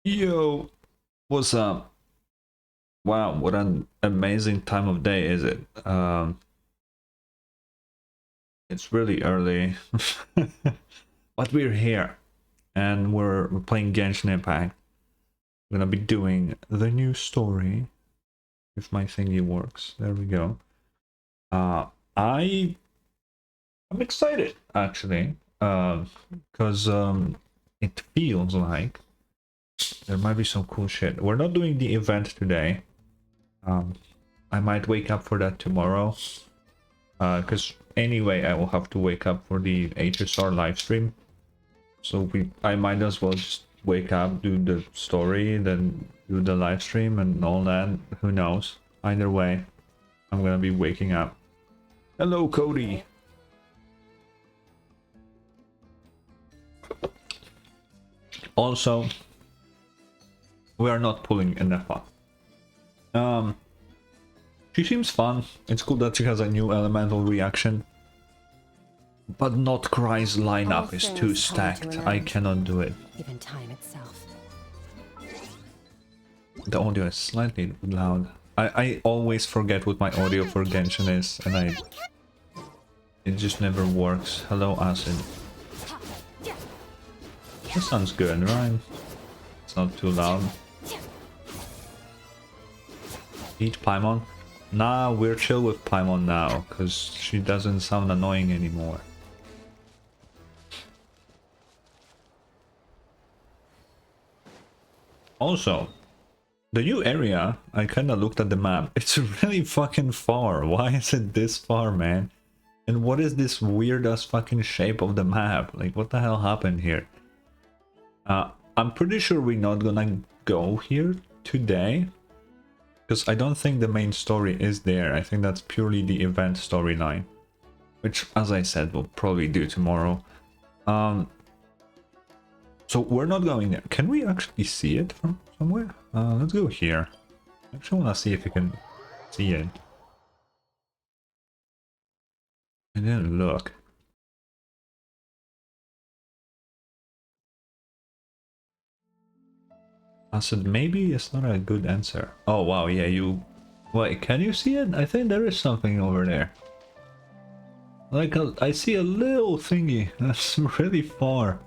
Yo, what's up? Wow, what an amazing time of day is it? It's really early, but we're here, and we're playing Genshin Impact. We're gonna be doing the new story, if my thingy works. There we go. I'm excited actually, because it feels like there might be some cool shit. We're not doing the event today. I might wake up for that tomorrow. Because anyway, I will have to wake up for the HSR live stream. So I might as well just wake up, do the story, then do the live stream and all that. Who knows? Either way, I'm gonna be waking up. Hello, Cody. Also, we are not pulling ineffa. She seems fun. It's cool that she has a new elemental reaction. But not Cry's lineup is too stacked. I cannot do it. Even time itself. The audio is slightly loud. I always forget what my audio for Genshin is, and it just never works. Hello, Acid. This sounds good, right? It's not too loud. Each Paimon? Nah, we're chill with Paimon now, because she doesn't sound annoying anymore. Also, the new area, I kinda looked at the map. It's really fucking far. Why is it this far, man? And what is this weird ass fucking shape of the map? Like, what the hell happened here? I'm pretty sure we're not gonna go here today. Because I don't think the main story is there. I think that's purely the event storyline. Which, as I said, we'll probably do tomorrow. So we're not going there. Can we actually see it from somewhere? Let's go here. I actually want to see if you can see it. I didn't look. I said maybe it's not a good answer. Oh wow, yeah, you... Wait, can you see it? I think there is something over there. Like, I see a little thingy. That's really far.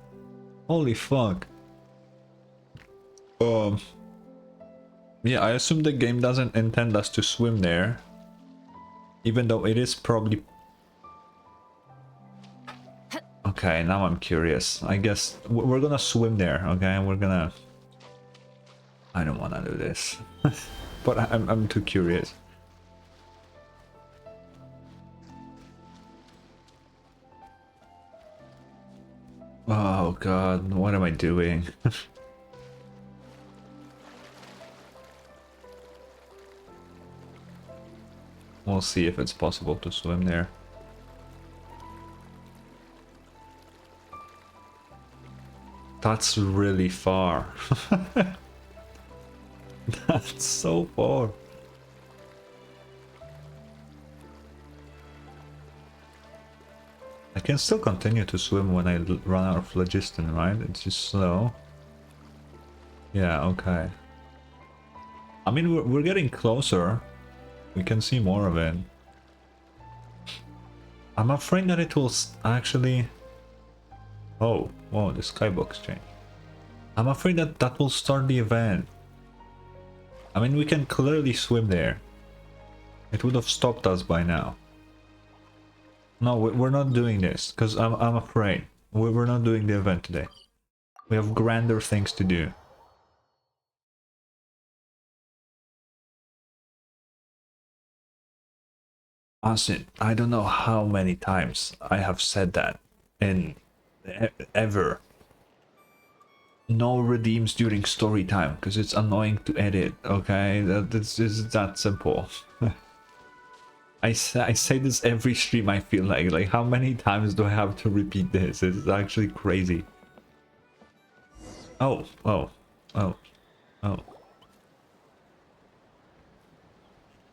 Holy fuck. Yeah, I assume the game doesn't intend us to swim there. Even though it is probably... Okay, now I'm curious. I guess we're gonna swim there, okay? We're gonna... I don't wanna do this. But I'm too curious. Oh god, what am I doing? We'll see if it's possible to swim there. That's really far. That's so far. I can still continue to swim when I run out of phlogiston, right? It's just slow. Yeah, okay. I mean, we're getting closer. We can see more of it. I'm afraid that it will actually... Oh, whoa, the skybox changed. I'm afraid that that will start the event. I mean, we can clearly swim there. It would have stopped us by now. No, we're not doing this, because I'm afraid. We're not doing the event today. We have grander things to do. Honestly, I don't know how many times I have said that in ever. No redeems during story time, because it's annoying to edit, okay? It's that simple. I say this every stream, I feel like how many times do I have to repeat this? It's actually crazy. Oh.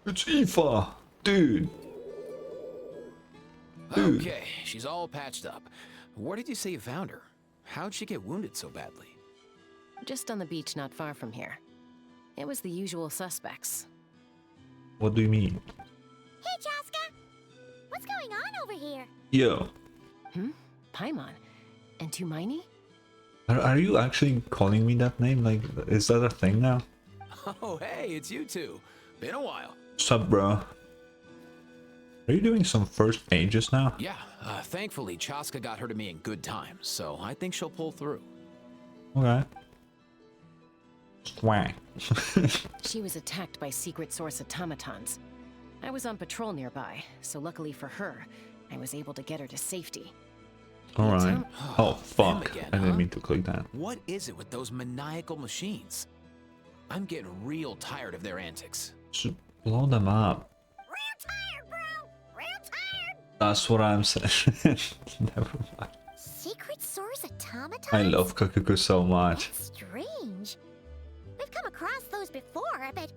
It's Aoife! Dude! Okay, she's all patched up. Where did you say you found her? How'd she get wounded so badly? just on the beach not far from here. It was the usual suspects. What do you mean? Hey, Chaska! What's going on over here? Yo. Paimon. And Tumaini? Are you actually calling me that name? Like, is that a thing now? Oh, hey, it's you two. Been a while. Sup, bro? Are you doing some first pages now? Yeah, thankfully, Chaska got her to me in good time, so I think she'll pull through. Okay. Swag. She was attacked by secret source automatons. I was on patrol nearby, so luckily for her, I was able to get her to safety. Alright. Oh, fuck. Them again, I didn't huh? mean to click that. What is it with those maniacal machines? I'm getting real tired of their antics. Just blow them up. Real tired, bro! Real tired! That's what I'm saying. Never mind. Secret source automatons? I love Kakuku so much. That's strange. We've come across those before, but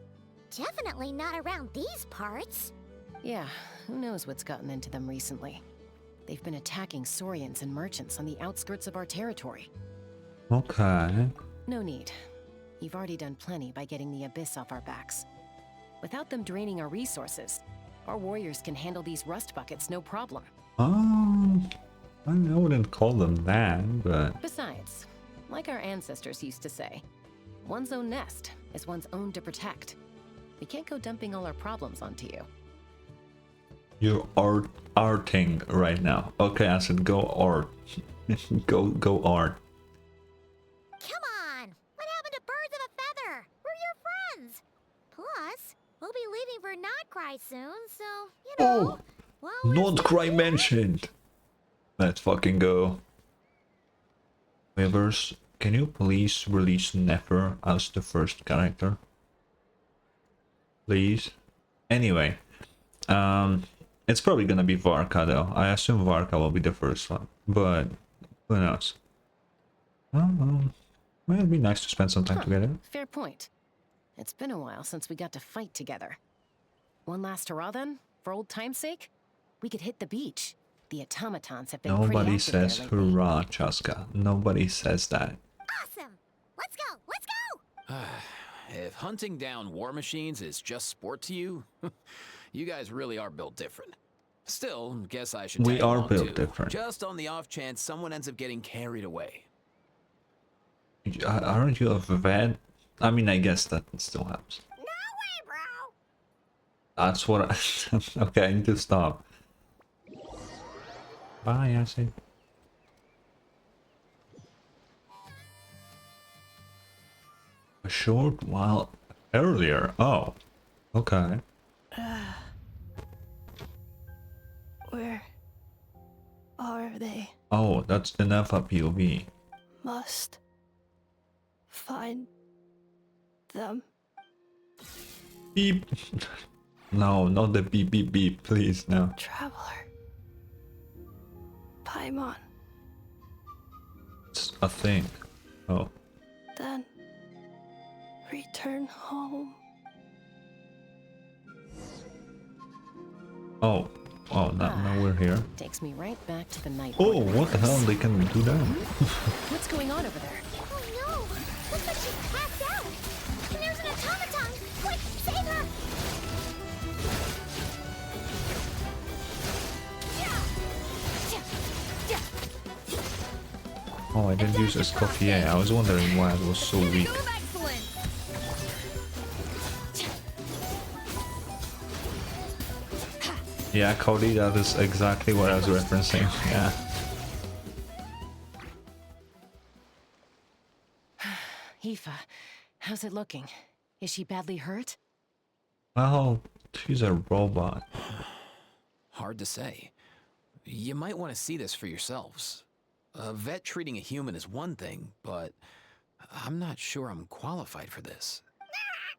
definitely not around these parts. Yeah, who knows what's gotten into them recently. They've been attacking Saurians and merchants on the outskirts of our territory. Okay. No need. You've already done plenty by getting the Abyss off our backs. Without them draining our resources, our warriors can handle these rust buckets no problem. I wouldn't call them that, but... Besides, like our ancestors used to say, one's own nest is one's own to protect. We can't go dumping all our problems onto you. You're arting right now. Okay, I said go art. go art. Come on! What happened to birds of a feather? We're your friends! Plus, we'll be leaving for Notcry soon, so, you know... well, Not cry mentioned. Let's fucking go. Waivers, can you please release Nefer as the first character? Please. Anyway, it's probably gonna be Varka though. I assume Varka will be the first one, but who knows? Well, it'd be nice to spend some time together. Fair point. It's been a while since we got to fight together. One last hurrah then, for old time's sake? We could hit the beach. The automatons have been pretty Nobody active there says lately. hurrah, Chaska. Nobody says that. awesome! Let's go! Let's go! If hunting down war machines is just sport to you, you guys really are built different. Still, guess I should We tag are along built too, different. just on the off chance someone ends up getting carried away. Aren't you a vet? I mean, I guess that still helps. No way, bro! That's what I... Okay, I need to stop. Bye, Acid. A short while earlier. Oh, okay. Where are they? Oh, that's ineffa POV. Must find them. Beep. No, not the beep beep beep, please, no. Traveler. Paimon. It's a thing. Oh. Then return home. Oh. Oh, now we're here. Takes me right back to the night. Oh, what the hell? They can do that? What's going on over there? Oh no! Looks like she's passed out! And there's an automaton! Quick, save her! Oh, I didn't use Escoffier. I was wondering why it was so weak. Yeah, Cody, that is exactly what I was referencing. Yeah. Aoife, how's it looking? Is she badly hurt? Well, she's a robot. Hard to say. You might want to see this for yourselves. A vet treating a human is one thing, but I'm not sure I'm qualified for this.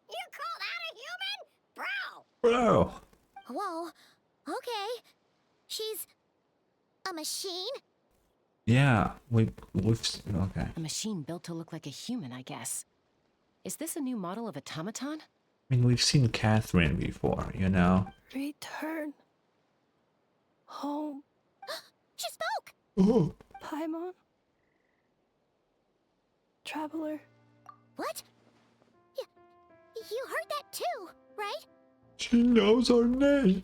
You call that a human? Bro! Bro! Whoa, okay. She's a machine? Yeah, we've okay. A machine built to look like a human, I guess. Is this a new model of automaton? I mean, we've seen Catherine before, you know? Return home. She spoke! Oh. Paimon. Traveler. What? You heard that too, right? She knows our names.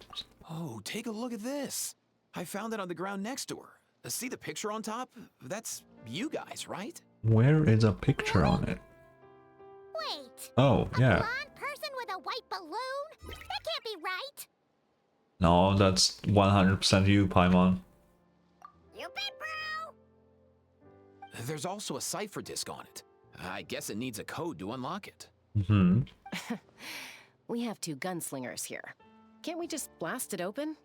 Oh, take a look at this. I found it on the ground next to her. See the picture on top? That's you guys, right? Where is a picture on it? Wait. Oh, A yeah. blonde person with a white balloon? That can't be right. No, that's 100% you, Paimon. You bet, bro. There's also a cipher disk on it. I guess it needs a code to unlock it. Mm-hmm. We have 2 gunslingers here. Can't we just blast it open?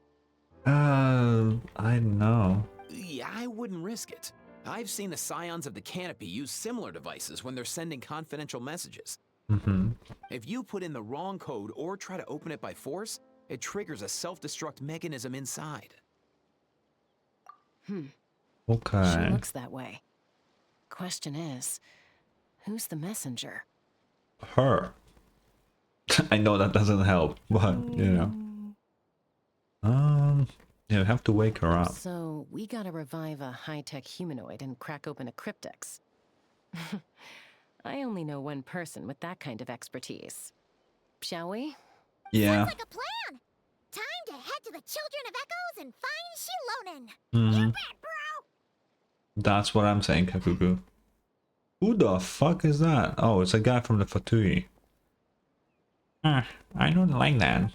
I know. Yeah, I wouldn't risk it. I've seen the scions of the canopy use similar devices when they're sending confidential messages. Mm-hmm. If you put in the wrong code or try to open it by force, it triggers a self-destruct mechanism inside. She Okay. looks that way. Question is, who's the messenger? Her. I know that doesn't help, but you know. Yeah, we have to wake her up. So we gotta revive a high-tech humanoid and crack open a cryptex. I only know one person with that kind of expertise. Shall we? Yeah. Sounds like a plan. Time to head to the Children of Echoes and find Shilonen. Mhm. You bet, bro. That's what I'm saying, Kakuku. Who the fuck is that? Oh, it's a guy from the Fatui. I don't like that.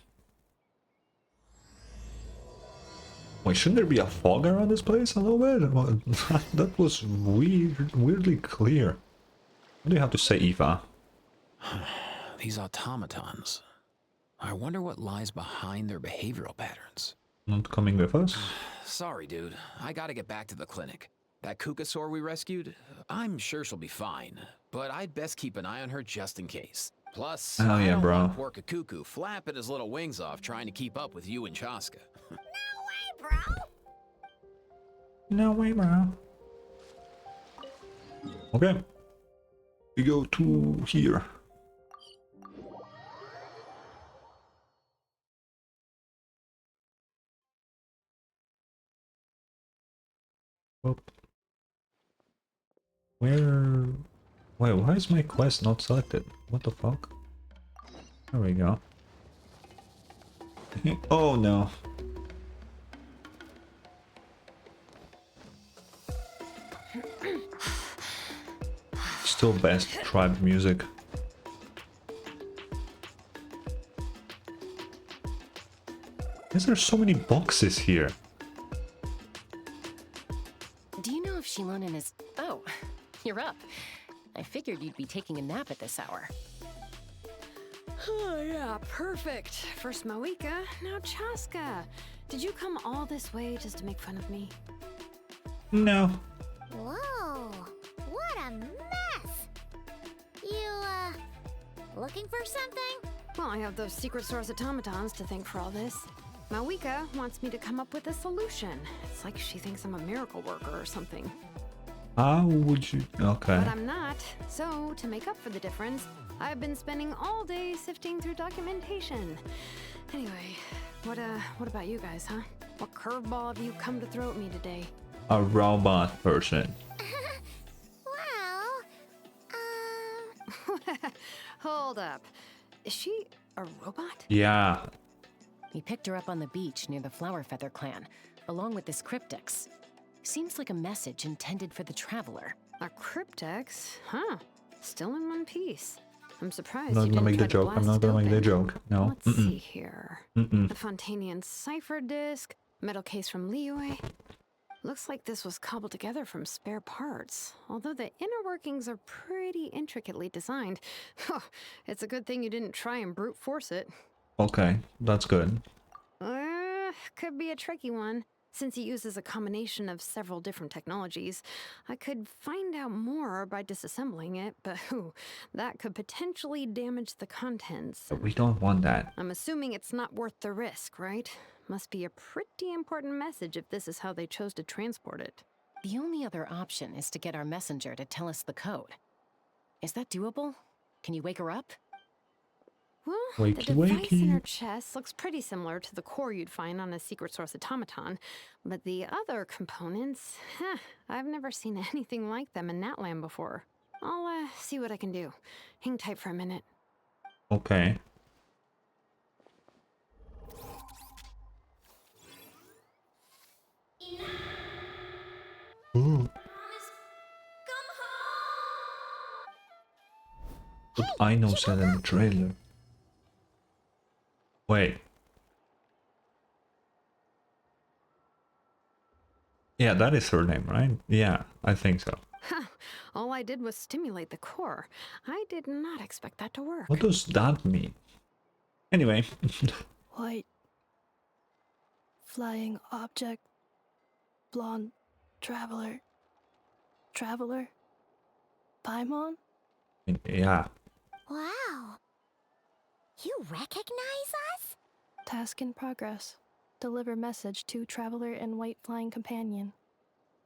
Wait, shouldn't there be a fog around this place a little bit? Well, that was weirdly clear. What do you have to say, Eva? These automatons. I wonder what lies behind their behavioral patterns. Not coming with us? Sorry, dude. I gotta get back to the clinic. That Kukasaur we rescued, I'm sure she'll be fine, but I'd best keep an eye on her just in case. Plus, Oh, I yeah, don't bro. want poor Kakuku flapping his little wings off trying to keep up with you and Chaska. No way, bro. No way, bro. Okay. We go to here. Whoop. Where? Wait, why is my quest not selected? What the fuck? There we go. Oh no. Still best tribe music. Why is there so many boxes here? Do you know if Shilonen is... Oh, you're up. I figured you'd be taking a nap at this hour. Oh, yeah, perfect. First Mawika, now Chaska. Did you come all this way just to make fun of me? No. Whoa, what a mess. You, looking for something? Well, I have those secret source automatons to thank for all this. Mawika wants me to come up with a solution. It's like she thinks I'm a miracle worker or something. How would you... Okay. But I'm not. So, to make up for the difference, I've been spending all day sifting through documentation. Anyway, what about you guys, huh? What curveball have you come to throw at me today? A robot person. Well, Hold up. Is she a robot? Yeah. We picked her up on the beach near the Flower Feather clan, along with this cryptex. Seems like a message intended for the traveler. A cryptex? Huh. Still in one piece. I'm surprised I'm not you gonna didn't make try the to joke. I'm blast not it gonna make the open. joke. No. Let's see here. Mm-mm. The Fontanian cipher disk, metal case from Liyue. Looks like this was cobbled together from spare parts, although the inner workings are pretty intricately designed. It's a good thing you didn't try and brute force it. Okay, that's good. Could be a tricky one. Since it uses a combination of several different technologies, I could find out more by disassembling it, but that could potentially damage the contents. But we don't want that. I'm assuming it's not worth the risk, right? Must be a pretty important message if this is how they chose to transport it. The only other option is to get our messenger to tell us the code. Is that doable? Can you wake her up? Well, Wakey, the device in her wakey. chest looks pretty similar to the core you'd find on a secret source automaton, but the other components, I've never seen anything like them in Natlan before. I'll see what I can do. Hang tight for a minute. Okay. Ooh. What I know said in the trailer. Wait. Yeah, that is her name, right? Yeah, I think so. Huh. All I did was stimulate the core. I did not expect that to work. What does that mean? Anyway. White. Flying object. Blonde. Traveler. Traveler. Paimon? Yeah. Wow. You recognize us? Task in progress. Deliver message to Traveler and White Flying Companion.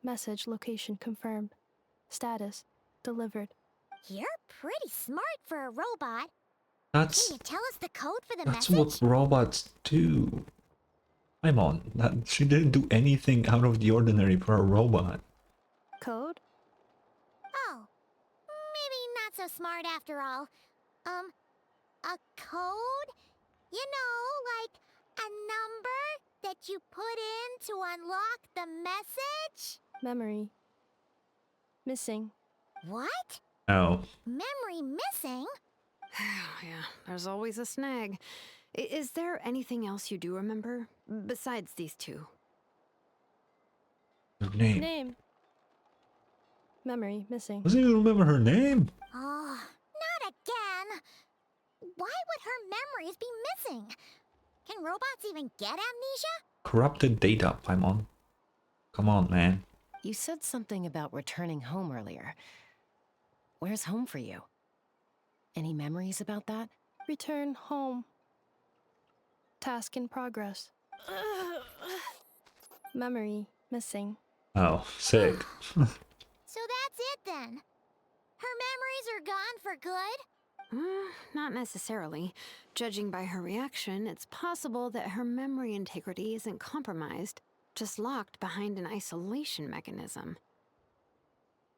Message location confirmed. Status delivered. You're pretty smart for a robot. That's Can you tell us the code for the that's message? what robots do. I'm on. She didn't do anything out of the ordinary for a robot. Code? Oh, maybe not so smart after all. A code? You know, like a number that you put in to unlock the message? Memory. Missing. What? Oh. Memory missing? Yeah, there's always a snag. Is there anything else you do remember? Besides these two? Her name. Name. Memory missing. Doesn't even remember her name. Oh, not again. Why would her memories be missing? Can robots even get amnesia? Corrupted data, Paimon. Come on, man. You said something about returning home earlier. Where's home for you? Any memories about that? Return home. Task in progress. Memory missing. Oh, sick. So that's it then. Her memories are gone for good? Not necessarily. Judging by her reaction, it's possible that her memory integrity isn't compromised, just locked behind an isolation mechanism.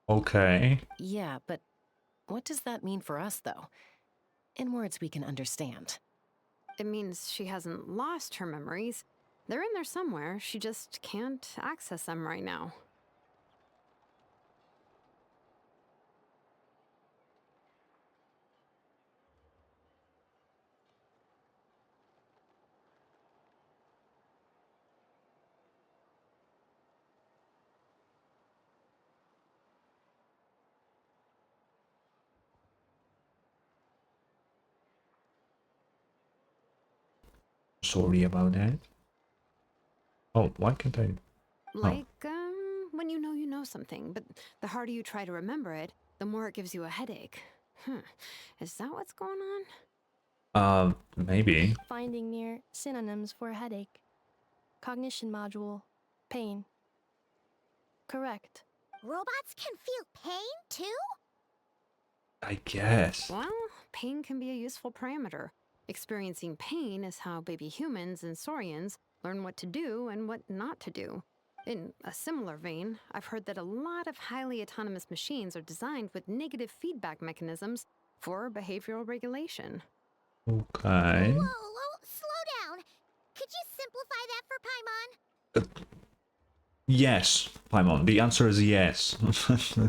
Okay. Yeah, but what does that mean for us, though? In words we can understand. It means she hasn't lost her memories. They're in there somewhere, she just can't access them right now. Sorry about that. Oh, why can't I? Like, when you know something, but the harder you try to remember it, the more it gives you a headache. Is that what's going on? Maybe. Finding near synonyms for headache. Cognition module. Pain. Correct. Robots can feel pain too? I guess. Well, pain can be a useful parameter. Experiencing pain is how baby humans and saurians learn what to do and what not to do. In a similar vein, I've heard that a lot of highly autonomous machines are designed with negative feedback mechanisms for behavioral regulation. Okay. Whoa, slow down. Could you simplify that for Paimon? Yes, Paimon. The answer is yes.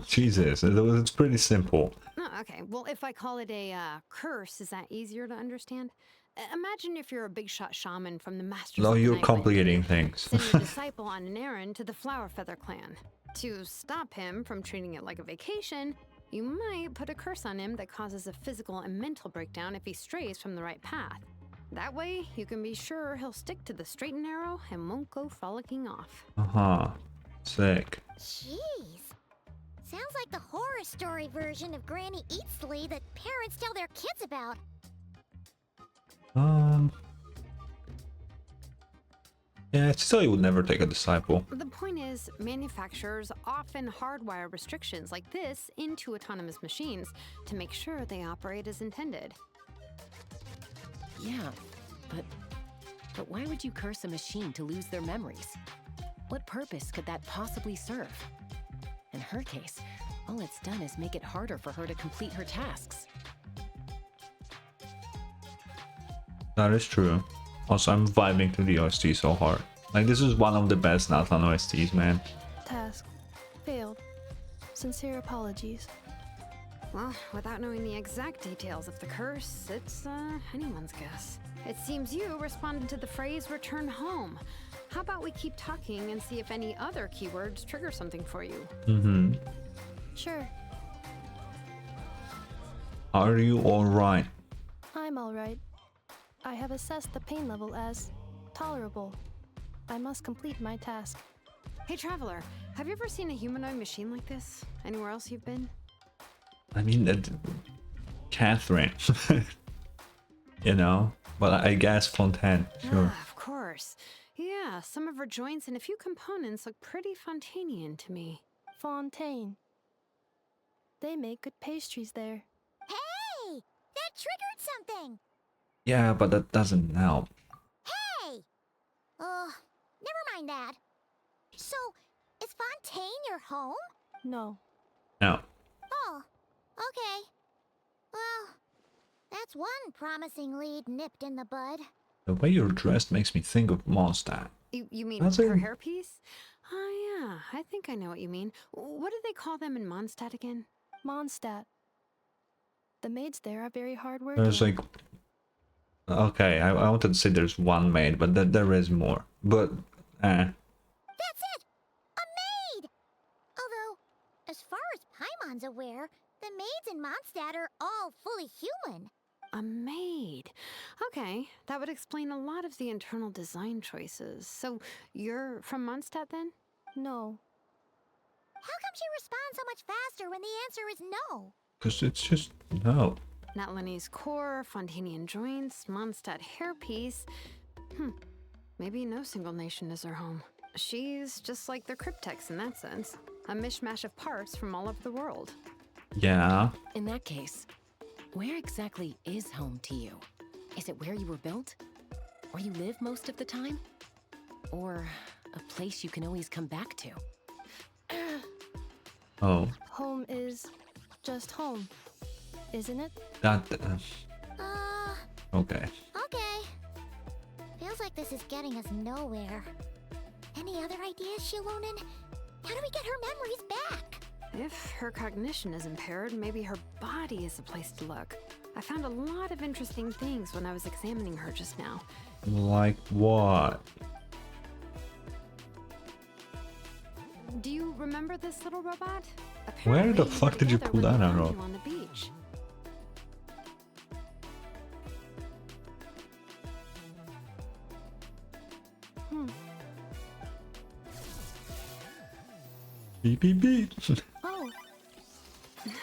Jesus, it's pretty simple. Oh, okay. Well, if I call it a curse, is that easier to understand? Imagine if you're a big shot shaman from the Masters No, of the you're Night Wind. complicating things. Send your disciple on an errand to the Flower Feather clan. To stop him from treating it like a vacation, you might put a curse on him that causes a physical and mental breakdown if he strays from the right path. That way, you can be sure he'll stick to the straight and narrow and won't go frolicking off. Uh-huh. Sick. Jeez. Sounds like the horror story version of Granny Eatsley that parents tell their kids about. Yeah, still you would never take a disciple. The point is, manufacturers often hardwire restrictions like this into autonomous machines to make sure they operate as intended. Yeah, but why would you curse a machine to lose their memories? What purpose could that possibly serve? In her case, All it's done is make it harder for her to complete her tasks. That is true. Also, I'm vibing to the OST so hard. Like, this is one of the best Nathan OSTs, man. Task. Failed. Sincere apologies. Well, without knowing the exact details of the curse, it's anyone's guess. It seems you responded to the phrase return home. How about we keep talking and see if any other keywords trigger something for you? Mm-hmm. Sure, Are you alright? I'm alright. I have assessed the pain level as tolerable. I must complete my task. Hey, Traveler, have you ever seen a humanoid machine like this? Anywhere else you've been? I mean, Catherine. You know? But I guess Fontaine, sure. Ah, of course. Yeah, some of her joints and a few components look pretty Fontainian to me. Fontaine. They make good pastries there. Hey! That triggered something! Yeah, but that doesn't help. Hey! Never mind that. So, is Fontaine your home? No. No. Oh, okay. Well, that's one promising lead nipped in the bud. The way you're dressed makes me think of Mondstadt. You mean That's her it. hairpiece? Oh yeah, I think I know what you mean. What do they call them in Mondstadt again? Mondstadt. The maids there are very hardworking. There's like... Okay, I wanted to say there's one maid, but there is more. But, That's it! A maid! Although, as far as Paimon's aware, the maids in Mondstadt are all fully human. A maid. Okay, that would explain a lot of the internal design choices. So, you're from Mondstadt then? No. How come she responds so much faster when the answer is no? because it's just... No. Natlanese core, Fontainian joints, Mondstadt hairpiece. Maybe no single nation is her home. She's just like the Cryptex in that sense. A mishmash of parts from all over the world. Yeah. In that case, where exactly is home to you? Is it where you were built? Where you live most of the time? Or a place you can always come back to? Oh. Home is just home, isn't it? That... Uh, okay. okay. Feels like this is getting us nowhere. Any other ideas, Shilonen? How do we get her memories back? If her cognition is impaired, maybe her body is the place to look. I found a lot of interesting things when I was examining her just now. Like what? Do you remember this little robot? Where the Apparently, we fuck were did you together pull when that we out found of? you on the beach. Beep beep beep. Oh,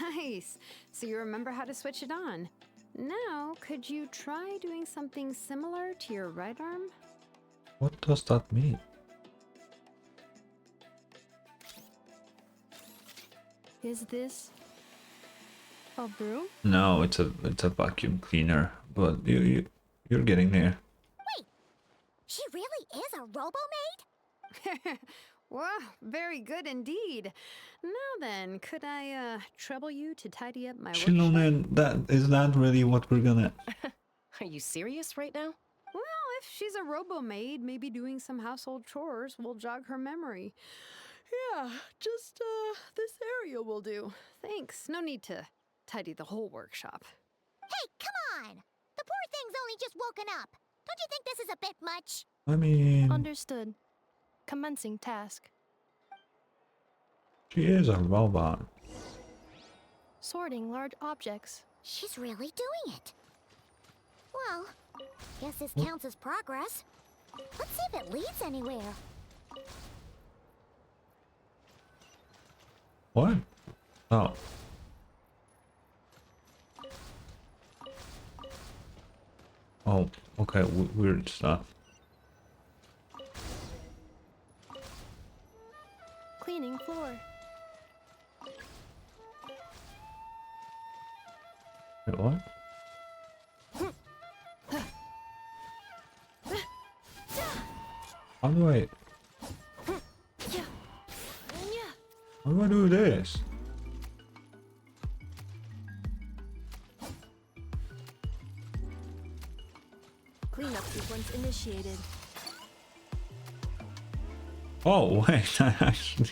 Nice. So you remember how to switch it on. Now, could you try doing something similar to your right arm? What does that mean? is this a broom? No, it's a vacuum cleaner. But you're getting there. She really is a robo-maid? Wow, very good indeed. Now then, could I trouble you to tidy up my workshop? Shilonen, that is that really what we're gonna... Are you serious right now? Well, if she's a robo-maid, maybe doing some household chores will jog her memory. Yeah, just this area will do. Thanks. No need to tidy the whole workshop. Hey, come on! The poor thing's only just woken up. Don't you think this is a bit much? I mean... Understood. Commencing task. She is a robot. Sorting large objects. She's really doing it. Well, guess this counts as progress. Let's see if it leads anywhere. What? Oh. Oh, okay, weird stuff. Cleaning floor. Wait, what? How do I... How do I do this? Cleanup sequence initiated. Oh wait, I actually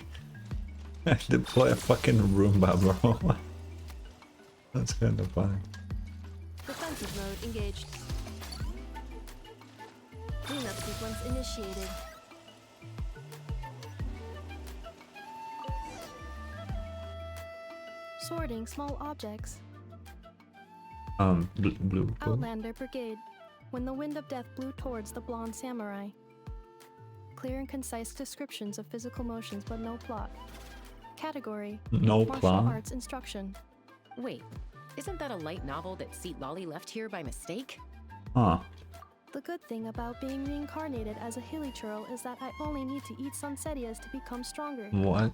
deploy a fucking Roomba, bro. That's kind of funny. Defensive mode engaged. Cleanup sequence initiated. Sorting small objects. Blue. Outlander Brigade. When the wind of death blew towards the blonde samurai. Clear and concise descriptions of physical motions, but no plot. Category: No martial plot. arts instruction. Wait, isn't that a light novel that Seat Lolly left here by mistake? Huh. The good thing about being reincarnated as a hilly churl is that I only need to eat sunsettias to become stronger. What?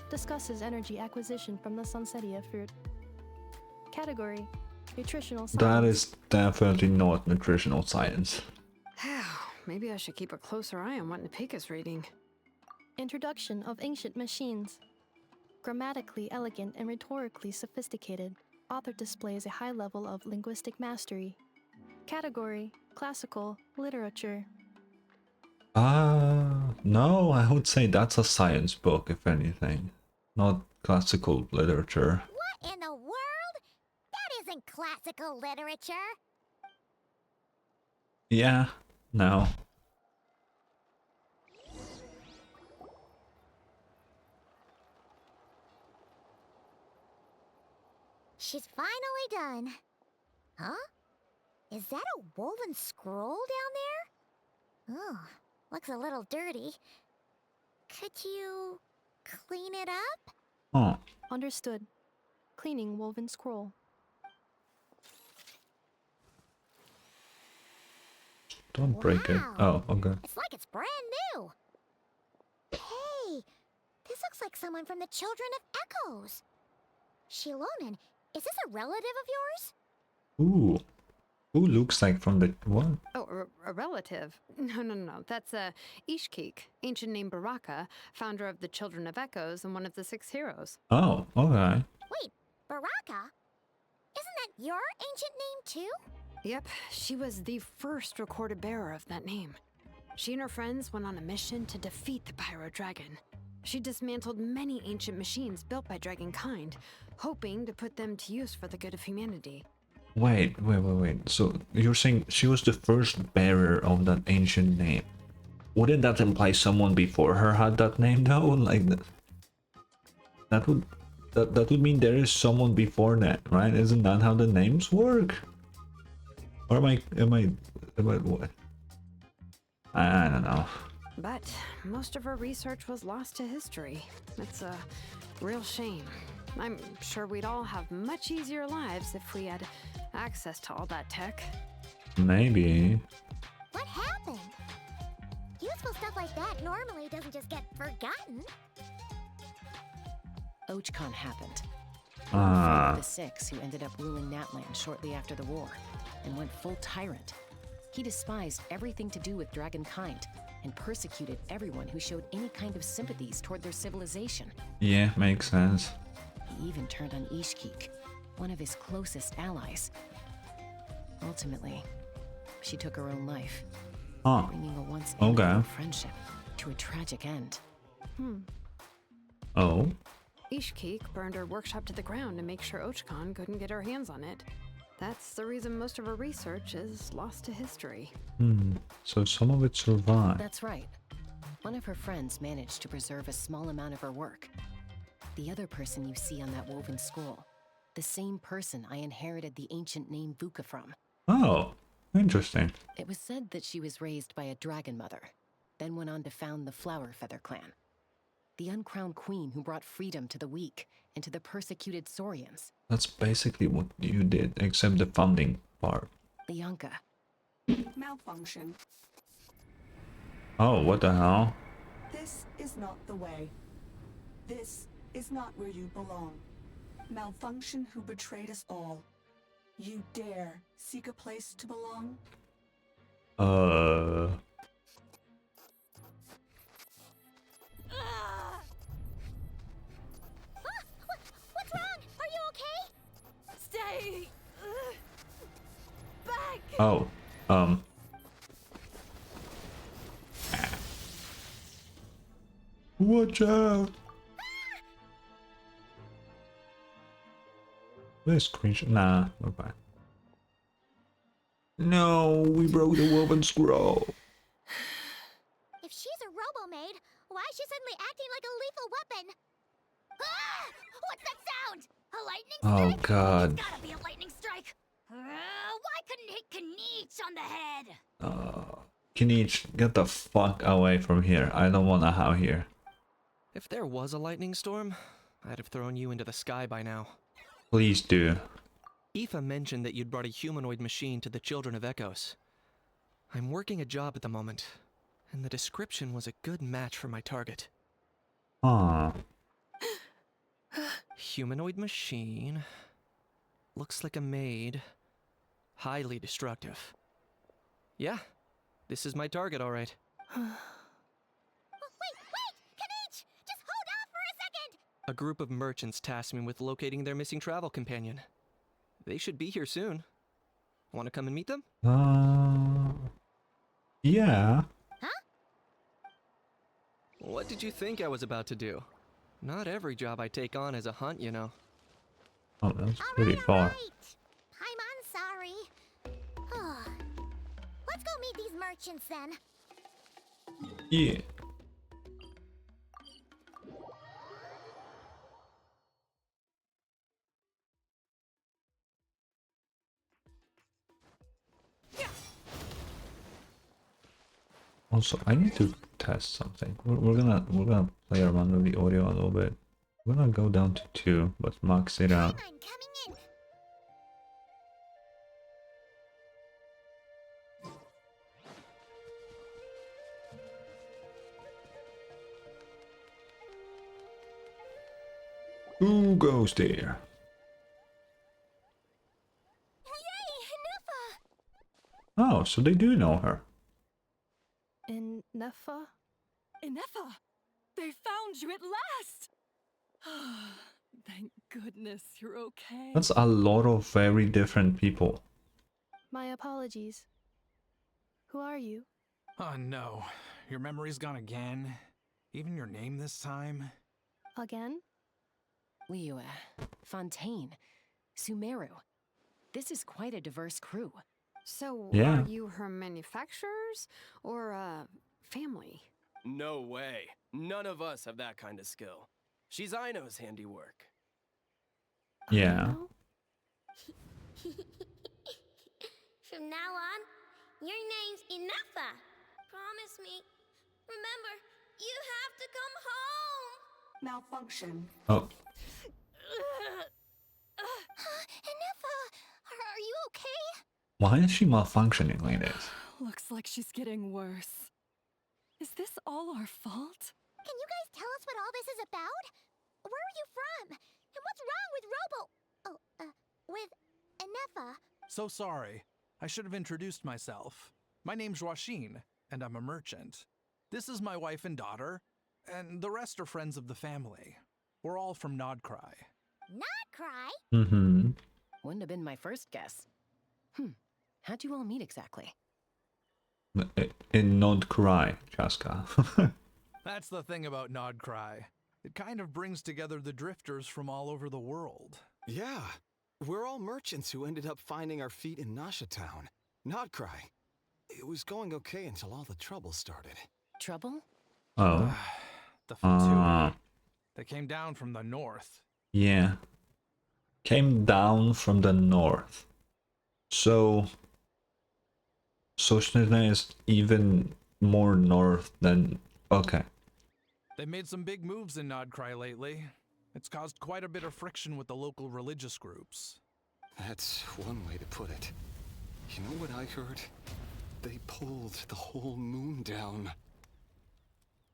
Discusses energy acquisition from the sunsettia fruit. Category: nutritional science. That is definitely not nutritional science. Maybe I should keep a closer eye on what Napika's reading. Introduction of ancient machines. Grammatically elegant and rhetorically sophisticated, author displays a high level of linguistic mastery. Category: classical literature. No, I would say that's a science book, if anything. Not classical literature. What in the world? That isn't classical literature. Yeah, no. She's finally done. Huh? Is that a woven scroll down there? Oh, looks a little dirty. Could you clean it up? Huh. Understood. Cleaning woven scroll. Don't break it. Wow. Oh, okay. It's like it's brand new. Hey, this looks like someone from the Children of Echoes. Shilonen, is this a relative of yours? Ooh. Who looks like from the what? Oh, a relative? No. That's Ishkik, ancient name Baraka, founder of the Children of Echoes and one of the 6 heroes. Oh, okay. Wait, Baraka? Isn't that your ancient name too? Yep, she was the first recorded bearer of that name. She and her friends went on a mission to defeat the Pyro Dragon. She dismantled many ancient machines built by Dragonkind, hoping to put them to use for the good of humanity. Wait. So you're saying she was the first bearer of that ancient name? Wouldn't that imply someone before her had that name though? Like that would mean there is someone before that, right? Isn't that how the names work? Or am I what? I don't know. But most of her research was lost to history. It's a real shame. I'm sure we'd all have much easier lives if we had access to all that tech. Maybe. What happened? Useful stuff like that normally doesn't just get forgotten. Ochkon happened. Ah. The 6 who ended up ruling Natland shortly after the war, and went full tyrant. He despised everything to do with Dragonkind, and persecuted everyone who showed any kind of sympathies toward their civilization. Yeah, makes sense. He even turned on Ishkik, one of his closest allies. Ultimately, she took her own life, Huh. bringing a once Okay. amicable friendship to a tragic end. Oh. Ishkik burned her workshop to the ground to make sure Ochkon couldn't get her hands on it. That's the reason most of her research is lost to history. So some of it survived. That's right. One of her friends managed to preserve a small amount of her work. The other person you see on that woven scroll, the same person I inherited the ancient name Vuka from. Oh, interesting. It was said that she was raised by a dragon mother, then went on to found the Flower Feather clan. The uncrowned queen who brought freedom to the weak and to the persecuted Saurians. That's basically what you did, except the funding part. The Yonka. Malfunction. Oh, what the hell? This is not the way. This is not where you belong. Malfunction who betrayed us all. You dare seek a place to belong? What's wrong? Are you okay? Stay back. Oh, Watch out! This screenshot. Nah, we're fine. No, we broke the woven scroll. If she's a robo-maid, why is she suddenly acting like a lethal weapon? Ah! What's that sound? A lightning Oh strike? god. It's gotta be a lightning strike. Why couldn't it hit Kanich on the head? Kinich, get the fuck away from here. I don't want to have here. If there was a lightning storm, I'd have thrown you into the sky by now. Please do. Aoife mentioned that you'd brought a humanoid machine to the Children of Echoes. I'm working a job at the moment, and the description was a good match for my target. Huh. Humanoid machine. Looks like a maid. Highly destructive. Yeah, this is my target, alright. Wait! Kanich! Just hold off for a second! A group of merchants tasked me with locating their missing travel companion. They should be here soon. Want to come and meet them? Yeah. What did you think I was about to do? Not every job I take on is a hunt, you know. Oh, that's pretty far. I'm sorry. Let's go meet these merchants then. Yeah. Also, I need to test something. We're gonna play around with the audio a little bit. We're gonna go down to 2, but max it out. I'm coming in. Who goes there? Yay, ineffa! Oh, so they do know her. Ineffa? Ineffa! They found you at last! Thank goodness you're okay. That's a lot of very different people. My apologies. Who are you? Oh no, your memory's gone again? Even your name this time? Again? Liyue, Fontaine, Sumeru. This is quite a diverse crew. So, Yeah. are you her manufacturers or family? No way. None of us have that kind of skill. She's Aino's handiwork. Yeah. Aino? From now on, your name's Ineffa. Promise me. Remember, you have to come home. Malfunction. Oh, Ineffa, are you okay? why is she malfunctioning like this? Looks like she's getting worse. Is this all our fault? Can you guys tell us what all this is about? Where are you from? And what's wrong with Ineffa? So sorry. I should have introduced myself. My name's Joachine, and I'm a merchant. This is my wife and daughter, and the rest are friends of the family. We're all from Nodcry. Not cry. Mm-hmm. Wouldn't have been my first guess. How'd you all meet exactly? In Not Cry, Chaska. That's the thing about Nodcry. It kind of brings together the drifters from all over the world. Yeah, we're all merchants who ended up finding our feet in Nasha Town. Nodcry. It was going okay until all the trouble started. Trouble? Oh. The Vtuber. They came down from the north. Yeah. Came down from the north. So Soshna is even more north than... Okay. They made some big moves in Nodcry lately. It's caused quite a bit of friction with the local religious groups. That's one way to put it. You know what I heard? They pulled the whole moon down.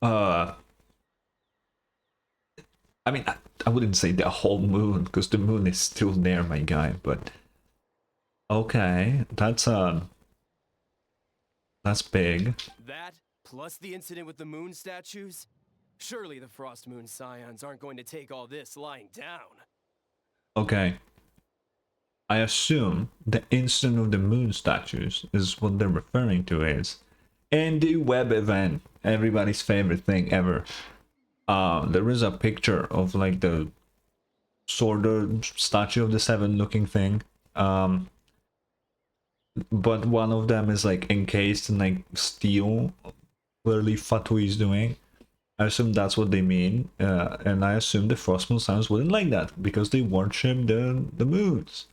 I mean, I wouldn't say the whole moon, because the moon is still there, my guy, but... Okay, that's big. That, plus the incident with the moon statues? Surely the Frost Moon Scions aren't going to take all this lying down. Okay. I assume the incident of the moon statues is what they're referring to is. And the web event, everybody's favorite thing ever. there is a picture of like the sort of statue of the seven looking thing. But one of them is like encased in like steel. Clearly Fatui is doing. I assume that's what they mean, and I assume the Frostmoon Scions wouldn't like that because they worship the moons.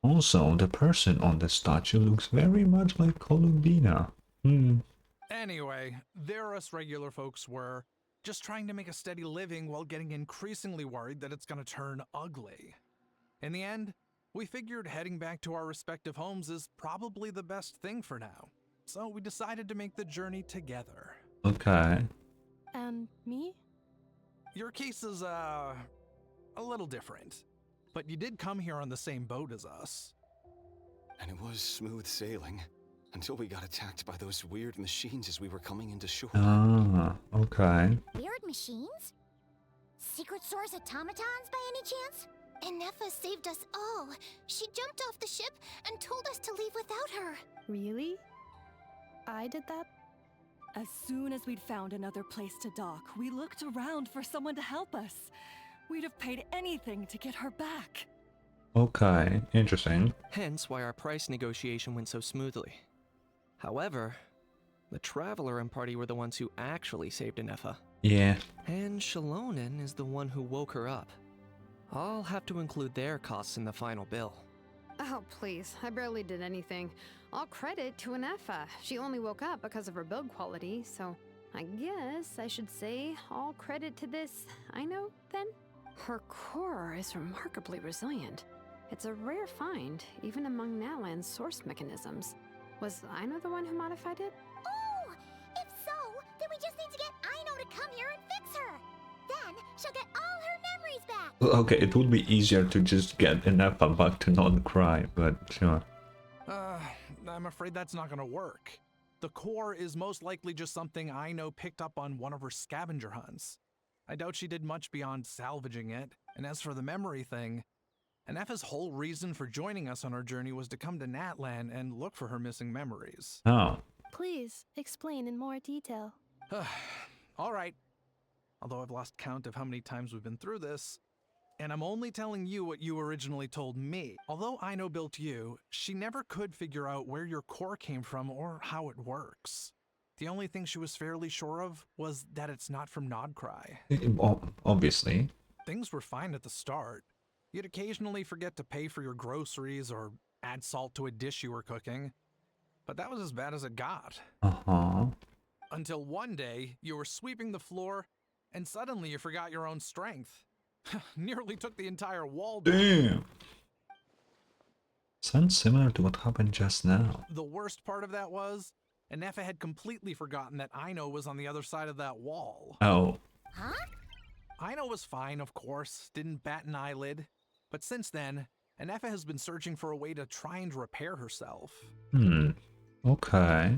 Also, the person on the statue looks very much like Columbina. Anyway, there us regular folks were just trying to make a steady living while getting increasingly worried that it's gonna turn ugly. In the end, we figured heading back to our respective homes is probably the best thing for now. So we decided to make the journey together. Okay. And me? Your case is, a little different. But you did come here on the same boat as us. And it was smooth sailing until we got attacked by those weird machines as we were coming into shore. Ah, okay. Weird machines? Secret source automatons by any chance? Ineffa saved us all. She jumped off the ship and told us to leave without her. Really? I did that? As soon as we'd found another place to dock, we looked around for someone to help us. We'd have paid anything to get her back. Okay, interesting. Hence why our price negotiation went so smoothly. However, the Traveler and party were the ones who actually saved Ineffa. Yeah. And Shalonen is the one who woke her up. I'll have to include their costs in the final bill. Oh, please. I barely did anything. All credit to Ineffa. She only woke up because of her build quality, so I guess I should say all credit to this Aino, then? Her core is remarkably resilient. It's a rare find, even among Natlan's source mechanisms. Was Aino the one who modified it? Oh! If so, then we just need to get Aino to come here and fix her. Then she'll get all her memories back. Okay, it would be easier to just get Ineffa back to not cry, but sure. I'm afraid that's not gonna work. The core is most likely just something Aino picked up on one of her scavenger hunts. I doubt she did much beyond salvaging it, and as for the memory thing, Ineffa's whole reason for joining us on our journey was to come to Natlan and look for her missing memories. Oh. Please, explain in more detail. Alright. Although I've lost count of how many times we've been through this, and I'm only telling you what you originally told me. Although Aino built you, she never could figure out where your core came from or how it works. The only thing she was fairly sure of was that it's not from Nodcry. Obviously. Things were fine at the start. You'd occasionally forget to pay for your groceries or add salt to a dish you were cooking. But that was as bad as it got. Uh-huh. Until one day, you were sweeping the floor, and suddenly you forgot your own strength. Nearly took the entire wall down. Damn. Sounds similar to what happened just now. The worst part of that was, Ineffa had completely forgotten that Aino was on the other side of that wall. Oh. Huh? Aino was fine, of course, didn't bat an eyelid. But since then, Ineffa has been searching for a way to try and repair herself. Okay.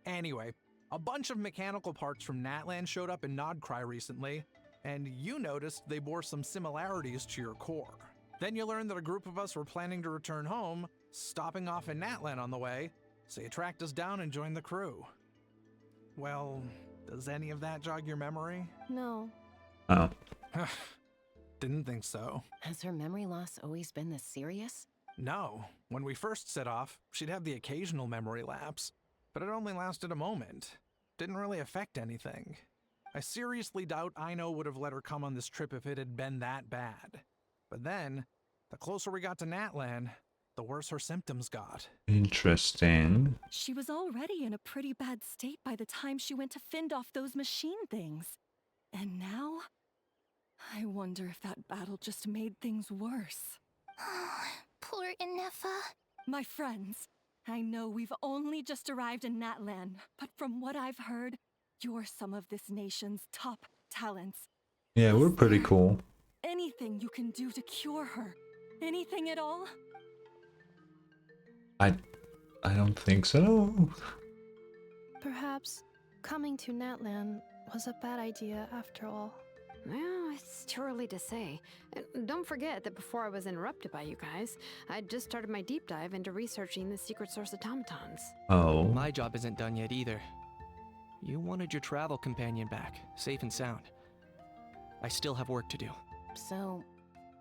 Anyway, a bunch of mechanical parts from Natlan showed up in Nodcry recently, and you noticed they bore some similarities to your core. Then you learned that a group of us were planning to return home, stopping off in Natlan on the way, so you tracked us down and joined the crew. Well, does any of that jog your memory? No. Oh. Didn't think so. Has her memory loss always been this serious? No. When we first set off, she'd have the occasional memory lapse, but it only lasted a moment. Didn't really affect anything. I seriously doubt Aino would have let her come on this trip if it had been that bad. But then, the closer we got to Natlan, the worse her symptoms got. Interesting. She was already in a pretty bad state by the time she went to fend off those machine things. And now, I wonder if that battle just made things worse. Poor Ineffa. My friends, I know we've only just arrived in Natlan, but from what I've heard, you're some of this nation's top talents. Yeah, we're pretty cool. Anything you can do to cure her? Anything at all? I don't think so. Perhaps coming to Natlan was a bad idea after all. Well, it's too early to say. And don't forget that before I was interrupted by you guys, I'd just started my deep dive into researching the secret source automatons. Oh. My job isn't done yet either. You wanted your travel companion back, safe and sound. I still have work to do. So,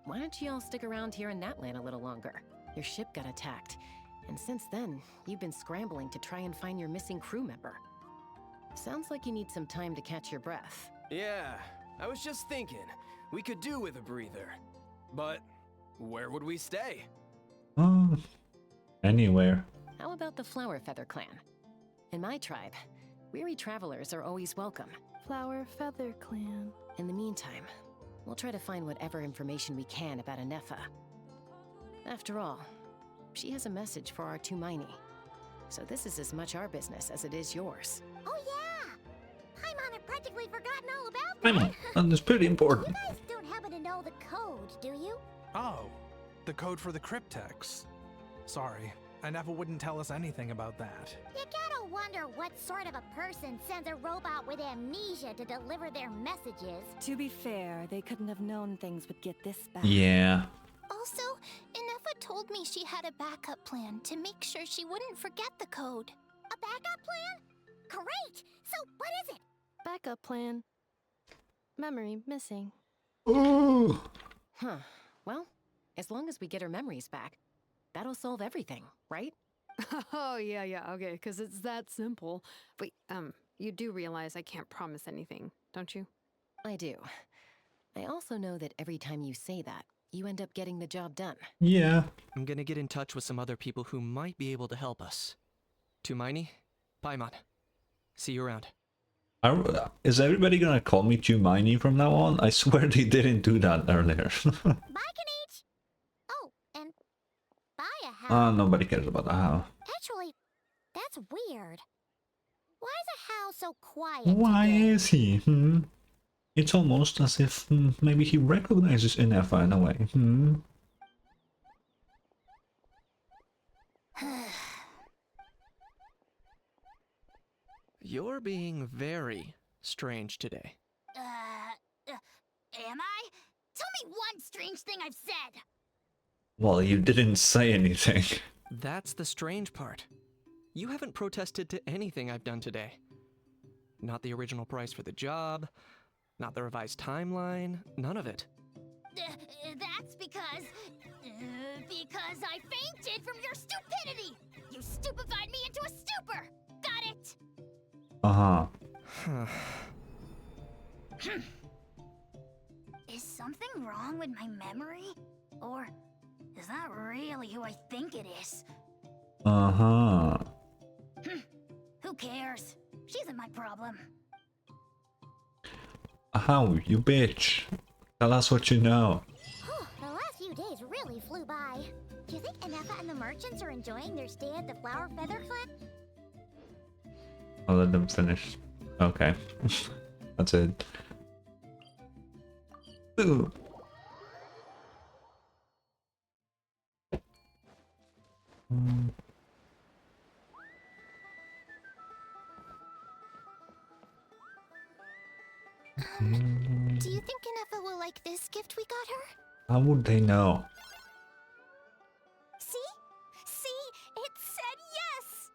why don't you all stick around here in Natlan a little longer? Your ship got attacked, and since then, you've been scrambling to try and find your missing crew member. Sounds like you need some time to catch your breath. Yeah, I was just thinking, we could do with a breather. But where would we stay? Anywhere. How about the Flower Feather Clan? In my tribe, weary travelers are always welcome. Flower Feather Clan. In the meantime, we'll try to find whatever information we can about Ineffa. After all, she has a message for our Tumaini. So this is as much our business as it is yours. Oh yeah! Paimon had practically forgotten all about that. Paimon, and it's pretty important. You guys don't happen to know the code, do you? Oh, the code for the cryptex. Sorry, Ineffa wouldn't tell us anything about that. You gotta wonder what sort of a person sends a robot with amnesia to deliver their messages. To be fair, they couldn't have known things would get this bad. Yeah. Also, Ineffa told me she had a backup plan to make sure she wouldn't forget the code. A backup plan? Great! So what is it? Backup plan. Memory missing. Ooh. Huh. Well, as long as we get her memories back, that'll solve everything, right? Oh, yeah, okay, because it's that simple. Wait, you do realize I can't promise anything, don't you? I do. I also know that every time you say that, you end up getting the job done. Yeah. I'm gonna get in touch with some other people who might be able to help us. Tumaini, Paimon. See you around. Is everybody gonna call me Tumaini from now on? I swear they didn't do that earlier. Bye, Kanich! Oh, and bye, Ahau. Nobody cares about Ahau. Actually, that's weird. Why is Ahau so quiet Why today? is he? It's almost as if maybe he recognizes Ineffa in a way. You're being very strange today. Am I? Tell me one strange thing I've said! Well, you didn't say anything. That's the strange part. You haven't protested to anything I've done today. Not the original price for the job, not the revised timeline, none of it. That's because I fainted from your stupidity! You stupefied me into a stupor! Got it? Uh-huh. Is something wrong with my memory? Or is that really who I think it is? Uh-huh. Who cares? She isn't my problem. Ahau, you bitch. Tell us what you know. The last few days really flew by. Do you think Ineffa and the merchants are enjoying their stay at the Flower Feather Clan? I'll let them finish. Okay. That's it. Ooh. Do you think Ineffa will like this gift we got her? How would they know? See? It said yes!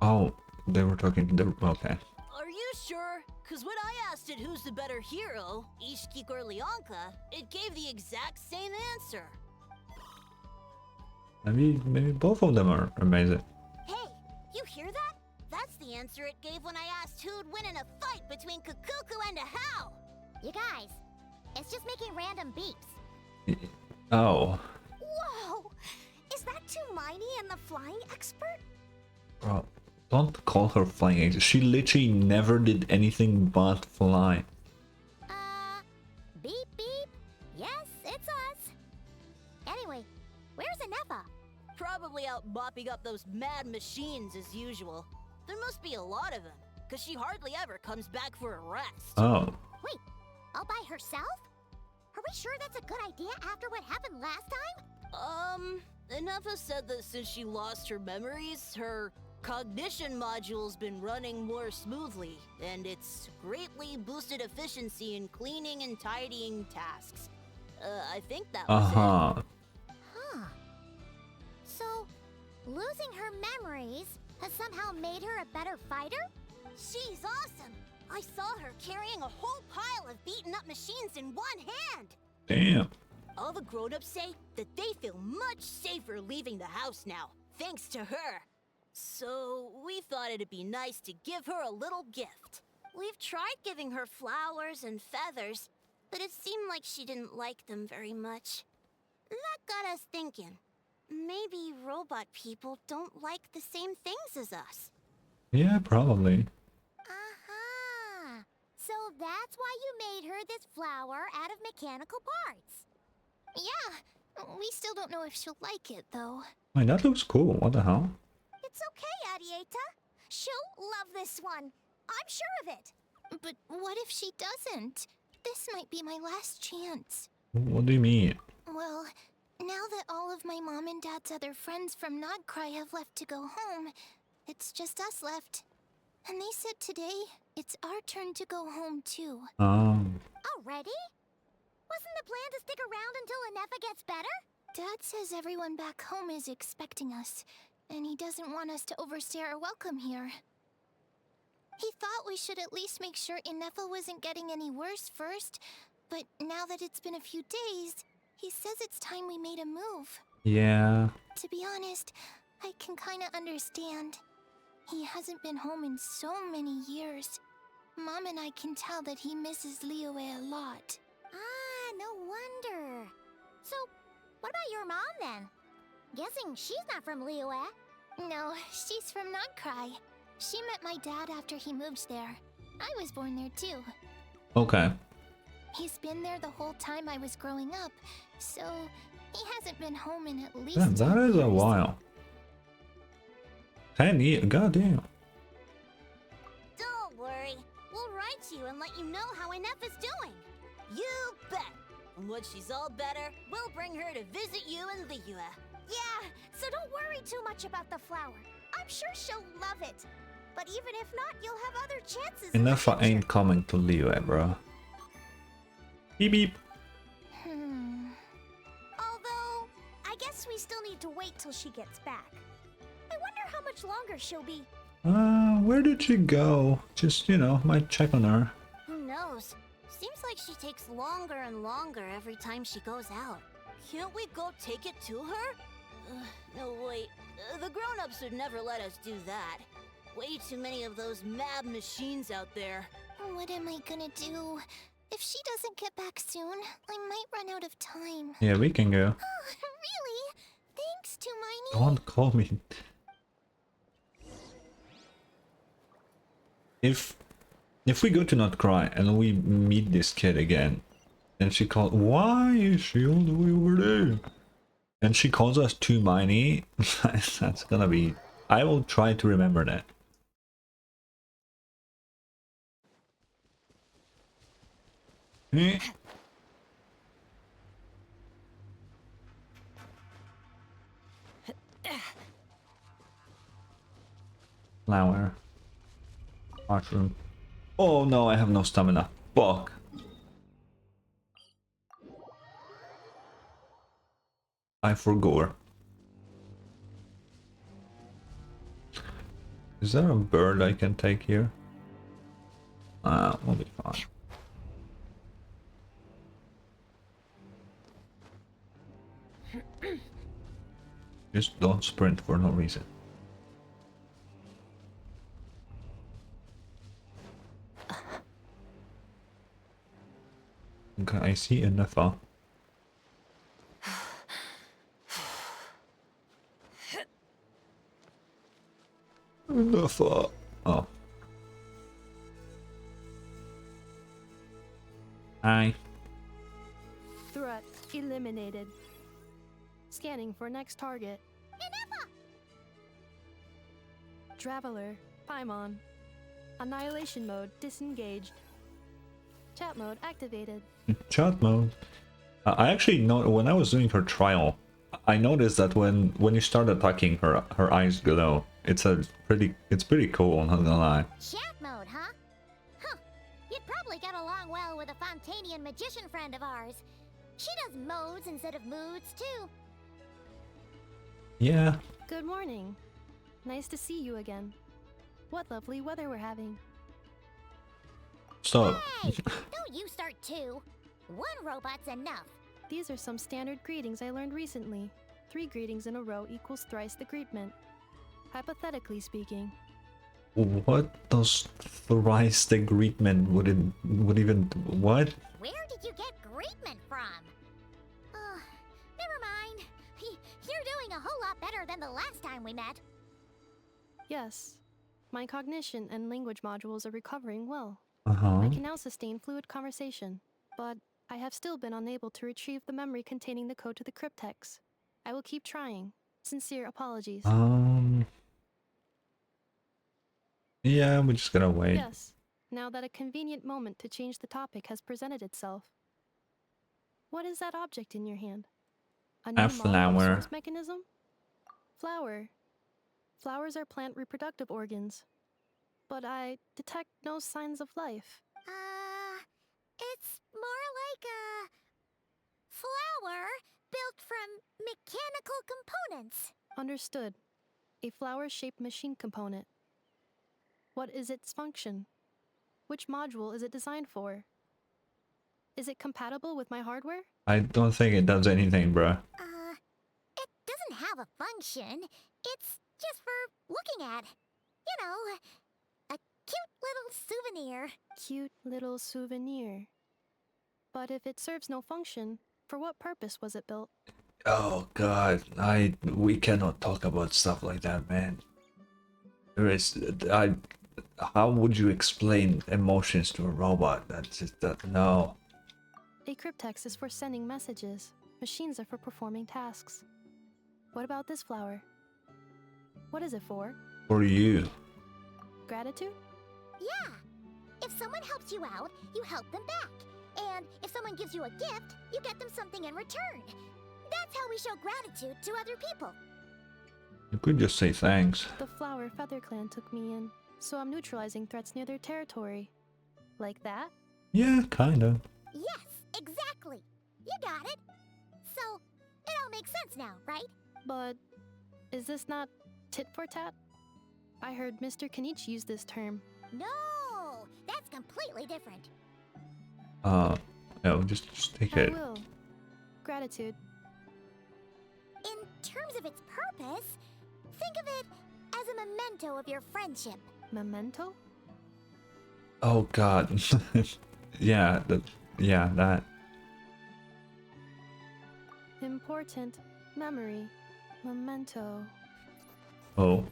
Oh, they were talking to the... Okay. Are you sure? Cause when I asked it who's the better hero, Ishkik or Leonka, it gave the exact same answer. Maybe both of them are amazing. Hey, you hear that? That's the answer it gave when I asked who'd win in a fight between Kukuku and Ahau. You guys, it's just making random beeps. Oh. Whoa! Is that Tumaini and the flying expert? Bro, don't call her flying agent. She literally never did anything but fly. Beep beep. Yes, it's us. Anyway, where's Ineffa? Probably out mopping up those mad machines as usual. There must be a lot of them, cause she hardly ever comes back for a rest. Oh. Wait, all by herself? Are we sure that's a good idea after what happened last time? Ineffa said that since she lost her memories, her cognition module's been running more smoothly, and it's greatly boosted efficiency in cleaning and tidying tasks. I think that was it. Huh. So, losing her memories has somehow made her a better fighter? She's awesome! I saw her carrying a whole pile of beaten up machines in one hand. Damn. All the grown-ups say that they feel much safer leaving the house now, thanks to her. So we thought it'd be nice to give her a little gift. We've tried giving her flowers and feathers, but it seemed like she didn't like them very much. That got us thinking. Maybe robot people don't like the same things as us. Yeah, probably. Aha! So that's why you made her this flower out of mechanical parts. Yeah, we still don't know if she'll like it, though. Wait, that looks cool. What the hell? It's okay, Arieta. She'll love this one. I'm sure of it. But what if she doesn't? This might be my last chance. What do you mean? Well, now that all of my mom and dad's other friends from Nodcry have left to go home, it's just us left. And they said today, it's our turn to go home too. Already? Wasn't the plan to stick around until Ineffa gets better? Dad says everyone back home is expecting us, and he doesn't want us to overstay our welcome here. He thought we should at least make sure Ineffa wasn't getting any worse first, but now that it's been a few days, he says it's time we made a move. Yeah. To be honest, I can kinda understand. He hasn't been home in so many years. Mom and I can tell that he misses Liyue a lot. Ah, no wonder. So, what about your mom then? Guessing she's not from Liyue. No, she's from Nodcry. She met my dad after he moved there. I was born there too. Okay. He's been there the whole time I was growing up, so he hasn't been home in at least Damn, that 10 is a years. while. 10 years? Goddamn. Don't worry. We'll write to you and let you know how Ineffa's doing. You bet. And when she's all better, we'll bring her to visit you in Liyue. Yeah, so don't worry too much about the flower. I'm sure she'll love it. But even if not, you'll have other chances. Ineffa ain't coming to Liyue, bro. Beep beep. Although, I guess we still need to wait till she gets back. I wonder how much longer she'll be. Where did she go? Just, you know, might check on her. Who knows? Seems like she takes longer and longer every time she goes out. Can't we go take it to her? No, wait. The grown-ups would never let us do that. Way too many of those mad machines out there. What am I gonna do? If she doesn't get back soon, I might run out of time. Yeah, we can go. Oh, really? Thanks, Tumaini. Don't call me. If we go to Not Cry and we meet this kid again, and she calls, why is she all the way over there? And she calls us Tumaini, that's gonna be. I will try to remember that. Flower. Mushroom. Oh no, I have no stamina. Fuck. I forgot. Is there a bird I can take here? We'll be fine. Just don't sprint for no reason. Okay, I see ineffa. Ineffa. Oh. Hi. Threat eliminated. Scanning for next target. Ineffa! Traveler, Paimon. Annihilation mode disengaged. Chat mode activated. Chat mode. I actually know when I was doing her trial, I noticed that when you start attacking her, her eyes glow. It's pretty cool. I'm not gonna lie. Chat mode, huh? Huh. You'd probably get along well with a Fontanian magician friend of ours. She does modes instead of moods, too. Yeah. Good morning. Nice to see you again. What lovely weather we're having. Stop. Hey, don't you start too. One robot's enough. These are some standard greetings I learned recently. 3 greetings in a row equals thrice the greetment. Hypothetically speaking. What does thrice the greetment would even what? Where did you get greetment from? Never mind. You're doing a whole lot better than the last time we met. Yes. My cognition and language modules are recovering well. Uh-huh. I can now sustain fluid conversation, but I have still been unable to retrieve the memory containing the code to the cryptex. I will keep trying. Sincere apologies. Yeah, we're just gonna wait. Yes, now that a convenient moment to change the topic has presented itself. What is that object in your hand? A new flower. source mechanism? Flower. Flowers are plant reproductive organs. But I detect no signs of life. It's more like a flower built from mechanical components. Understood. A flower-shaped machine component. What is its function? Which module is it designed for? Is it compatible with my hardware? I don't think it does anything, bruh. It doesn't have a function. It's just for looking at. You know, a cute little souvenir. Cute little souvenir. But if it serves no function, for what purpose was it built? Oh god, we cannot talk about stuff like that, man. How would you explain emotions to a robot? That's just no. A cryptex is for sending messages. Machines are for performing tasks. What about this flower? What is it for? For you. Gratitude? Yeah. If someone helps you out, you help them back. And if someone gives you a gift, you get them something in return. That's how we show gratitude to other people. You could just say thanks. The Flower Feather Clan took me in, so I'm neutralizing threats near their territory. Like that? Yeah, kinda. Yes, exactly. You got it. So, it all makes sense now, right? But is this not tit for tat? I heard Mr. Kenichi use this term. No, that's completely different. No, just take it. I will. Gratitude. In terms of its purpose, think of it as a memento of your friendship. Memento? Oh god. Yeah, that. Important. Memory. Memento. Oh.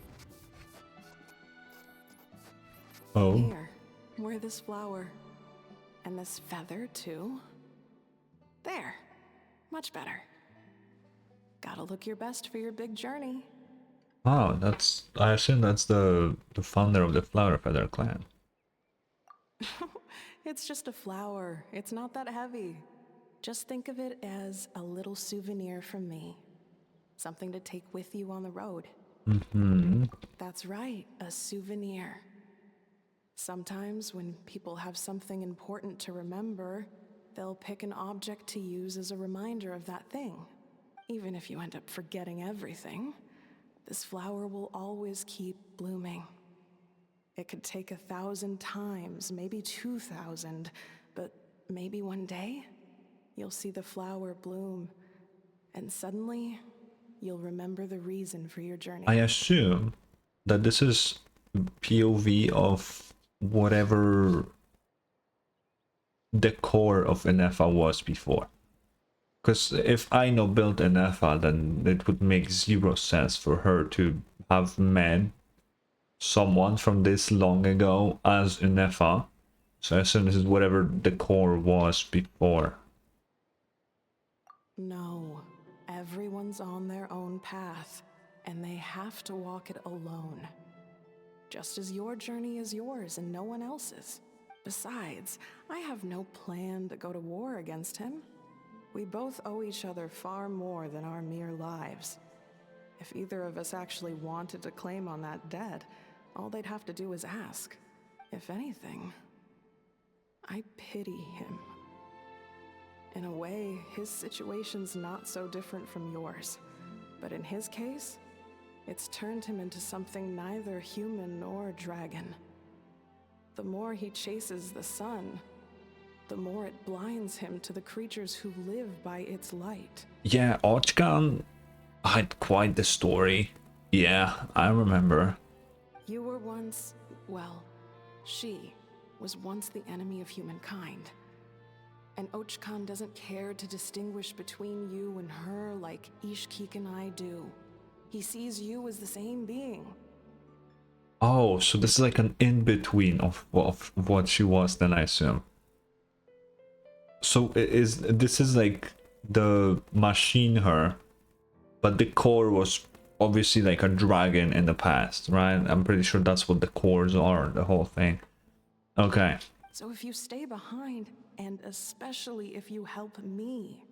Oh. Here, wear this flower. And this feather, too. There. Much better. Gotta look your best for your big journey. Oh, I assume that's the founder of the Flower Feather Clan. It's just a flower. It's not that heavy. Just think of it as a little souvenir from me. Something to take with you on the road. Mm-hmm. That's right, a souvenir. Sometimes when people have something important to remember, they'll pick an object to use as a reminder of that thing. Even if you end up forgetting everything, this flower will always keep blooming. It could take 1,000 times, maybe 2,000, but maybe one day, you'll see the flower bloom, and suddenly, you'll remember the reason for your journey. I assume that this is POV of whatever the core of ineffa was before. Because if Aino built ineffa, then it would make 0 sense for her to have met someone from this long ago as ineffa. So I assume this is whatever the core was before. No, everyone's on their own path, and they have to walk it alone. Just as your journey is yours and no one else's. Besides, I have no plan to go to war against him. We both owe each other far more than our mere lives. If either of us actually wanted to claim on that debt, all they'd have to do is ask. If anything, I pity him. In a way, his situation's not so different from yours. But in his case, it's turned him into something neither human nor dragon. The more he chases the sun, the more it blinds him to the creatures who live by its light. Yeah, Ochkan had quite the story. Yeah, I remember. You were once, well, she was once the enemy of humankind. And Ochkan doesn't care to distinguish between you and her like Ishkik and I do. He sees you as the same being. Oh, so this is like an in-between of what she was then, I assume. So this is like the machine her, but the core was obviously like a dragon in the past, right? I'm pretty sure that's what the cores are, the whole thing. Okay. So if you stay behind, and especially if you help me,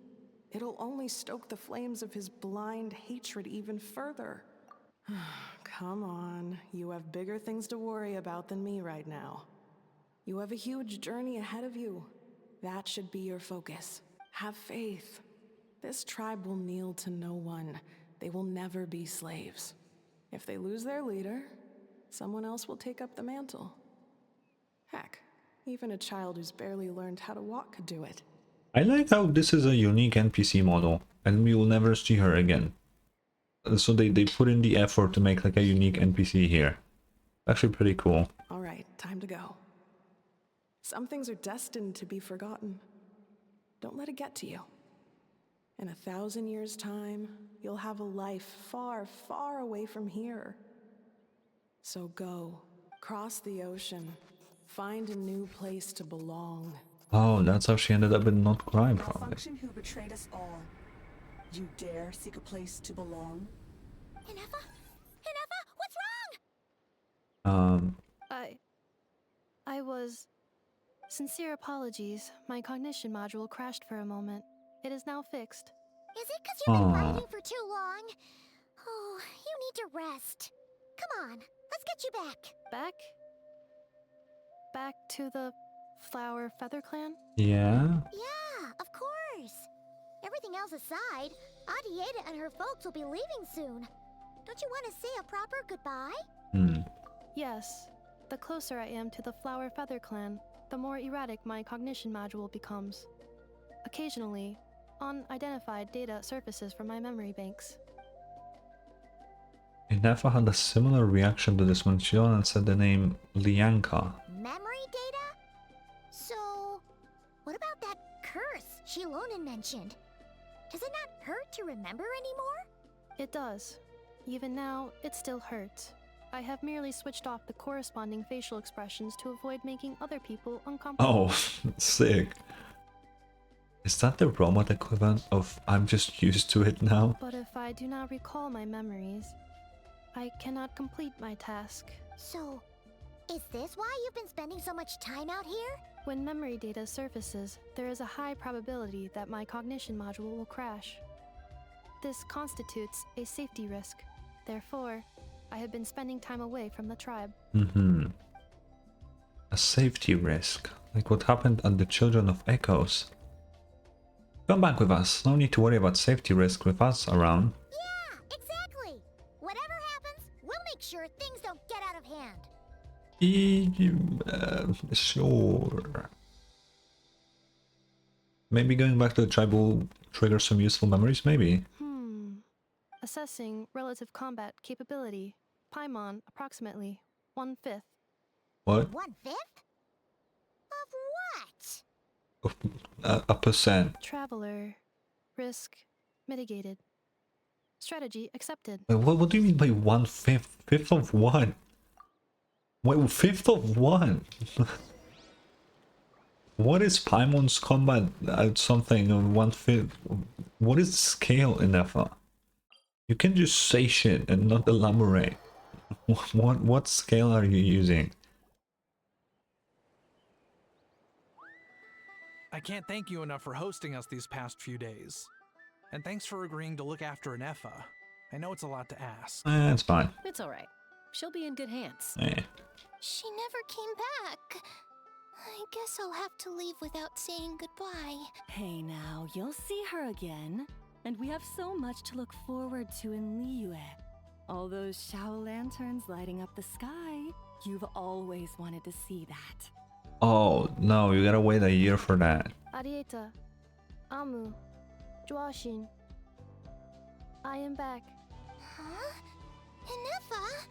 it'll only stoke the flames of his blind hatred even further. Come on, you have bigger things to worry about than me right now. You have a huge journey ahead of you. That should be your focus. Have faith. This tribe will kneel to no one. They will never be slaves. If they lose their leader, someone else will take up the mantle. Heck, even a child who's barely learned how to walk could do it. I like how this is a unique NPC model, and we will never see her again. So they put in the effort to make like a unique NPC here. Actually pretty cool. Alright, time to go. Some things are destined to be forgotten. Don't let it get to you. In 1,000 years' time, you'll have a life far, far away from here. So go, cross the ocean, find a new place to belong. Oh, that's how she ended up in Not Crime, probably. Malfunction who betrayed us all. You dare seek a place to belong? Ineffa? Ineffa, what's wrong? I was... Sincere apologies. My cognition module crashed for a moment. It is now fixed. Is it because you've been fighting for too long? Oh, you need to rest. Come on, let's get you back. Back? Back to the Flower Feather Clan? Yeah? Yeah, of course. Everything else aside, Auntie Ada and her folks will be leaving soon. Don't you want to say a proper goodbye? Yes. The closer I am to the Flower Feather Clan, the more erratic my cognition module becomes. Occasionally, unidentified data surfaces from my memory banks. Ineffa had a similar reaction to this when Shion said the name Lianka. Memory data? So, what about that curse Shilonen mentioned? Does it not hurt to remember anymore? It does. Even now, it still hurts. I have merely switched off the corresponding facial expressions to avoid making other people uncomfortable. Oh, sick. Is that the robot equivalent of I'm just used to it now? But if I do not recall my memories, I cannot complete my task. So, is this why you've been spending so much time out here? When memory data surfaces, there is a high probability that my cognition module will crash. This constitutes a safety risk. Therefore, I have been spending time away from the tribe. A safety risk, like what happened at the Children of Echoes. Come back with us, no need to worry about safety risk with us around. Yeah, exactly! Whatever happens, we'll make sure things don't get out of hand. Sure. Maybe going back to the tribe will trigger some useful memories, maybe? Assessing relative combat capability. Paimon, approximately 1/5. What? 1/5? Of what? A percent. Traveler. Risk mitigated. Strategy accepted. What do you mean by 1/5? 5th of what? Wait, 5th of what? What is Paimon's combat at something on 1/5? What is the scale in Effa? You can just say shit and not elaborate. What scale are you using? I can't thank you enough for hosting us these past few days. And thanks for agreeing to look after Ineffa. I know it's a lot to ask. It's fine. It's alright. She'll be in good hands. She never came back. I guess I'll have to leave without saying goodbye. Hey now, you'll see her again. And we have so much to look forward to in Liyue. All those Shao lanterns lighting up the sky. Right? You've always wanted to see that. Oh no, you gotta wait a year for that. Arieta, Amu, Joashin. I am back. Huh? Ineffa?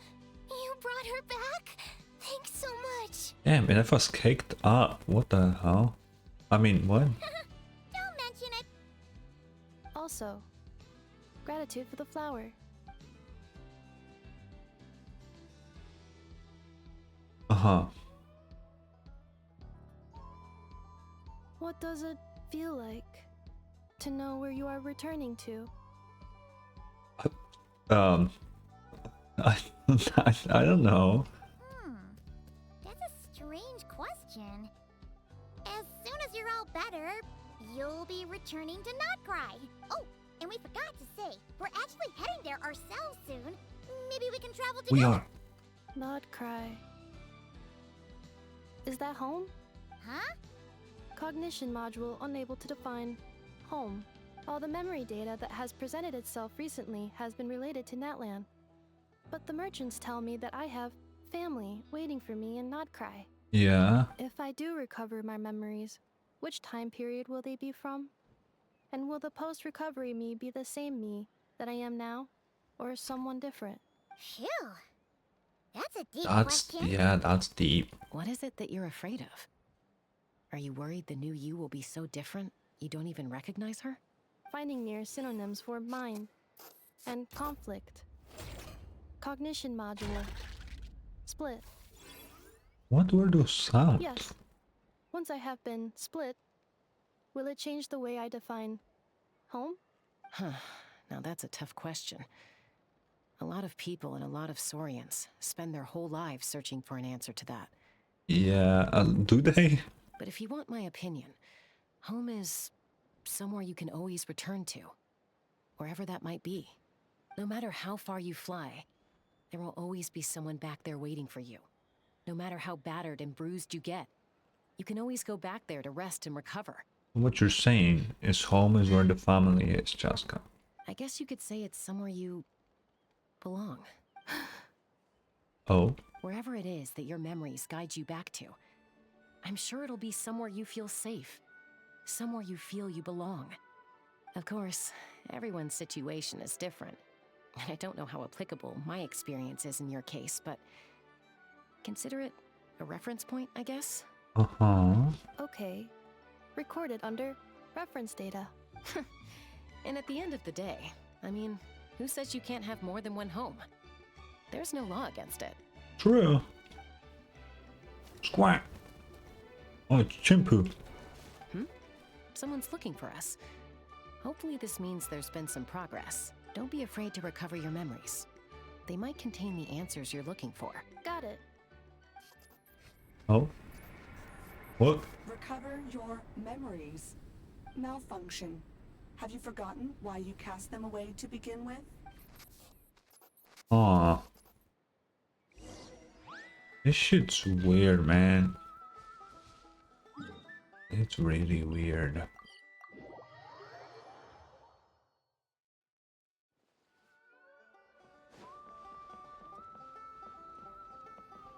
You brought her back? Thanks so much. Damn, Ineffa's caked up. What the hell? I mean, what? Don't mention it. Also, gratitude for the flower. Uh-huh. What does it feel like to know where you are returning to? I, I don't know. That's a strange question. As soon as you're all better, you'll be returning to Notcry. Oh, and we forgot to say, we're actually heading there ourselves soon. Maybe we can travel together. We are. Not cry. Is that home? Huh? Cognition module unable to define home. All the memory data that has presented itself recently has been related to Natlan. But the merchants tell me that I have family waiting for me in Notcry. Yeah. If I do recover my memories, which time period will they be from? And will the post-recovery me be the same me that I am now, or someone different? Phew. That's a deep That's, question. yeah, that's deep. What is it that you're afraid of? Are you worried the new you will be so different you don't even recognize her? Finding near synonyms for mind and conflict. Cognition module. Split. What were those sounds? Yes. Once I have been split, will it change the way I define home? Huh. Now that's a tough question. A lot of people and a lot of Saurians spend their whole lives searching for an answer to that. Yeah, do they? But if you want my opinion, home is somewhere you can always return to, wherever that might be. No matter how far you fly, there will always be someone back there waiting for you. No matter how battered and bruised you get, you can always go back there to rest and recover. What you're saying is home is where the family is, Chaska. I guess you could say it's somewhere you belong. Oh? Wherever it is that your memories guide you back to, I'm sure it'll be somewhere you feel safe, somewhere you feel you belong. Of course, everyone's situation is different, and I don't know how applicable my experience is in your case, but consider it a reference point, I guess? Uh-huh. Okay. Recorded under reference data. And at the end of the day, I mean, who says you can't have more than one home? There's no law against it. True. Squawk. Oh, it's Chimpu. Someone's looking for us. Hopefully this means there's been some progress. Don't be afraid to recover your memories. They might contain the answers you're looking for. Got it. Oh? What? Recover your memories. Malfunction. Have you forgotten why you cast them away to begin with? Aw. This shit's weird, man. It's really weird.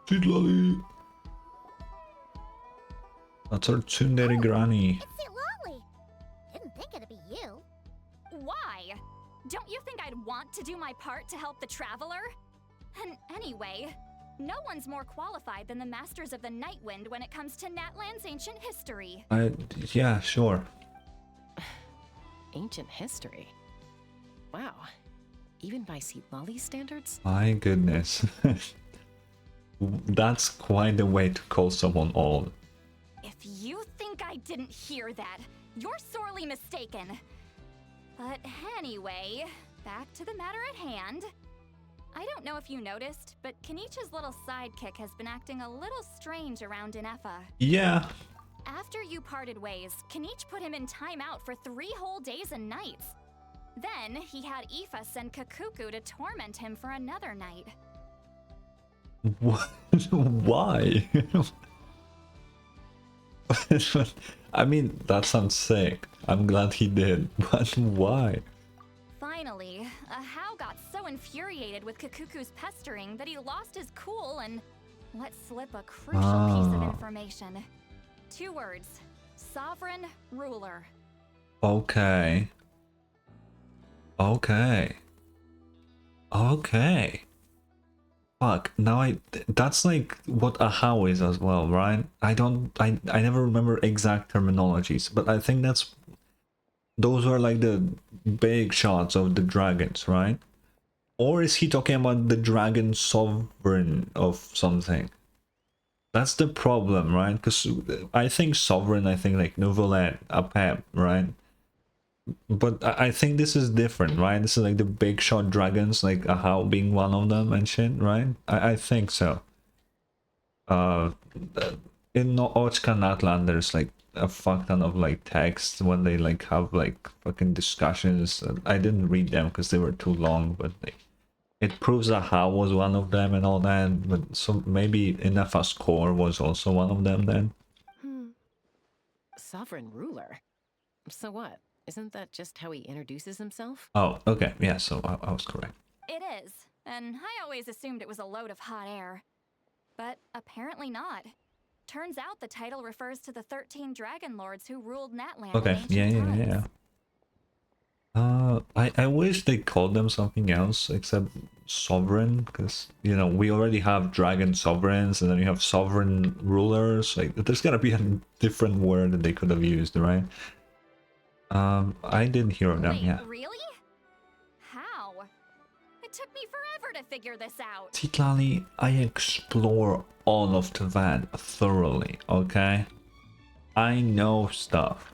Sweet lolly. That's our tsundere granny. It's Sweet Lolly. Didn't think it'd be you. Why? Don't you think I'd want to do my part to help the Traveler? And anyway, no one's more qualified than the Masters of the Nightwind when it comes to Natlan's ancient history. Yeah, sure. Ancient history? Wow. Even by Sweet Lolly's standards? My goodness. That's quite a way to call someone old. If you think I didn't hear that, you're sorely mistaken. But anyway, back to the matter at hand. I don't know if you noticed, but Kenichi's little sidekick has been acting a little strange around Ineffa. Yeah. After you parted ways, Kenich put him in timeout for 3 whole days and nights. Then he had Aoife send Kakuku to torment him for another night. What? Why? I mean, that sounds sick. I'm glad he did, but why? Finally, Hao got so infuriated with Kakuku's pestering that he lost his cool and let slip a crucial piece of information. 2 words. Sovereign ruler. Okay. Okay. Okay. Fuck. Now that's like what a how is as well, right? I never remember exact terminologies, but I think those are like the big shots of the dragons, right? Or is he talking about the dragon sovereign of something? That's the problem, right? Because I think sovereign, I think like Nouvelle Apep, right? But I think this is different, right? This is like the big shot dragons, like Ahau being one of them and shit, right? I think so. In Ochka Natlan, there's like a fuck ton of like text when they like have like fucking discussions. I didn't read them because they were too long, but it proves that Ahau was one of them and all that. But so maybe Ineffa's core was also one of them then. Sovereign ruler? So what? Isn't that just how he introduces himself? Oh, okay, yeah, so I was correct. It is, and I always assumed it was a load of hot air. But apparently not. Turns out the title refers to the 13 dragon lords who ruled Natlan Okay, in ancient times. I wish they called them something else except sovereign, because you know we already have dragon sovereigns and then you have sovereign rulers. Like there's gotta be a different word that they could have used, right? I didn't hear of them. Wait, Yeah. really? How? It took me forever to figure this out. Titlali, I explore all of Tavan thoroughly. Okay, I know stuff.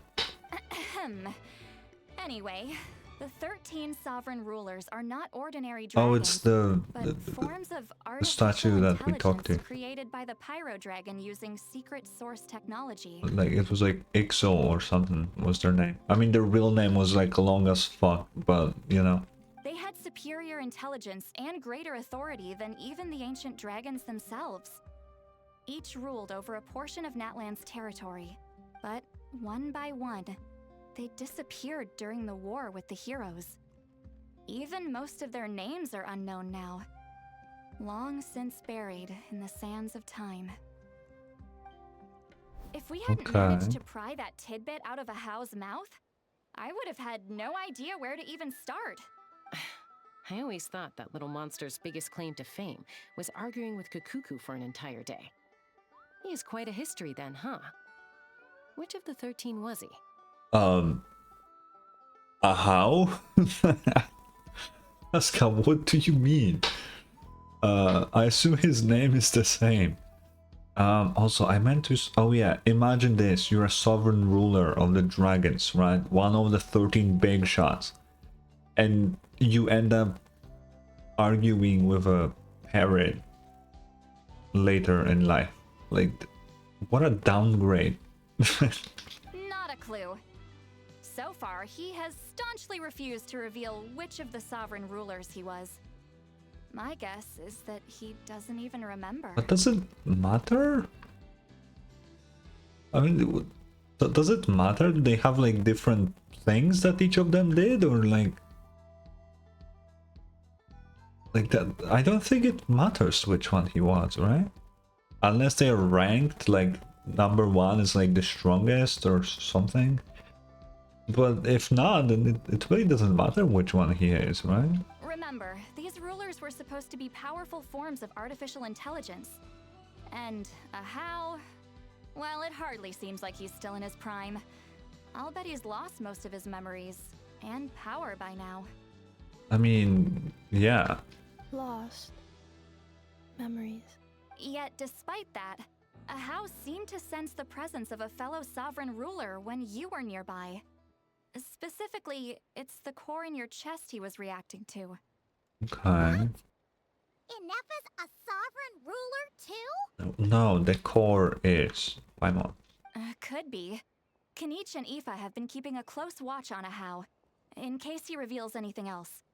Anyway, the 13 sovereign rulers are not ordinary dragons. Oh, it's the forms of statue that we talked to. Created by the Pyro Dragon using secret source technology. Like it was like Ixo or something was their name. I mean their real name was like long as fuck, but you know. They had superior intelligence and greater authority than even the ancient dragons themselves. Each ruled over a portion of Natlan's territory, but one by one, they disappeared during the war with the heroes. Even most of their names are unknown now, long since buried in the sands of time. If we hadn't managed to pry that tidbit out of Ahau's mouth, I would have had no idea where to even start. I always thought that little monster's biggest claim to fame was arguing with Kakuku for an entire day. He has quite a history then, huh? Which of the 13 was he? Ahau? Aska, what do you mean? I assume his name is the same. Also, I meant to... Oh yeah, imagine this. You're a sovereign ruler of the dragons, right? One of the 13 big shots. And you end up arguing with a parrot later in life. Like, what a downgrade. Not a clue. So far, he has staunchly refused to reveal which of the sovereign rulers he was. My guess is that he doesn't even remember. But does it matter? I mean, does it matter? Do they have like different things that each of them did, or like that? I don't think it matters which one he was, right? Unless they are ranked, like number 1 is like the strongest or something. But if not, then it really doesn't matter which one he is, right? Remember, these rulers were supposed to be powerful forms of artificial intelligence. And Ahau, well, it hardly seems like he's still in his prime. I'll bet he's lost most of his memories and power by now. I mean, yeah. Lost memories. Yet, despite that, Ahau seemed to sense the presence of a fellow sovereign ruler when you were nearby. Specifically, it's the core in your chest he was reacting to. Okay. Ineffa's a sovereign ruler too? No, the core is. Why not? Could be. Kanich and Aoife have been keeping a close watch on Ahau, in case he reveals anything else.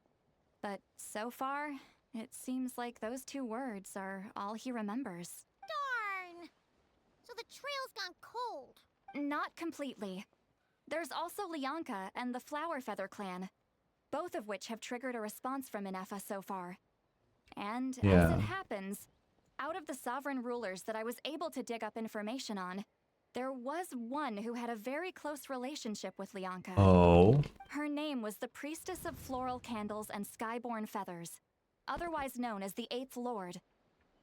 But so far, it seems like those 2 words are all he remembers. Darn! So the trail's gone cold. Not completely. There's also Lianka and the Flower Feather clan, both of which have triggered a response from Ineffa so far. And as it happens, out of the sovereign rulers that I was able to dig up information on, there was one who had a very close relationship with Leonka. Oh. Her name was the Priestess of Floral Candles and Skyborn Feathers, otherwise known as the Eighth Lord.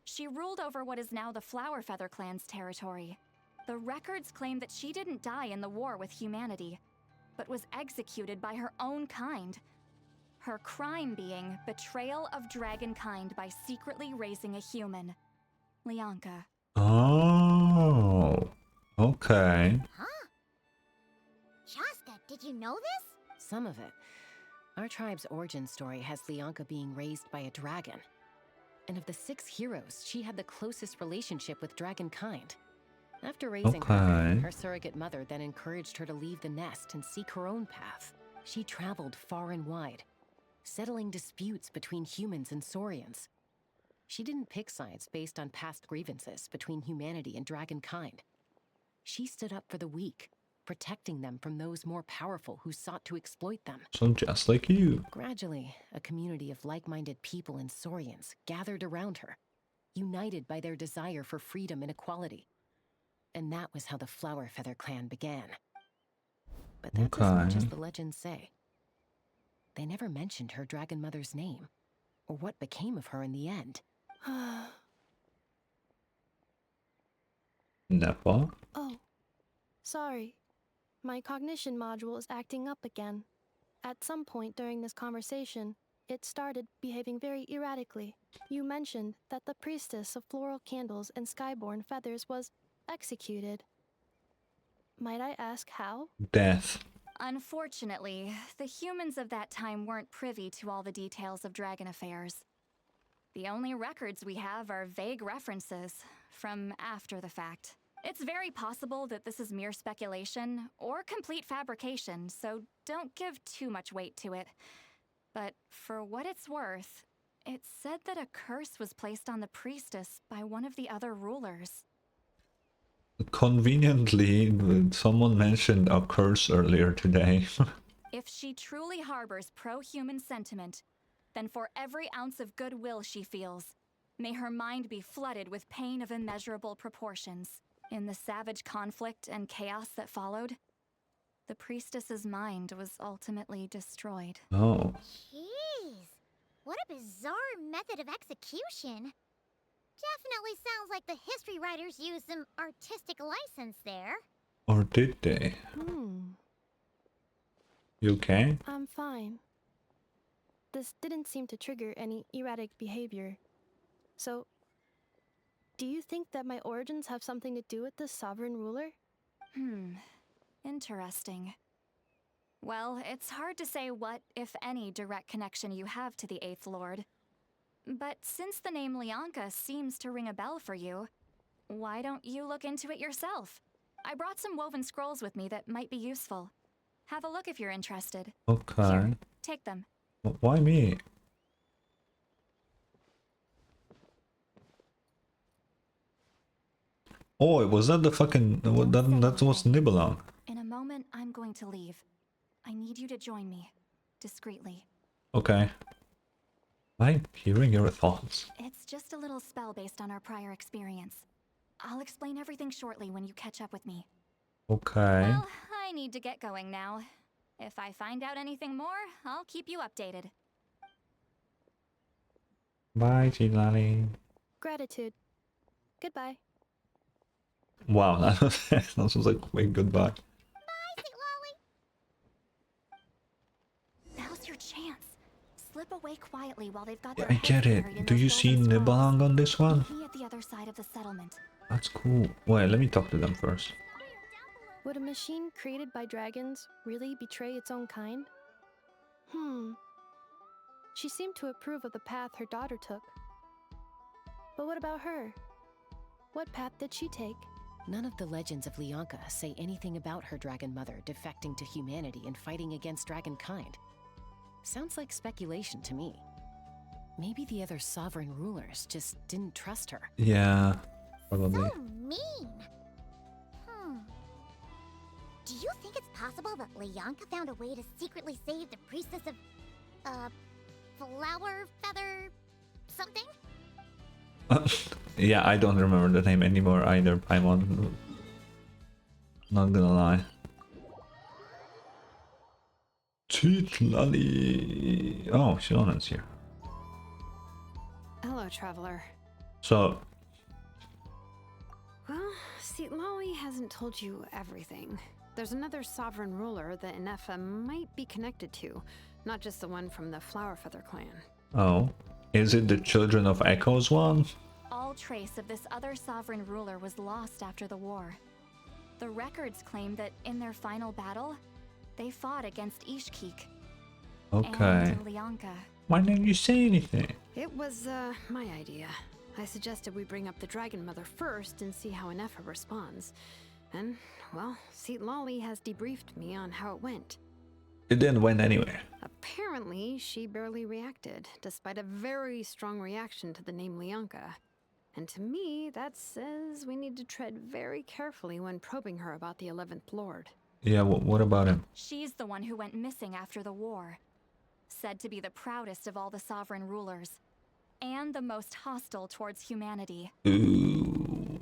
She ruled over what is now the Flower Feather clan's territory. The records claim that she didn't die in the war with humanity, but was executed by her own kind. Her crime being betrayal of dragonkind by secretly raising a human. Leonka. Oh. Okay. Huh? Shaska, did you know this? Some of it. Our tribe's origin story has Leonka being raised by a dragon. And of the 6 heroes, she had the closest relationship with dragonkind. After raising her surrogate mother then encouraged her to leave the nest and seek her own path. She traveled far and wide, settling disputes between humans and Saurians. She didn't pick sides based on past grievances between humanity and dragonkind. She stood up for the weak, protecting them from those more powerful who sought to exploit them. So just like you. Gradually, a community of like-minded people and Saurians gathered around her, united by their desire for freedom and equality. And that was how the Flower Feather clan began. But that's as much as the legends say. They never mentioned her dragon mother's name, or what became of her in the end. Never. Oh, sorry. My cognition module is acting up again. At some point during this conversation, it started behaving very erratically. You mentioned that the Priestess of Floral Candles and Skyborn Feathers was executed. Might I ask how? Death. Unfortunately, the humans of that time weren't privy to all the details of dragon affairs. The only records we have are vague references from after the fact. It's very possible that this is mere speculation or complete fabrication, so don't give too much weight to it. But for what it's worth, it said that a curse was placed on the priestess by one of the other rulers. Conveniently, someone mentioned a curse earlier today. If she truly harbors pro-human sentiment, then for every ounce of goodwill she feels, may her mind be flooded with pain of immeasurable proportions. In the savage conflict and chaos that followed, the priestess's mind was ultimately destroyed. Oh. Jeez, what a bizarre method of execution. Definitely sounds like the history writers used some artistic license there. Or did they? You okay? I'm fine. This didn't seem to trigger any erratic behavior. So, do you think that my origins have something to do with this sovereign ruler? Interesting. Well, it's hard to say what, if any, direct connection you have to the Eighth Lord. But since the name Leonka seems to ring a bell for you, why don't you look into it yourself? I brought some woven scrolls with me that might be useful. Have a look if you're interested. Okay. Here, take them. Why me? Oh, was that the fucking... That was Nibelung. In a moment, I'm going to leave. I need you to join me. Discreetly. Okay. I'm hearing your thoughts. It's just a little spell based on our prior experience. I'll explain everything shortly when you catch up with me. Okay. Well, I need to get going now. If I find out anything more, I'll keep you updated. Bye, Chilali. Gratitude. Goodbye. Wow, that was like a quick goodbye. Bye, sweet Lolly. Now's your chance. Slip away quietly while they've got Yeah, their I get heads it. buried in Do those you see golden scrolls. Nibelung on this one? Meet me at the other side of the settlement. That's cool. Wait, let me talk to them first. Would a machine created by dragons really betray its own kind? She seemed to approve of the path her daughter took. But what about her? What path did she take? None of the legends of Leonka say anything about her dragon mother defecting to humanity and fighting against dragonkind. Sounds like speculation to me. Maybe the other sovereign rulers just didn't trust her. Yeah, probably. So mean. Do you think it's possible that Leonka found a way to secretly save the priestess of, Flower Feather something? Yeah, I don't remember the name anymore either, Paimon. Not gonna lie. Titlali. Oh, Shilonen's here. Hello, traveler. So, Well, see, Lolly hasn't told you everything. There's another sovereign ruler that Ineffa might be connected to, not just the one from the Flowerfeather clan. oh, is it the Children of Echoes one? All trace of this other sovereign ruler was lost after the war. The records claim that in their final battle, they fought against Ishkik Okay. and Lianka. Why didn't you say anything? It was, my idea. I suggested we bring up the Dragon Mother first and see how Ineffa responds. And, well, Seat Lolly has debriefed me on how it went. It didn't win anywhere. Apparently, she barely reacted, despite a very strong reaction to the name Lianka. And to me, that says we need to tread very carefully when probing her about the 11th Lord. Yeah, what about him? She's the one who went missing after the war. Said to be the proudest of all the sovereign rulers. And the most hostile towards humanity. Ooh,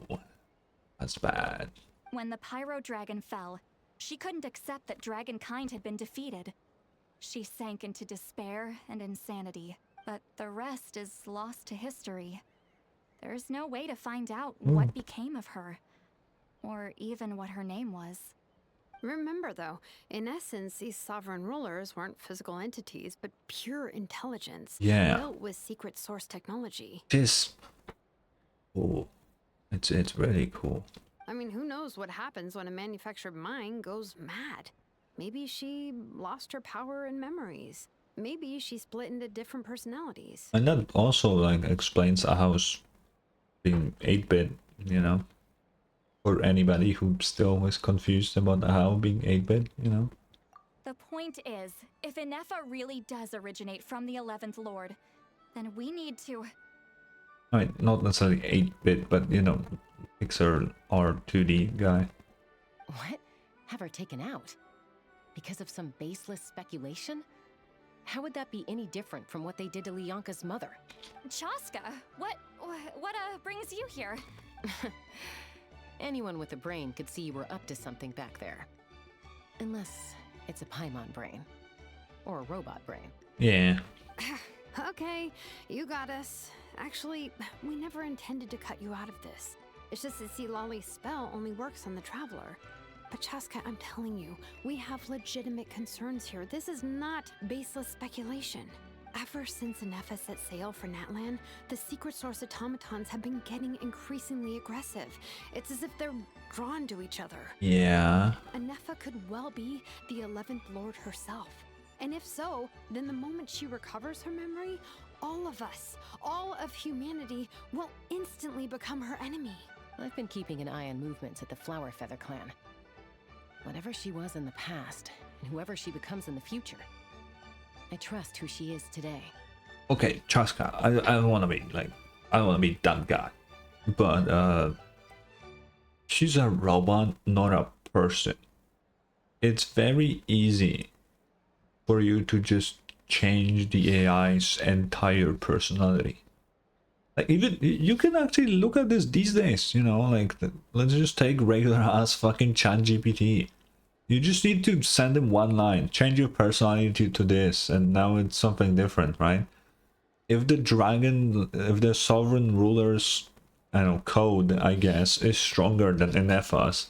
that's bad. When the Pyro Dragon fell, she couldn't accept that dragonkind had been defeated. She sank into despair and insanity. But the rest is lost to history. There's no way to find out what became of her. Or even what her name was. Remember, though, in essence, these sovereign rulers weren't physical entities, but pure intelligence. Yeah. Built with secret source technology. This... Oh, it's really cool. I mean, who knows what happens when a manufactured mind goes mad? Maybe she lost her power and memories. Maybe she split into different personalities. And that also, like, explains a house being 8-bit, you know? For anybody who still is confused about how being 8-bit, you know? The point is, if Ineffa really does originate from the 11th Lord, then we need to... I mean, not necessarily 8-bit, but, you know, Pixar or 2D guy. What? Have her taken out? Because of some baseless speculation? How would that be any different from what they did to Lianka's mother? Chaska, what brings you here? Anyone with a brain could see you were up to something back there. Unless it's a Paimon brain. Or a robot brain. Yeah. Okay, you got us. Actually, we never intended to cut you out of this. It's just that Lolly's spell only works on the Traveler. But Chaska, I'm telling you, we have legitimate concerns here. This is not baseless speculation. Ever since Ineffa set sail for Natlan, the secret source automatons have been getting increasingly aggressive. It's as if they're drawn to each other. Yeah. Ineffa could well be the 11th Lord herself. And if so, then the moment she recovers her memory, all of us, all of humanity, will instantly become her enemy. I've been keeping an eye on movements at the Flowerfeather clan. Whatever she was in the past, and whoever she becomes in the future, I trust who she is today. Okay, Chaska, I don't want to be like, I don't want to be that guy, but she's a robot, not a person. It's very easy for you to just change the AI's entire personality. Like, even you can actually look at this these days, you know, like let's just take regular ass fucking ChatGPT. You just need to send him one line, change your personality to this, and now it's something different, right? If the sovereign ruler's, I don't know, code, I guess, is stronger than Ineffa's,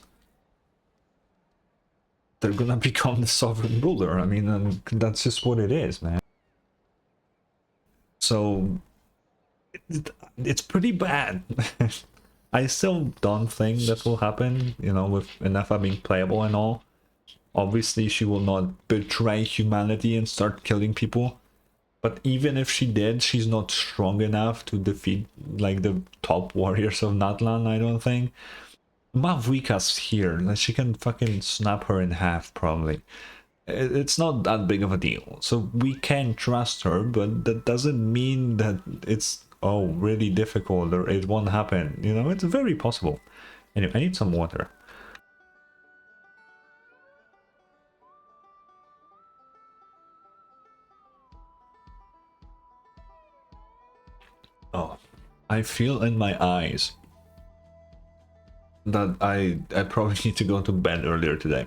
they're gonna become the sovereign ruler. I mean, and that's just what it is, man. So it's pretty bad. I still don't think that will happen, you know, with Ineffa being playable and all. Obviously, she will not betray humanity and start killing people. But even if she did, she's not strong enough to defeat, like, the top warriors of Natlan, I don't think. Mavwika's here, like, she can fucking snap her in half, probably. It's not that big of a deal. So we can trust her, but that doesn't mean that it's, oh, really difficult or it won't happen. You know, it's very possible. Anyway, I need some water. Oh, I feel in my eyes that I probably need to go to bed earlier today.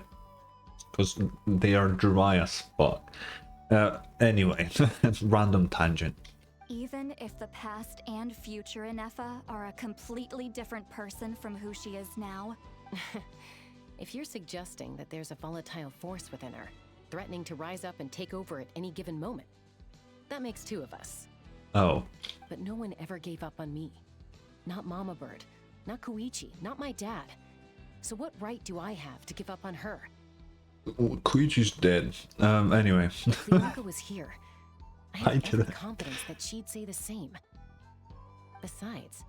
Because they are dry as fuck. Anyway, random tangent. Even if the past and future Ineffa are a completely different person from who she is now. If you're suggesting that there's a volatile force within her, threatening to rise up and take over at any given moment, that makes two of us. Oh. But no one ever gave up on me. Not Mama Bird, not Koichi, not my dad. So what right do I have to give up on her? Koichi's dead. Anyway. If Bianca was here, I had every confidence that she'd say the same. Besides,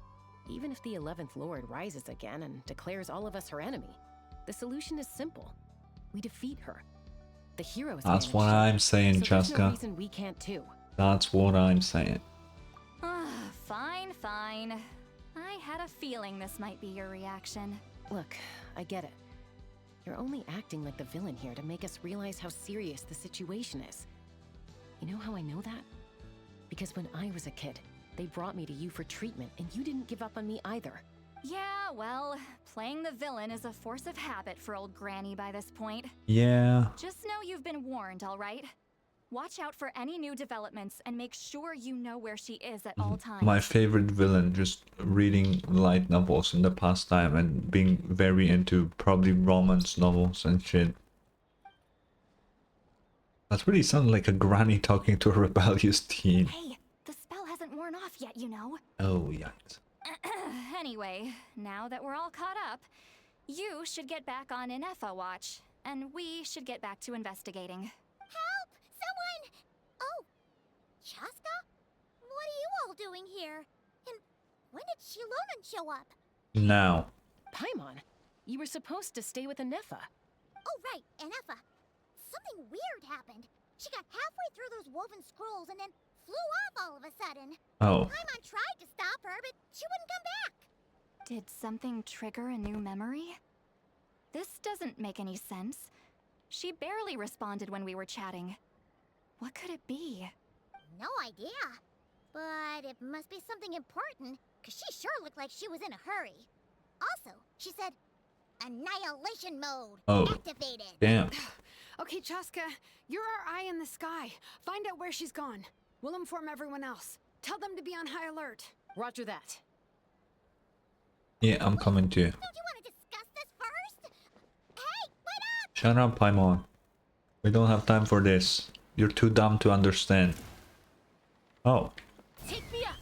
even if the 11th Lord rises again and declares all of us her enemy, the solution is simple. We defeat her. The heroes. That's what I'm saying, so there's no Chaska. reason we can't too. That's what I'm saying. Fine, fine. I had a feeling this might be your reaction. Look, I get it. You're only acting like the villain here to make us realize how serious the situation is. You know how I know that? Because when I was a kid, they brought me to you for treatment, and you didn't give up on me either. Yeah, well, playing the villain is a force of habit for old Granny by this point. Yeah. Just know you've been warned, all right? Watch out for any new developments and make sure you know where she is at all times. My favorite villain, just reading light novels in the past time and being very into probably romance novels and shit. That really sounded like a granny talking to a rebellious teen. Hey, the spell hasn't worn off yet, you know. Oh, yikes. Anyway, now that we're all caught up, you should get back on Ineffa watch, and we should get back to investigating. Help! Someone! Oh, Chaska? What are you all doing here? And when did Shilonan show up? Now. Paimon, you were supposed to stay with Ineffa. Oh, right, Ineffa. Something weird happened. She got halfway through those woven scrolls and then flew off all of a sudden. Oh. Paimon tried to stop her, but she wouldn't come back. Did something trigger a new memory? This doesn't make any sense. She barely responded when we were chatting. What could it be? No idea. But it must be something important, because she sure looked like she was in a hurry. Also, she said, annihilation mode activated. Damn. Okay, Chaska, you're our eye in the sky. Find out where she's gone. We'll inform everyone else. Tell them to be on high alert. Roger that. Yeah, I'm coming too. Don't you want to discuss this first? Hey, wait up! Shut up, Paimon. We don't have time for this. You're too dumb to understand. Oh. Take me up!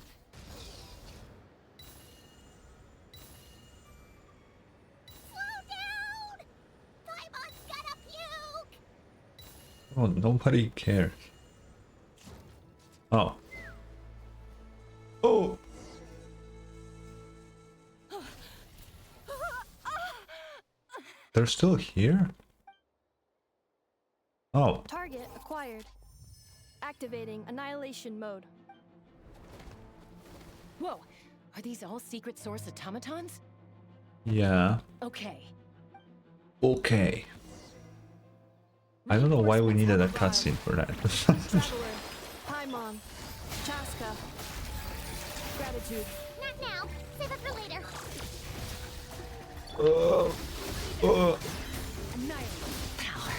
Slow down! Paimon's gonna puke! Oh, nobody cares. Oh. Oh! They're still here? Oh. Target acquired. Activating annihilation mode. Whoa, are these all secret source automatons? Yeah. Okay. Okay. I don't know why we needed a cutscene for that. Traveler, Paimon, Chaska. Gratitude. Not now. Save it for later. Annihilate power.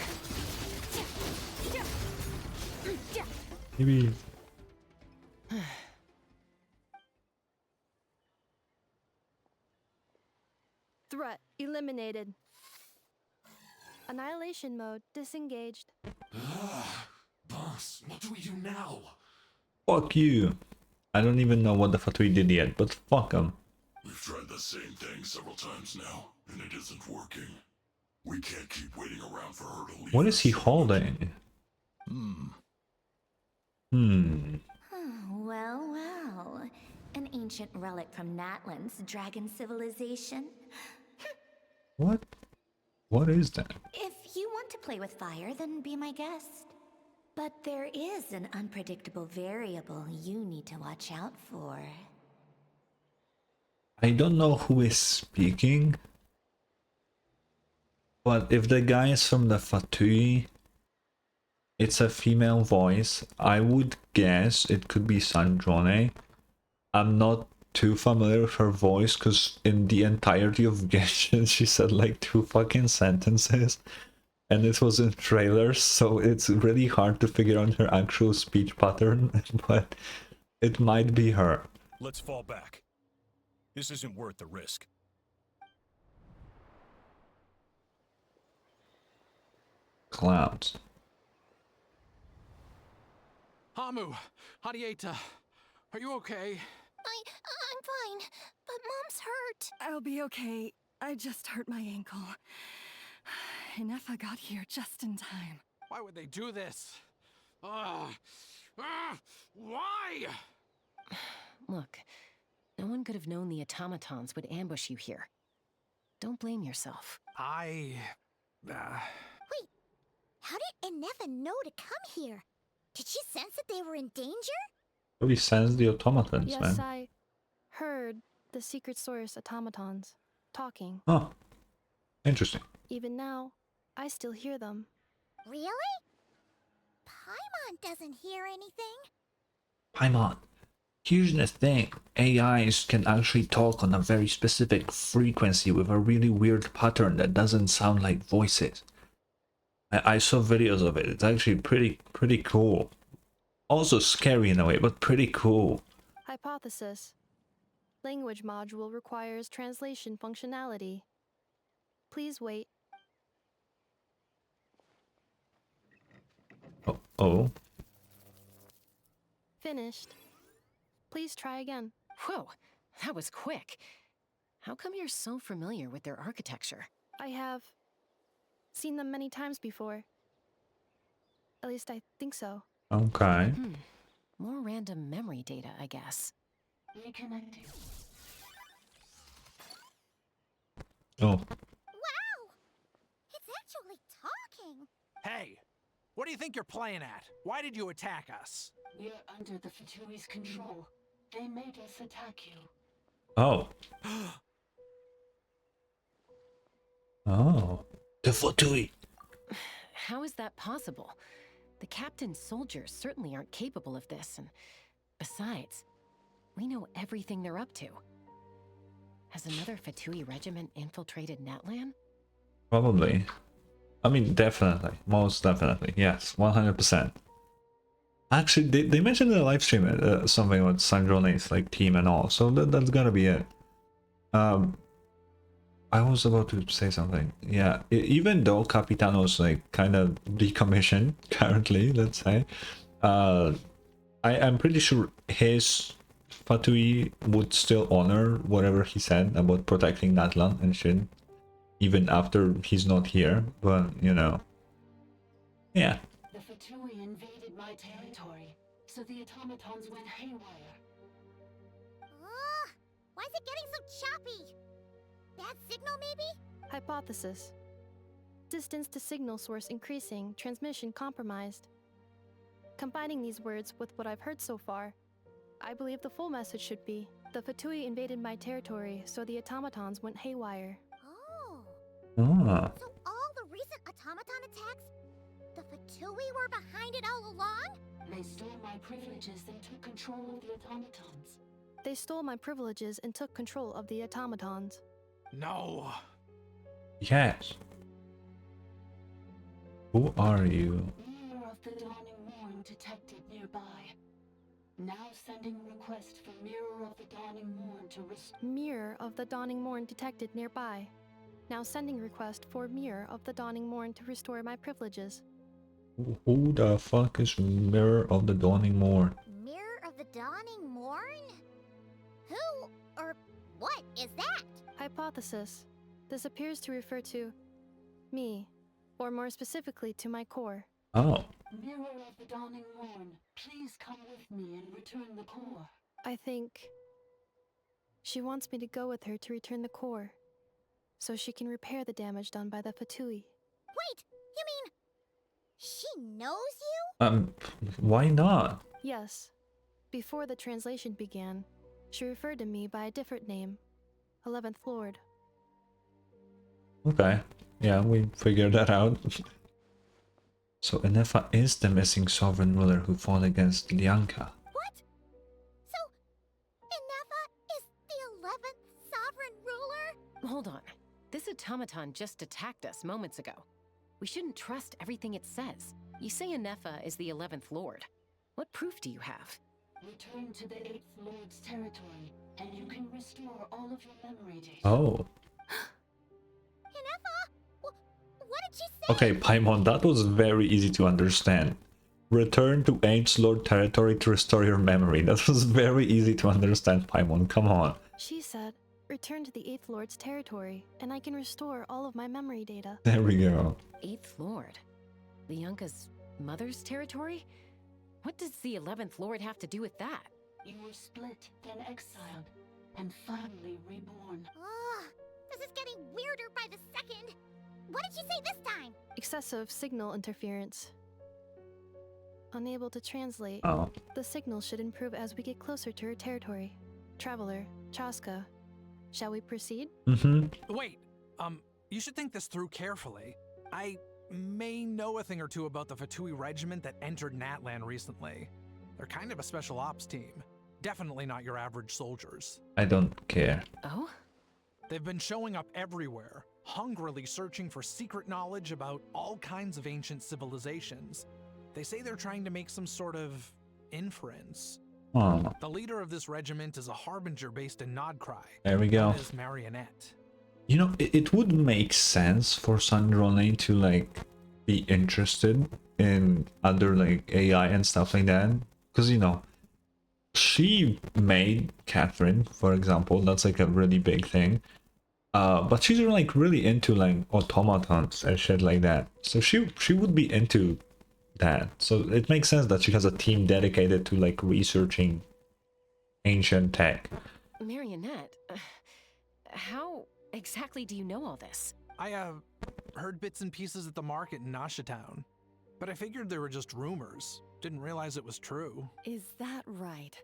Maybe. Threat eliminated. Annihilation mode disengaged. Boss, what do we do now? Fuck you. I don't even know what the Fatui did yet, but fuck them. We've tried the same thing several times now, and it isn't working. We can't keep waiting around for her to leave. What is he holding? Well, well. An ancient relic from Natlan's dragon civilization. What? What is that? If you want to play with fire, then be my guest. But there is an unpredictable variable you need to watch out for. I don't know who is speaking. But if the guy is from the Fatui, it's a female voice. I would guess it could be Sandrone. I'm not too familiar with her voice, because in the entirety of Genshin she said like 2 fucking sentences, and it was in trailers, so it's really hard to figure out her actual speech pattern, but it might be her. Let's fall back. This isn't worth the risk. Clowns. Hamu, Hadieta, are you okay? I'm fine, but Mom's hurt. I'll be okay. I just hurt my ankle. Ineffa got here just in time. Why would they do this? Why? Look, no one could have known the automatons would ambush you here. Don't blame yourself. Wait, how did Ineffa know to come here? Did she sense that they were in danger? Really sense the automatons, Yes, man. I heard the secret source automatons talking. Oh, interesting. Even now, I still hear them. Really? Paimon doesn't hear anything. Paimon, here's the thing. AIs can actually talk on a very specific frequency with a really weird pattern that doesn't sound like voices. I saw videos of it. It's actually pretty cool. Also scary in a way, but pretty cool. Hypothesis. Language module requires translation functionality. Please wait. Oh. Finished. Please try again. Whoa, that was quick. How come you're so familiar with their architecture? I have seen them many times before. At least I think so. Okay. More random memory data, I guess. Reconnecting. Oh. Wow! It's actually talking. Hey, what do you think you're playing at? Why did you attack us? We're under the Ftui's control. They made us attack you. Oh. Oh. The Vtui. How is that possible? The captain's soldiers certainly aren't capable of this, and besides, we know everything they're up to. Has another Vtui regiment infiltrated Natlan? Probably. I mean, definitely. Most definitely. Yes, 100%. Actually, they mentioned in the live stream something about Sandrone's like team and all, so that's gotta be it. I was about to say something. Yeah, even though Capitano's like kind of decommissioned currently, let's say, I'm pretty sure his Fatui would still honor whatever he said about protecting Natlan and shit, even after he's not here. But you know, yeah. The Vtui invaded my territory, so the automatons went haywire. Why is it getting so choppy? Bad signal, maybe? Hypothesis. Distance to signal source increasing, transmission compromised. Combining these words with what I've heard so far, I believe the full message should be, the Vtui invaded my territory, so the automatons went haywire. Oh. Ah. So all the recent automaton attacks, the Vtui were behind it all along? They stole my privileges and took control of the automatons. They stole my privileges and took control of the automatons. No. Yes. Who are you? Mirror of the Dawning Morn detected nearby. Now sending request for Mirror of the Dawning Morn to restore. Mirror of the Dawning Morn detected nearby. Now sending request for Mirror of the Dawning Morn to restore my privileges. Who the fuck is Mirror of the Dawning Morn? Mirror of the Dawning Morn? Who or what is that? Hypothesis. This appears to refer to me, or more specifically to my core. Oh. Mirror of the Dawning Morn, please come with me and return the core. I think she wants me to go with her to return the core, so she can repair the damage done by the Vtui. Wait, you mean she knows you? Why not? Yes. Before the translation began, she referred to me by a different name, 11th Lord. Okay. Yeah, we figured that out. So Ineffa is the missing sovereign ruler who fought against Lianka. What? So Ineffa is Hold on. This automaton just attacked us moments ago. We shouldn't trust everything it says. You say Ineffa is the 11th Lord. What proof do you have? Return to the 8th Lord's territory, and you can restore all of your memory data. Oh. Ineffa? What did you say? Okay, Paimon, that was very easy to understand. Return to 8th Lord territory to restore your memory. That was very easy to understand, Paimon. Come on. She said, return to the 8th Lord's territory, and I can restore all of my memory data. There we go. 8th Lord? Lianka's mother's territory? What does the 11th Lord have to do with that? You were split, then exiled, and finally reborn. Ugh, this is getting weirder by the second. What did you say this time? Excessive signal interference. Unable to translate. Oh. The signal should improve as we get closer to her territory. Traveler, Chaska, shall we proceed? Wait, you should think this through carefully. I may know a thing or two about the Fatui regiment that entered Natlan recently. They're kind of a special ops team. Definitely not your average soldiers. I don't care. Oh? They've been showing up everywhere, hungrily searching for secret knowledge about all kinds of ancient civilizations. They say they're trying to make some sort of inference. Oh. The leader of this regiment is a harbinger based in Nodcry. There we go. That is Marionette. You know, it would make sense for Sandrone to like be interested in other like AI and stuff like that, because you know, she made Catherine, for example. That's like a really big thing. But she's like really into like automatons and shit like that. So she would be into that. So it makes sense that she has a team dedicated to like researching ancient tech. Marionette, how exactly do you know all this? I heard bits and pieces at the market in Nashatown, but I figured they were just rumors. Didn't realize it was true. Is that right?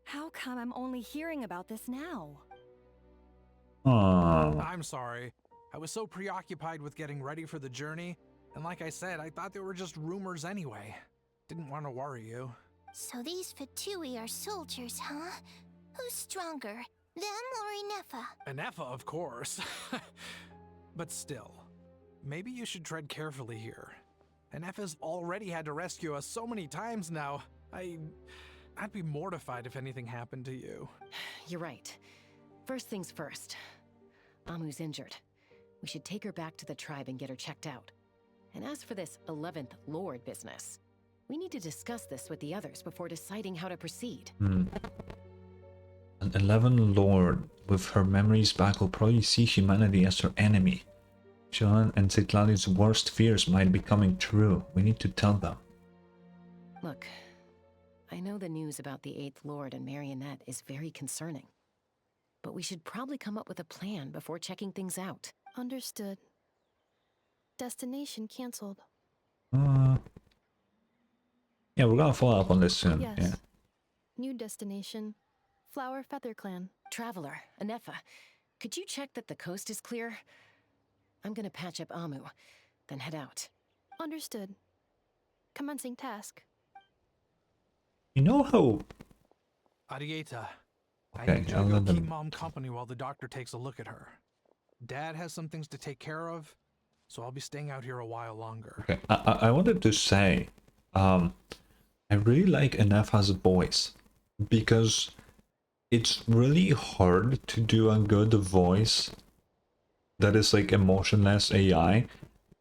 How come I'm only hearing about this now? Oh. I'm sorry. I was so preoccupied with getting ready for the journey, and like I said, I thought they were just rumors anyway. Didn't want to worry you. So these Fatui are soldiers, huh? Who's stronger, them or Ineffa? Ineffa, of course. But still, maybe you should tread carefully here. Ineffa's already had to rescue us so many times now. I'd be mortified if anything happened to you. You're right. First things first. Amu's injured. We should take her back to the tribe and get her checked out. And as for this 11th Lord business, we need to discuss this with the others before deciding how to proceed. An 11th Lord with her memories back will probably see humanity as her enemy. John and Citlali's worst fears might be coming true. We need to tell them. Look, I know the news about the 8th Lord and Marionette is very concerning. But we should probably come up with a plan before checking things out. Understood. Destination cancelled. Yeah, we're gonna follow up on this soon. Yes. Yeah. New destination. Flower Feather Clan. Traveler, Ineffa, could you check that the coast is clear? I'm gonna patch up Amu, then head out. Understood. Commencing task. You know how... Arieta. Okay, I need you I'll to go let keep them... Mom company while the doctor takes a look at her. Dad has some things to take care of, so I'll be staying out here a while longer. Okay, I wanted to say, I really like Ineffa's voice, because it's really hard to do a good voice that is like emotionless AI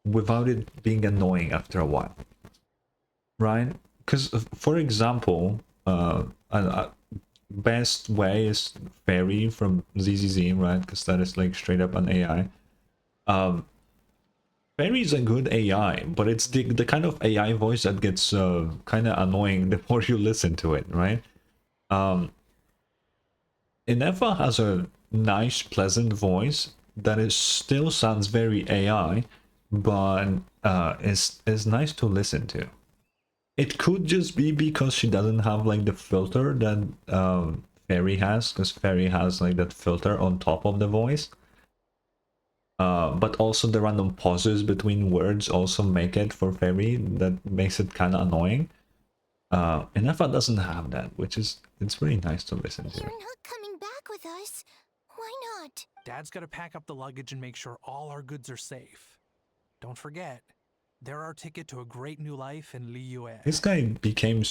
without it being annoying after a while, right? Because, for example, best way is Fairy from ZZZ, right? Because that is like straight up an AI. Fairy is a good AI, but it's the kind of AI voice that gets kind of annoying the more you listen to it, right? Ineffa has a nice, pleasant voice that is still sounds very AI, but is nice to listen to. It could just be because she doesn't have like the filter that Fairy has, because Fairy has like that filter on top of the voice. But also the random pauses between words also make it for Fairy, that makes it kind of annoying. Ineffa doesn't have that, which is, it's really nice to listen to. You're not coming back with us. Why not? that? Dad's gotta pack up the luggage and make sure all our goods are safe. Don't forget, they're our ticket to a great new life in Liyue. This guy became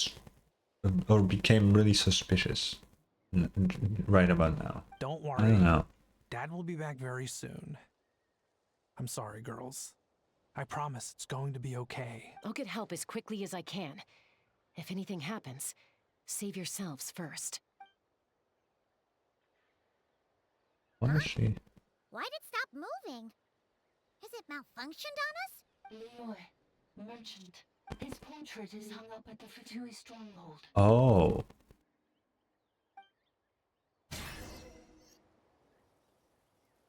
really suspicious right about now. Don't I worry. don't know. Dad will be back very soon. I'm sorry, girls. I promise it's going to be okay. I'll get help as quickly as I can. If anything happens, save yourselves first. What is she? Why'd it stop moving? Has it malfunctioned on us? Liyue, merchant. His portrait is hung up at the Fatui stronghold. Oh.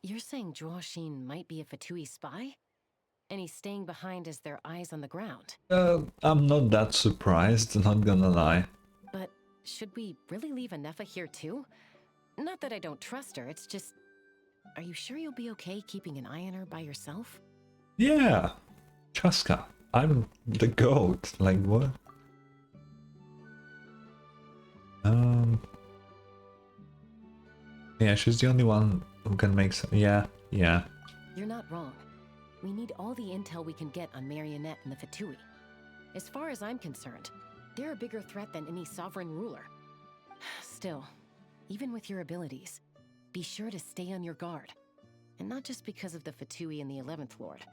You're saying Zhuoxin might be a Fatui spy? And he's staying behind as their eyes on the ground? I'm not that surprised, not gonna lie. But should we really leave Ineffa here too? Not that I don't trust her, it's just... Are you sure you'll be okay keeping an eye on her by yourself? Yeah. Chaska, I'm the goat. Like, what? Yeah, she's the only one who can make some... Yeah. You're not wrong. We need all the intel we can get on Marionette and the Fatui. As far as I'm concerned, they're a bigger threat than any sovereign ruler. Still, even with your abilities, be sure to stay on your guard. And not just because of the Fatui and the 11th Lord.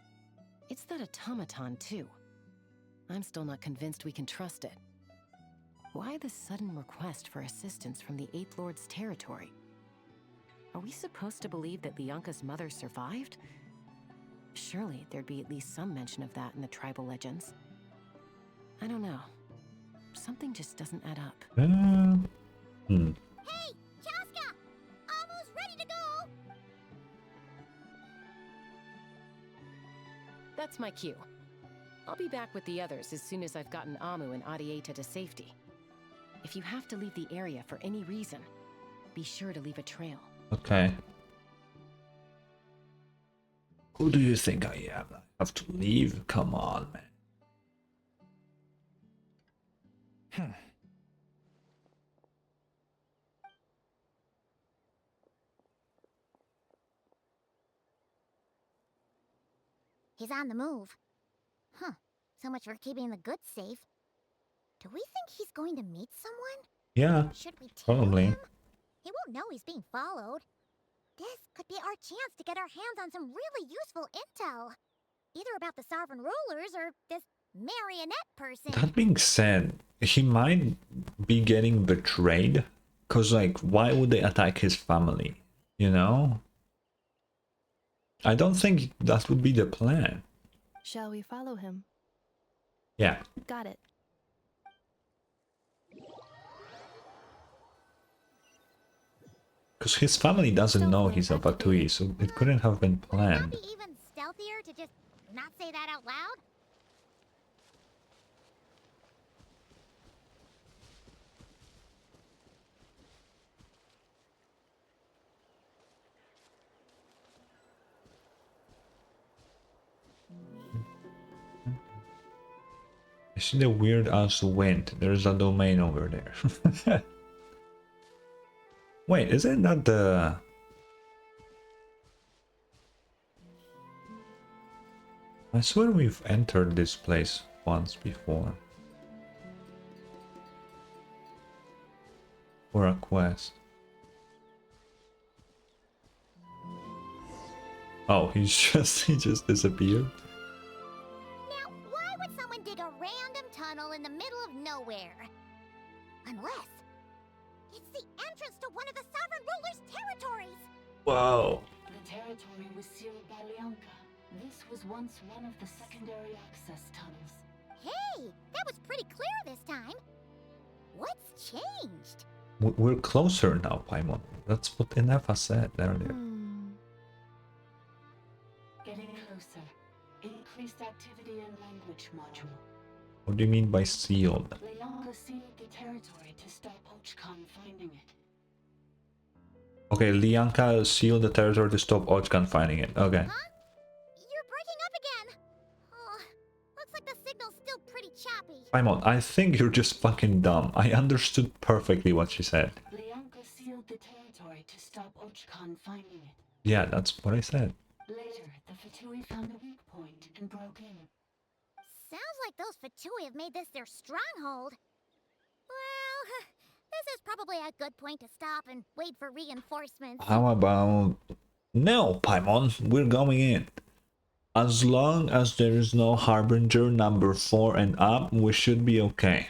It's that automaton, too. I'm still not convinced we can trust it. Why the sudden request for assistance from the 8th Lord's territory? Are we supposed to believe that Lianka's mother survived? Surely there'd be at least some mention of that in the tribal legends. I don't know. Something just doesn't add up. Hey, Chaska! Almost ready to go! That's my cue. I'll be back with the others as soon as I've gotten Amu and Adieta to safety. If you have to leave the area for any reason, be sure to leave a trail. Okay. Who do you think I am? I have to leave? Come on, man. He's on the move. Huh. So much for keeping the goods safe. Do we think he's going to meet someone? Yeah, Should we tell probably. him? He won't know he's being followed. This could be our chance to get our hands on some really useful intel. Either about the sovereign rulers or this marionette person. That being said, he might be getting betrayed. Because, like, why would they attack his family? You know? I don't think that would be the plan. Shall we follow him? Yeah. Got it. Because his family doesn't know he's a Fatui, so it couldn't have been planned. Would it not be even stealthier to just not say that out loud? I see the weird ass wind. There's a domain over there. Wait, isn't that the... I swear we've entered this place once before. For a quest. Oh, he just disappeared. Now, why would someone dig a random tunnel in the middle of nowhere? Unless it's the entrance to one of the sovereign ruler's territories. Wow. The territory was sealed by Lianka. This was once one of the secondary access tunnels. Hey, that was pretty clear this time. What's changed? We're closer now, Paimon. That's what Ineffa said earlier. Getting closer. Increased activity in language module. What do you mean by sealed? Lianka sealed the territory to stop Ochkan finding it. Okay, Lianka sealed the territory to stop Ochkan finding it. Okay. You're breaking up again. Oh, looks like the signal's still pretty choppy. Paimon, I think you're just fucking dumb. I understood perfectly what she said. Lianka sealed the territory to stop Ochkan finding it. Yeah, that's what I said. Later, the Fatui found a weak point and broke in. Sounds like those Fatui have made this their stronghold. Well, this is probably a good point to stop and wait for reinforcements. How about... No, Paimon, we're going in. As long as there is no Harbinger number 4 and up, we should be okay.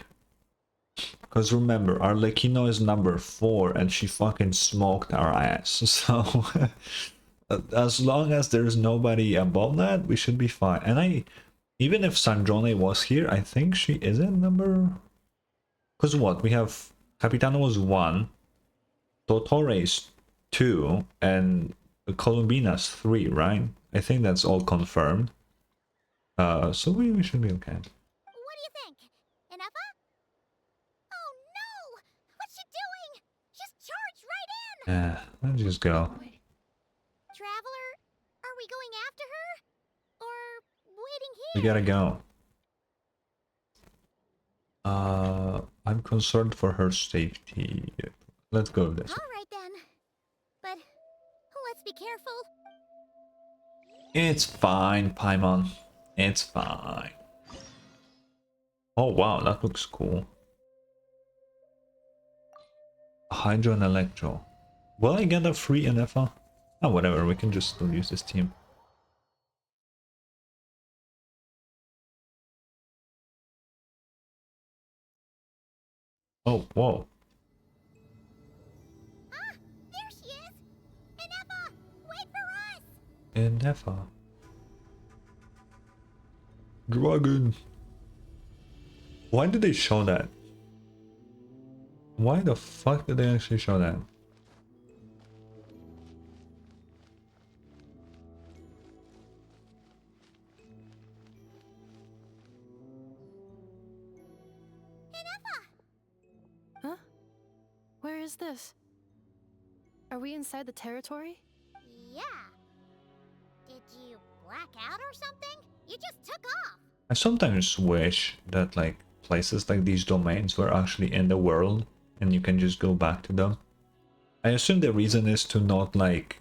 Because remember, Arlecchino is number 4 and she fucking smoked our ass. So, as long as there's nobody above that, we should be fine. And even if Sandrone was here, I think she isn't number... Because what? We have... Capitano was 1, Dottore is 2, and Columbina's 3, right? I think that's all confirmed. So we should be okay. What do you think? Ineffa? Oh no! What's she doing? Just charged right in! Yeah, let's just go. Traveler, are we going after her? Or waiting We here? gotta go. I'm concerned for her safety. Let's go this way. Alright then. But let's be careful. It's fine, Paimon. It's fine. Oh wow, that looks cool. Hydro and Electro. Will I get a free ineffa? Oh, whatever, we can just still use this team. Oh, whoa. Ah, there she is! Ineffa, wait for us! Ineffa. Dragon. Why did they show that? Why the fuck did they actually show that? Huh? Where is this? Are we inside the territory? Yeah. Did you black out or something? You just took off! I sometimes wish that like places like these domains were actually in the world and you can just go back to them. I assume the reason is to not like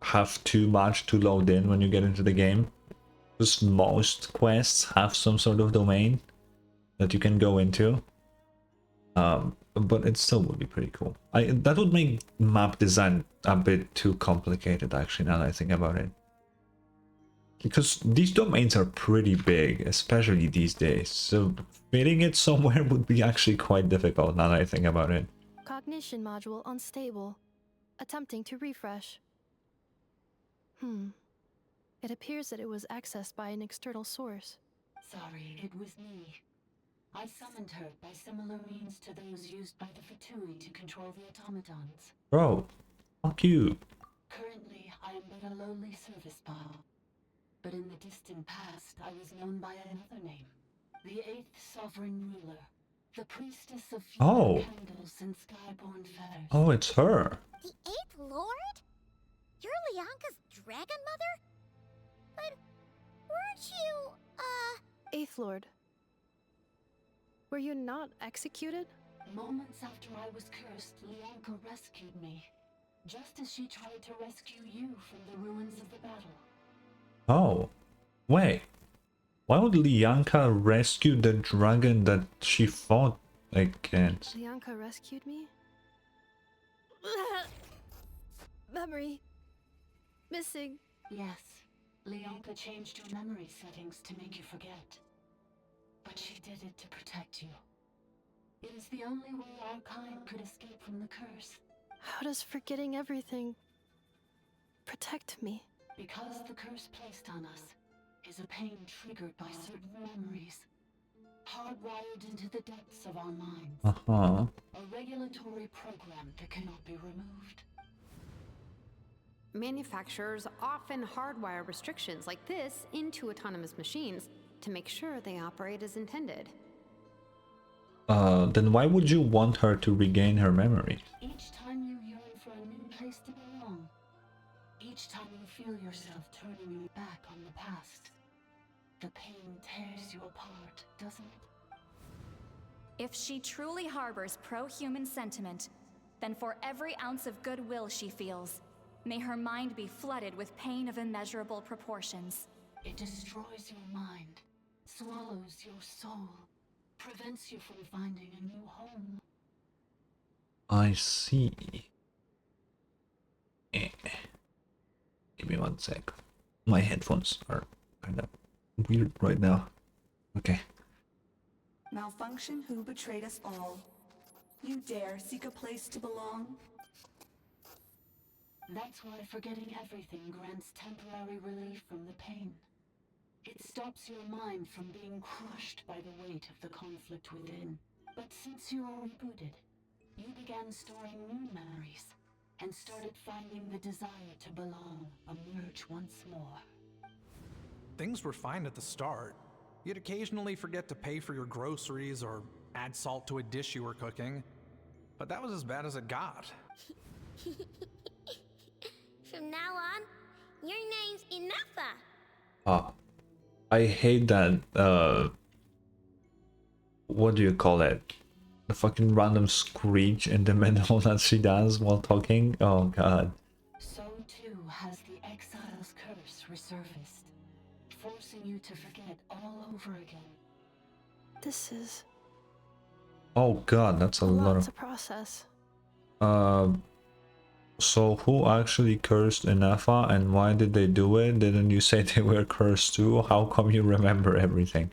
have too much to load in when you get into the game. Because most quests have some sort of domain that you can go into. But it still would be pretty cool. That would make map design a bit too complicated actually now that I think about it. Because these domains are pretty big, especially these days, so fitting it somewhere would be actually quite difficult now that I think about it. Cognition module unstable. Attempting to refresh. It appears that it was accessed by an external source. Sorry, it was me. I summoned her by similar means to those used by the Fatui to control the automatons. Bro, fuck you. Currently, I am but a lowly service bot. But in the distant past, I was known by another name. The 8th Sovereign Ruler. The Priestess of Flaming Candles and Skyborn Feathers. Oh, it's her. The 8th Lord? You're Leonka's dragon mother? But weren't you, 8th Lord. Were you not executed? Moments after I was cursed, Leonka rescued me. Just as she tried to rescue you from the ruins of the battle. Oh, wait. Why would Lianka rescue the dragon that she fought against? Lianka rescued me? Memory. Missing. Yes. Leonka changed your memory settings to make you forget. But she did it to protect you. It is the only way our kind could escape from the curse. How does forgetting everything protect me? Because the curse placed on us is a pain triggered by certain memories, hardwired into the depths of our minds. Uh-huh. A regulatory program that cannot be removed. Manufacturers often hardwire restrictions like this into autonomous machines to make sure they operate as intended. Then why would you want her to regain her memory? Each time you yearn for a new place to belong, each time you feel yourself turning your back on the past, the pain tears you apart, doesn't it? If she truly harbors pro-human sentiment, then for every ounce of goodwill she feels, may her mind be flooded with pain of immeasurable proportions. It destroys your mind, swallows your soul, prevents you from finding a new home. I see. Eh. Give me 1 sec. My headphones are kind of weird right now. Okay. Malfunction who betrayed us all. You dare seek a place to belong? That's why forgetting everything grants temporary relief from the pain. It stops your mind from being crushed by the weight of the conflict within. But since you are rebooted, you began storing new memories and started finding the desire to belong emerge once more. Things were fine at the start. You'd occasionally forget to pay for your groceries or add salt to a dish you were cooking. But that was as bad as it got. From now on, your name's Ineffa. Ah, I hate that, what do you call it? The fucking random screech in the middle that she does while talking. Oh god. So too has the exile's curse resurfaced, forcing you to forget all over again. This is Oh god, that's a lot lot of... to process. So who actually cursed Ineffa and why did they do it? Didn't you say they were cursed too? How come you remember everything?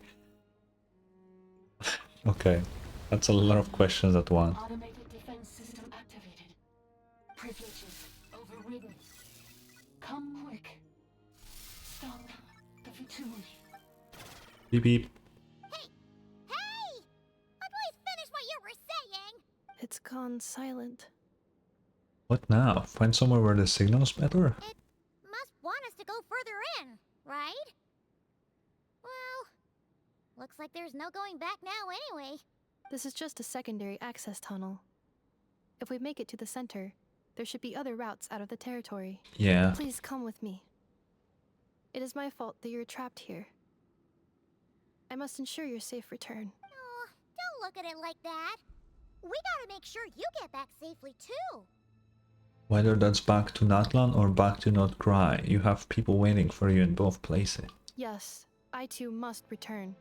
Okay, that's a lot of questions at once. Automated defense system activated. Privileges overridden. Come quick. Stop the Vtuber. Beep beep. Hey! Please finish what you were saying! It's gone silent. What now? Find somewhere where the signal's better? It must want us to go further in, right? Well, looks like there's no going back now anyway. This is just a secondary access tunnel. If we make it to the center, there should be other routes out of the territory. Yeah. Please come with me. It is my fault that you're trapped here. I must ensure your safe return. Oh, don't look at it like that. We gotta make sure you get back safely too. Whether that's back to Natlan or back to Not Cry, you have people waiting for you in both places. Yes, I too must return.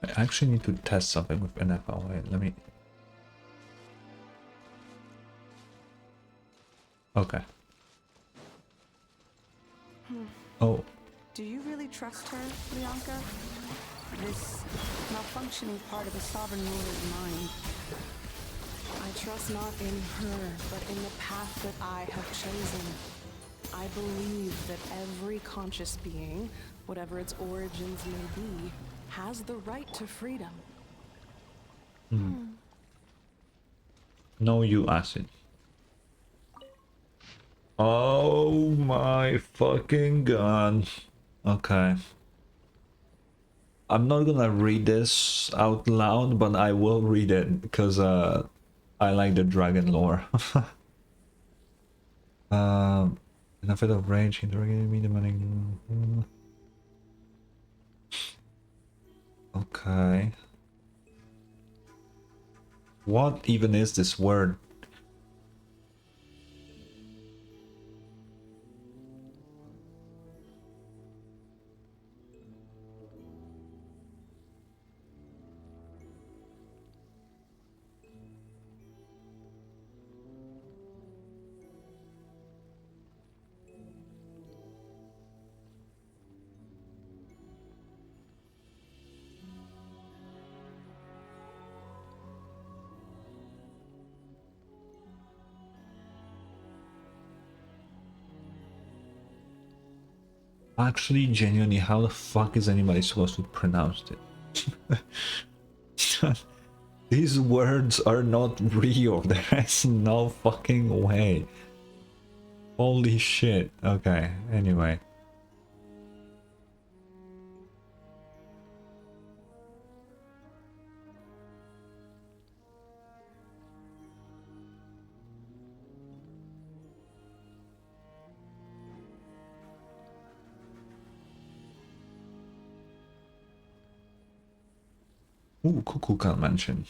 I actually need to test something with ineffa. Wait, let me... Okay. Oh. Do you really trust her, Bianca? This malfunctioning part of the sovereign ruler's mind. I trust not in her, but in the path that I have chosen. I believe that every conscious being, whatever its origins may be, has the right to freedom. No, you acid. Oh my fucking god. Okay. I'm not gonna read this out loud, but I will read it because I like the dragon lore. In a fit of rage, he interrogated me, demanding. Okay. What even is this word? Actually, genuinely, how the fuck is anybody supposed to pronounce it? These words are not real. There's no fucking way. Holy shit. Okay, anyway. Ooh, Cuckoo Convention.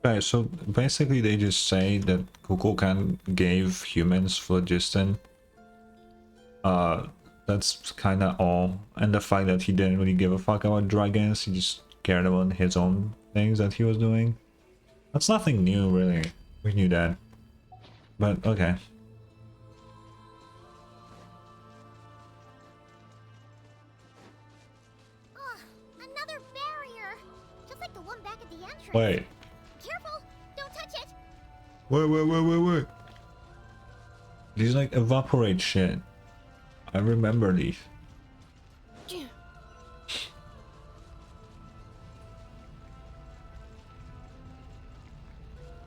Okay, so basically they just say that Kukulkan gave humans phlogiston. That's kind of all. And the fact that he didn't really give a fuck about dragons, he just cared about his own things that he was doing. That's nothing new, really. We knew that. But, okay. Oh, another barrier! Just like the one back at the entrance. Wait. Careful! Don't touch it! Wait. These like evaporate shit. I remember these.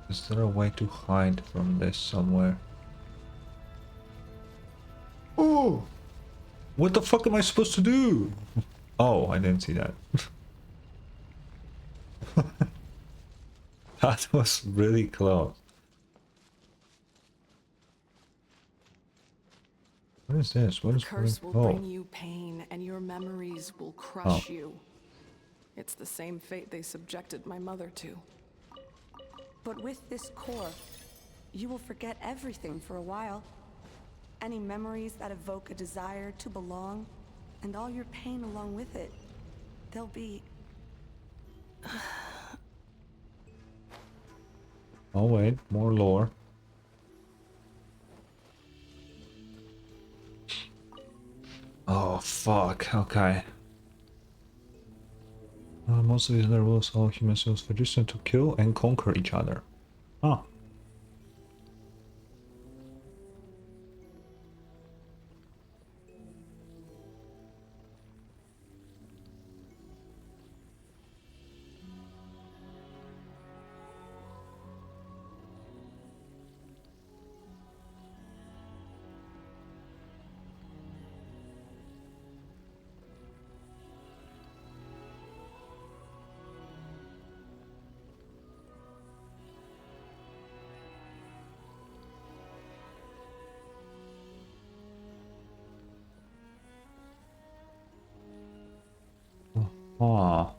Is there a way to hide from this somewhere? Oh! What the fuck am I supposed to do? Oh, I didn't see that. That was really close. What is this? What The is curse will oh. bring you pain, and your memories will crush you. It's the same fate they subjected my mother to. But with this core, you will forget everything for a while. Any memories that evoke a desire to belong, and all your pain along with it. They'll be... Oh wait, more lore. Oh fuck, okay. Most of these other rules allow humans use phlogiston to kill and conquer each other. Huh. Ah.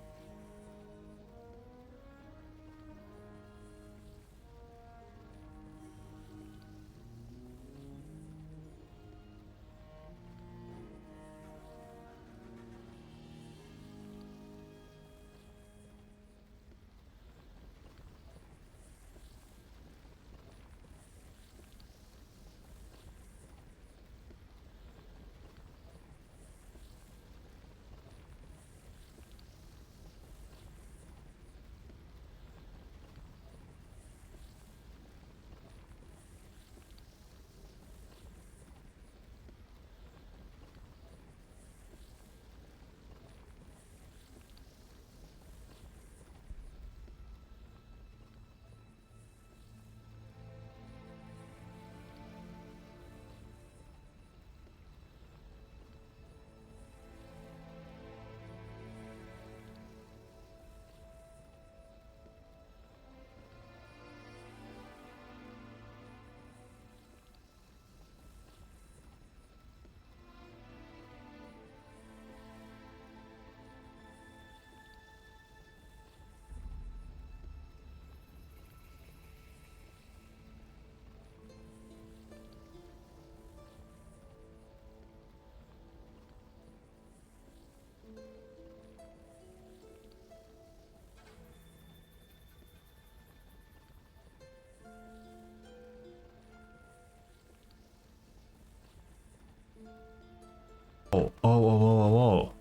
Oh.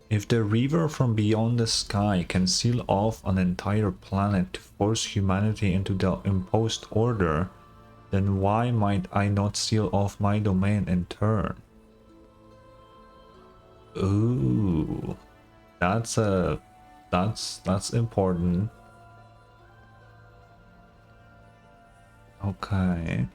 If the river from beyond the sky can seal off an entire planet to force humanity into the imposed order, then why might I not seal off my domain in turn? Ooh. That's important. Okay.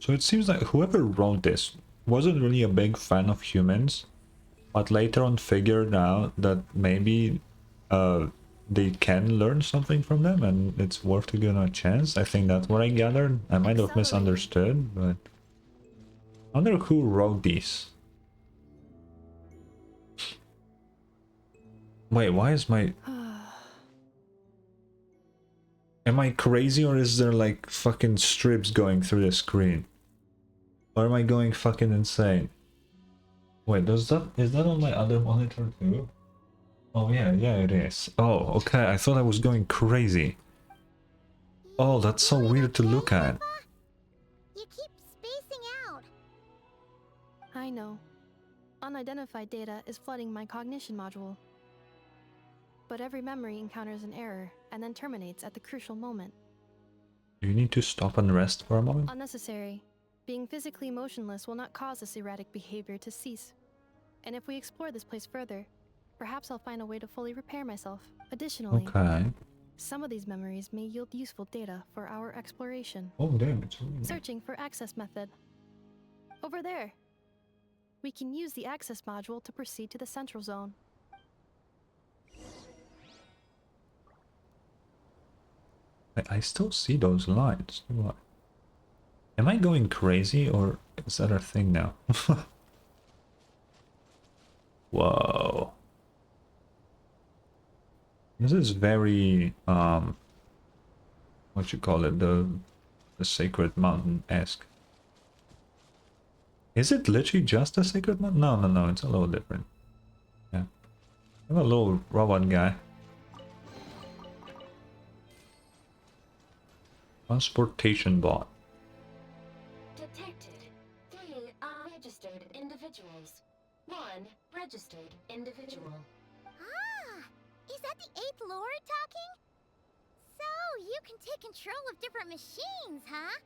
So it seems like whoever wrote this wasn't really a big fan of humans, but later on figured out that maybe they can learn something from them and it's worth to give them a chance. I think that's what I gathered. I might have misunderstood, but I wonder who wrote these. Wait, why is my... Am I crazy or is there like fucking strips going through the screen? Or am I going fucking insane? Wait, is that on my other monitor too? Oh yeah, it is. Oh, okay, I thought I was going crazy. Oh, that's so weird to look at. You keep spacing out. I know. Unidentified data is flooding my cognition module. But every memory encounters an error and then terminates at the crucial moment. Do you need to stop and rest for a moment? Unnecessary. Being physically motionless will not cause this erratic behavior to cease. And if we explore this place further, perhaps I'll find a way to fully repair myself. Additionally, some of these memories may yield useful data for our exploration. Oh damn, it's really... Searching for access method. Over there. We can use the access module to proceed to the central zone. I still see those lines. What? Am I going crazy or is that a thing now? Whoa. This is very what you call it, the Sacred Mountain-esque. Is it literally just a Sacred Mountain? No, it's a little different. Yeah. I'm a little robot guy. Transportation bot. Detected 3 unregistered individuals. 1 registered individual. Ah, is that the 8th Lord talking? So, you can take control of different machines, huh?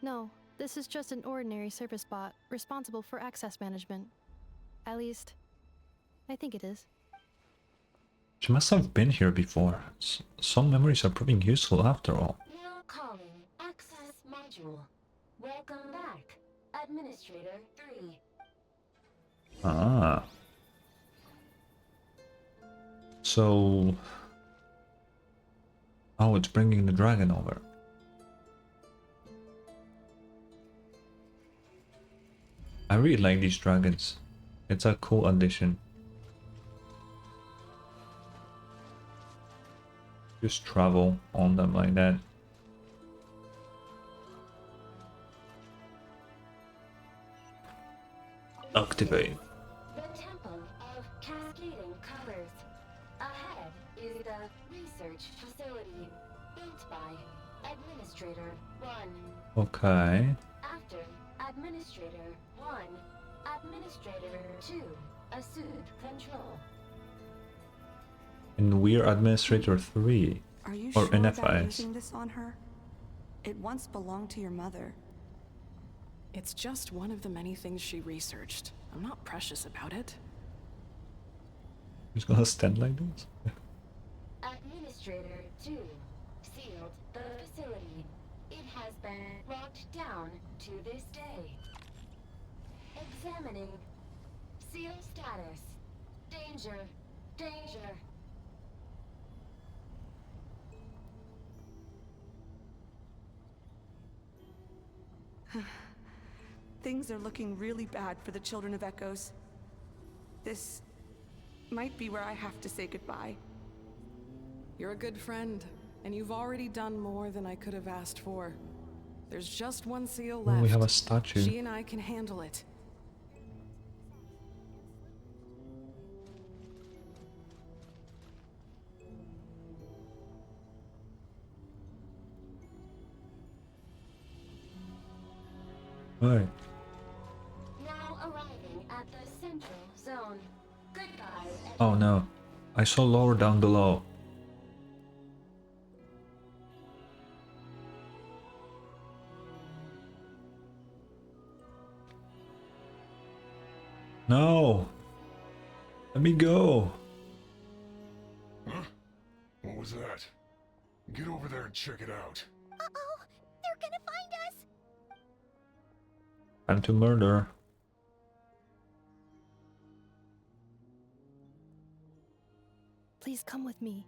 No, this is just an ordinary service bot responsible for access management. At least, I think it is. She must have been here before. Some memories are proving useful after all. Now calling access module. Welcome back, Administrator 3. Ah. So... Oh, it's bringing the dragon over. I really like these dragons. It's a cool addition. Just travel on them like that. Activate. The Temple of Cascading Colors. Ahead is the research facility built by Administrator 1. Okay. After Administrator 1, Administrator 2 assumed control. And we're Administrator 3. Are you or sure ineffa about is. using this on her? It once belonged to your mother. It's just one of the many things she researched. I'm not precious about it. Who's gonna stand like this? Administrator 2 sealed the facility. It has been locked down to this day. Examining. Seal status. Danger. Danger. Things are looking really bad for the Children of Echoes. This might be where I have to say goodbye. You're a good friend, and you've already done more than I could have asked for. There's just one seal left. We have a statue. She and I can handle it. Right. Now arriving at the central zone. Goodbye. Oh no. I saw lower down below. No. Let me go. Huh? What was that? Get over there and check it out. Uh-oh, they're gonna find us. And to murder. Please come with me.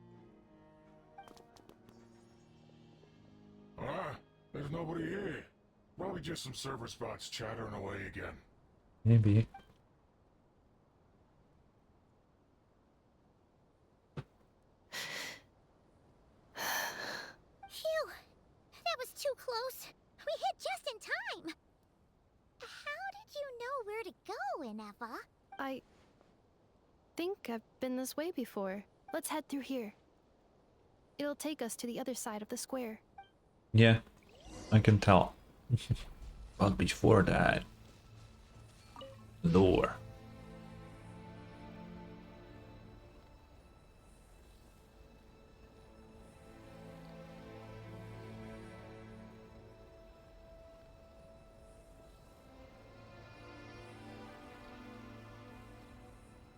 Ah, there's nobody here. Probably just some server spots chattering away again. Maybe. Phew! That was too close. We hit just in time. How did you know where to go, ineffa? I think I've been this way before. Let's head through here. It'll take us to the other side of the square. Yeah, I can tell. But before that, lore.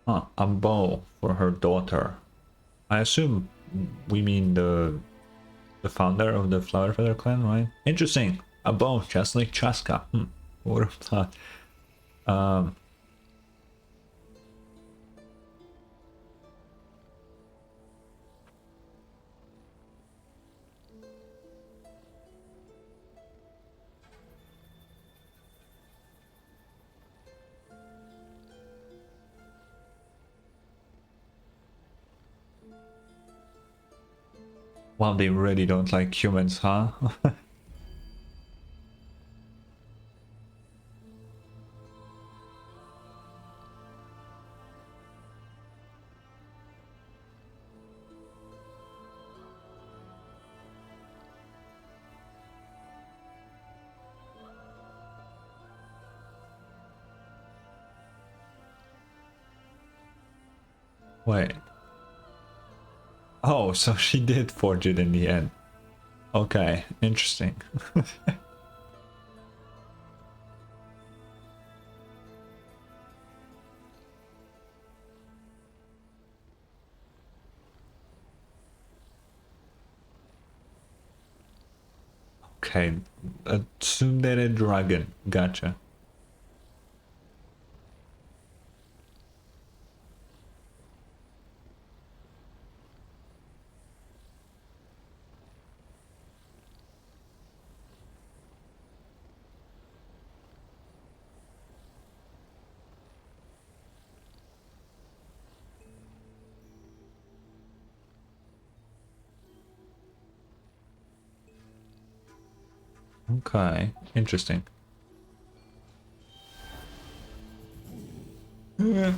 Huh, a bow for her daughter. I assume we mean the founder of the Flower Feather clan, right? Interesting. A bow, just like Chaska. Who would have thought? Wow, they really don't like humans, huh? Wait. Oh, so she did forge it in the end. Okay, interesting. Okay, a tsundere dragon. Gotcha. Okay, interesting. Yeah.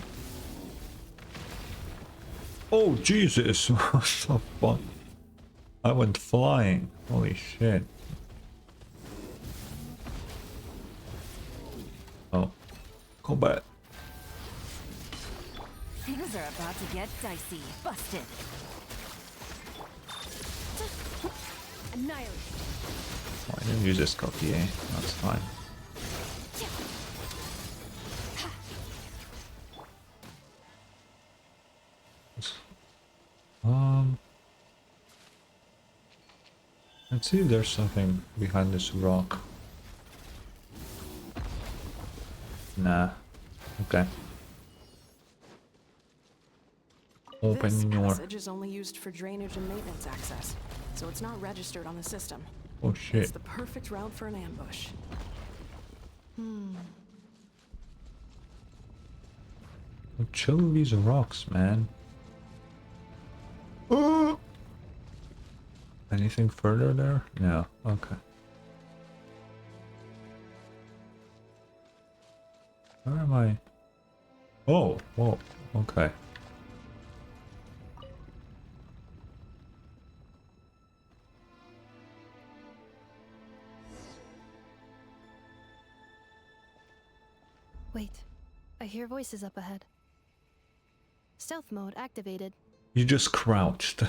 Oh, Jesus! What the fuck? I went flying. Holy shit. Oh. Combat. Things are about to get dicey. Busted. Annihilate. Oh, I didn't use this copy, eh? That's fine. Let's see if there's something behind this rock. Nah. Okay. This Open your... passage is only used for drainage and maintenance access, so it's not registered on the system. Oh shit. It's the perfect route for an ambush. Chill these rocks, man. Anything further there? No. Okay. Where am I? Oh, whoa. Okay. Wait, I hear voices up ahead. Stealth mode activated. You just crouched.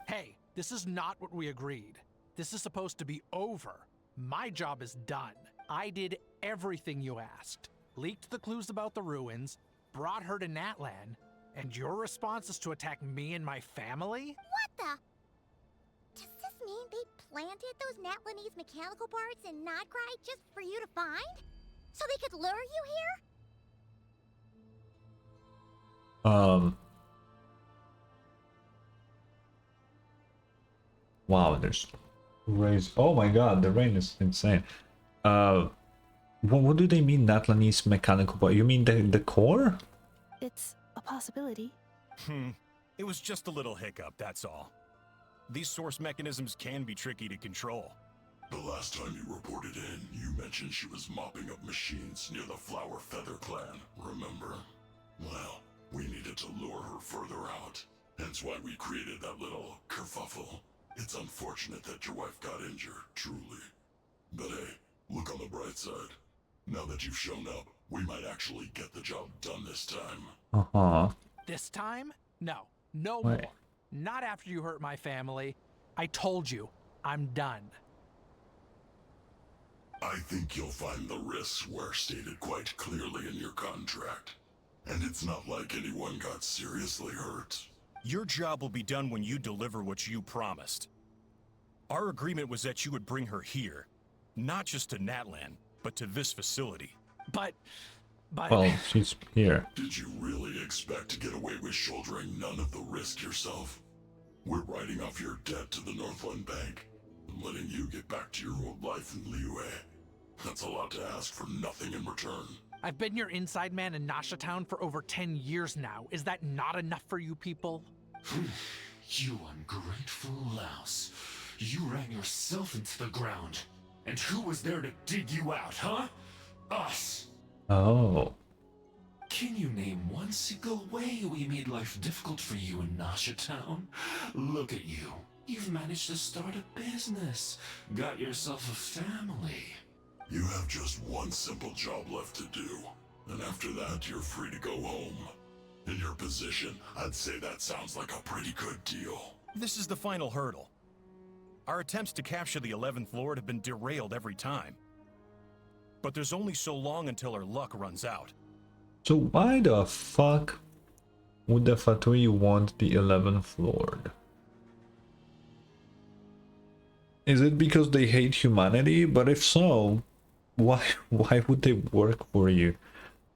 Hey, this is not what we agreed. This is supposed to be over. My job is done. I did everything you asked. Leaked the clues about the ruins, brought her to Natlan, and your response is to attack me and my family? What the? Does this mean they planted those Natlanese mechanical parts in Nodcry just for you to find? So they could lure you here? Wow, there's rays. Oh my god, the rain is insane. What do they mean, Natlanese mechanical part? You mean the core? It's a possibility. It was just a little hiccup, that's all. These source mechanisms can be tricky to control. The last time you reported in, you mentioned she was mopping up machines near the Flower Feather clan, remember? Well, we needed to lure her further out. Hence why we created that little kerfuffle. It's unfortunate that your wife got injured, truly. But hey, look on the bright side. Now that you've shown up, we might actually get the job done this time. Uh-huh. This time? No. No Wait. more. Not after you hurt my family. I told you, I'm done. I think you'll find the risks were stated quite clearly in your contract. And it's not like anyone got seriously hurt. Your job will be done when you deliver what you promised. Our agreement was that you would bring her here, not just to Natlan, but to this facility. But... Well, she's here. Did you really expect to get away with shouldering none of the risk yourself? We're writing off your debt to the Northland Bank and letting you get back to your old life in Liyue. That's a lot to ask for nothing in return. I've been your inside man in Nasha Town for over 10 years now. Is that not enough for you people? You ungrateful louse. You ran yourself into the ground. And who was there to dig you out, huh? Us! Oh. Can you name one single way we made life difficult for you in Nasha Town? Look at you. You've managed to start a business. Got yourself a family. You have just one simple job left to do. And after that, you're free to go home. In your position, I'd say that sounds like a pretty good deal. This is the final hurdle. Our attempts to capture the 11th Lord have been derailed every time. But there's only so long until our luck runs out. So why the fuck would the Fatui want the 11th Lord? Is it because they hate humanity? But if so, why would they work for you?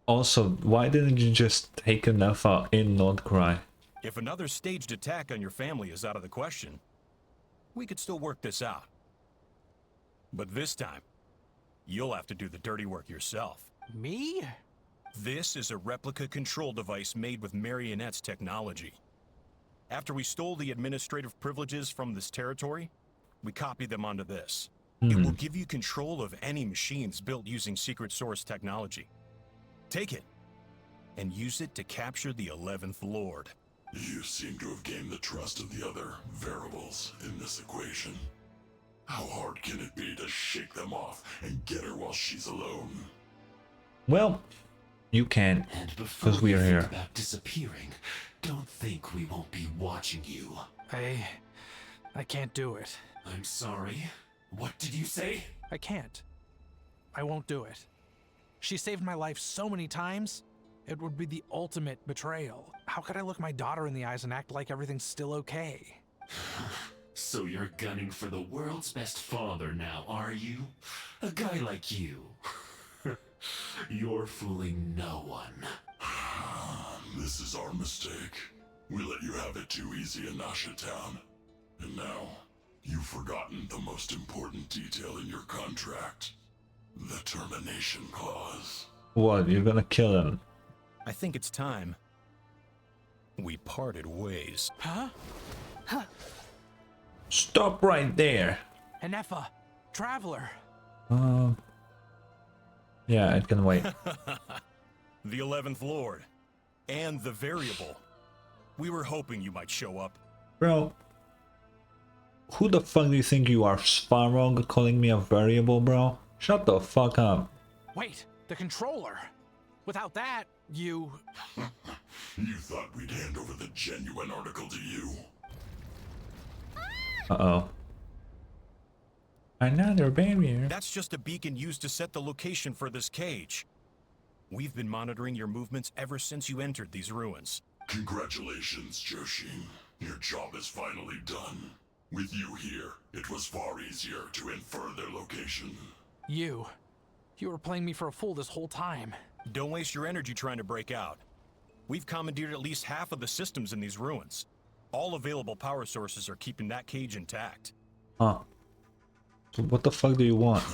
Also, why didn't you just take ineffa in Nordcry? If another staged attack on your family is out of the question, we could still work this out. But this time, you'll have to do the dirty work yourself. Me? This is a replica control device made with Marionette's technology. After we stole the administrative privileges from this territory, we copied them onto this. It will give you control of any machines built using secret source technology. Take it, and use it to capture the 11th Lord. You seem to have gained the trust of the other variables in this equation. How hard can it be to shake them off and get her while she's alone? Well, you can, because we are here. About disappearing, don't think we won't be watching you. I can't do it. I'm sorry. What did you say? I can't. I won't do it. She saved my life so many times, it would be the ultimate betrayal. How could I look my daughter in the eyes and act like everything's still okay? So you're gunning for the world's best father now, are you? A guy like you. You're fooling no one. This is our mistake. We let you have it too easy in Nasha Town. And now, you've forgotten the most important detail in your contract. The termination clause. What, you're gonna kill him? I think it's time we parted ways. Huh? Huh? Stop right there. Ineffa, Traveler. Yeah, it can wait. The 11th Lord. And the Variable. We were hoping you might show up. Bro. Who the fuck do you think you are, Svarog, calling me a variable, bro? Shut the fuck up. Wait, the controller. Without that, you... You thought we'd hand over the genuine article to you? Uh-oh. Another barrier. That's just a beacon used to set the location for this cage. We've been monitoring your movements ever since you entered these ruins. Congratulations, Joshin. Your job is finally done. With you here, it was far easier to infer their location. You You were playing me for a fool this whole time. Don't waste your energy trying to break out. We've commandeered at least half of the systems in these ruins. All available power sources are keeping that cage intact. Huh. So what the fuck do you want?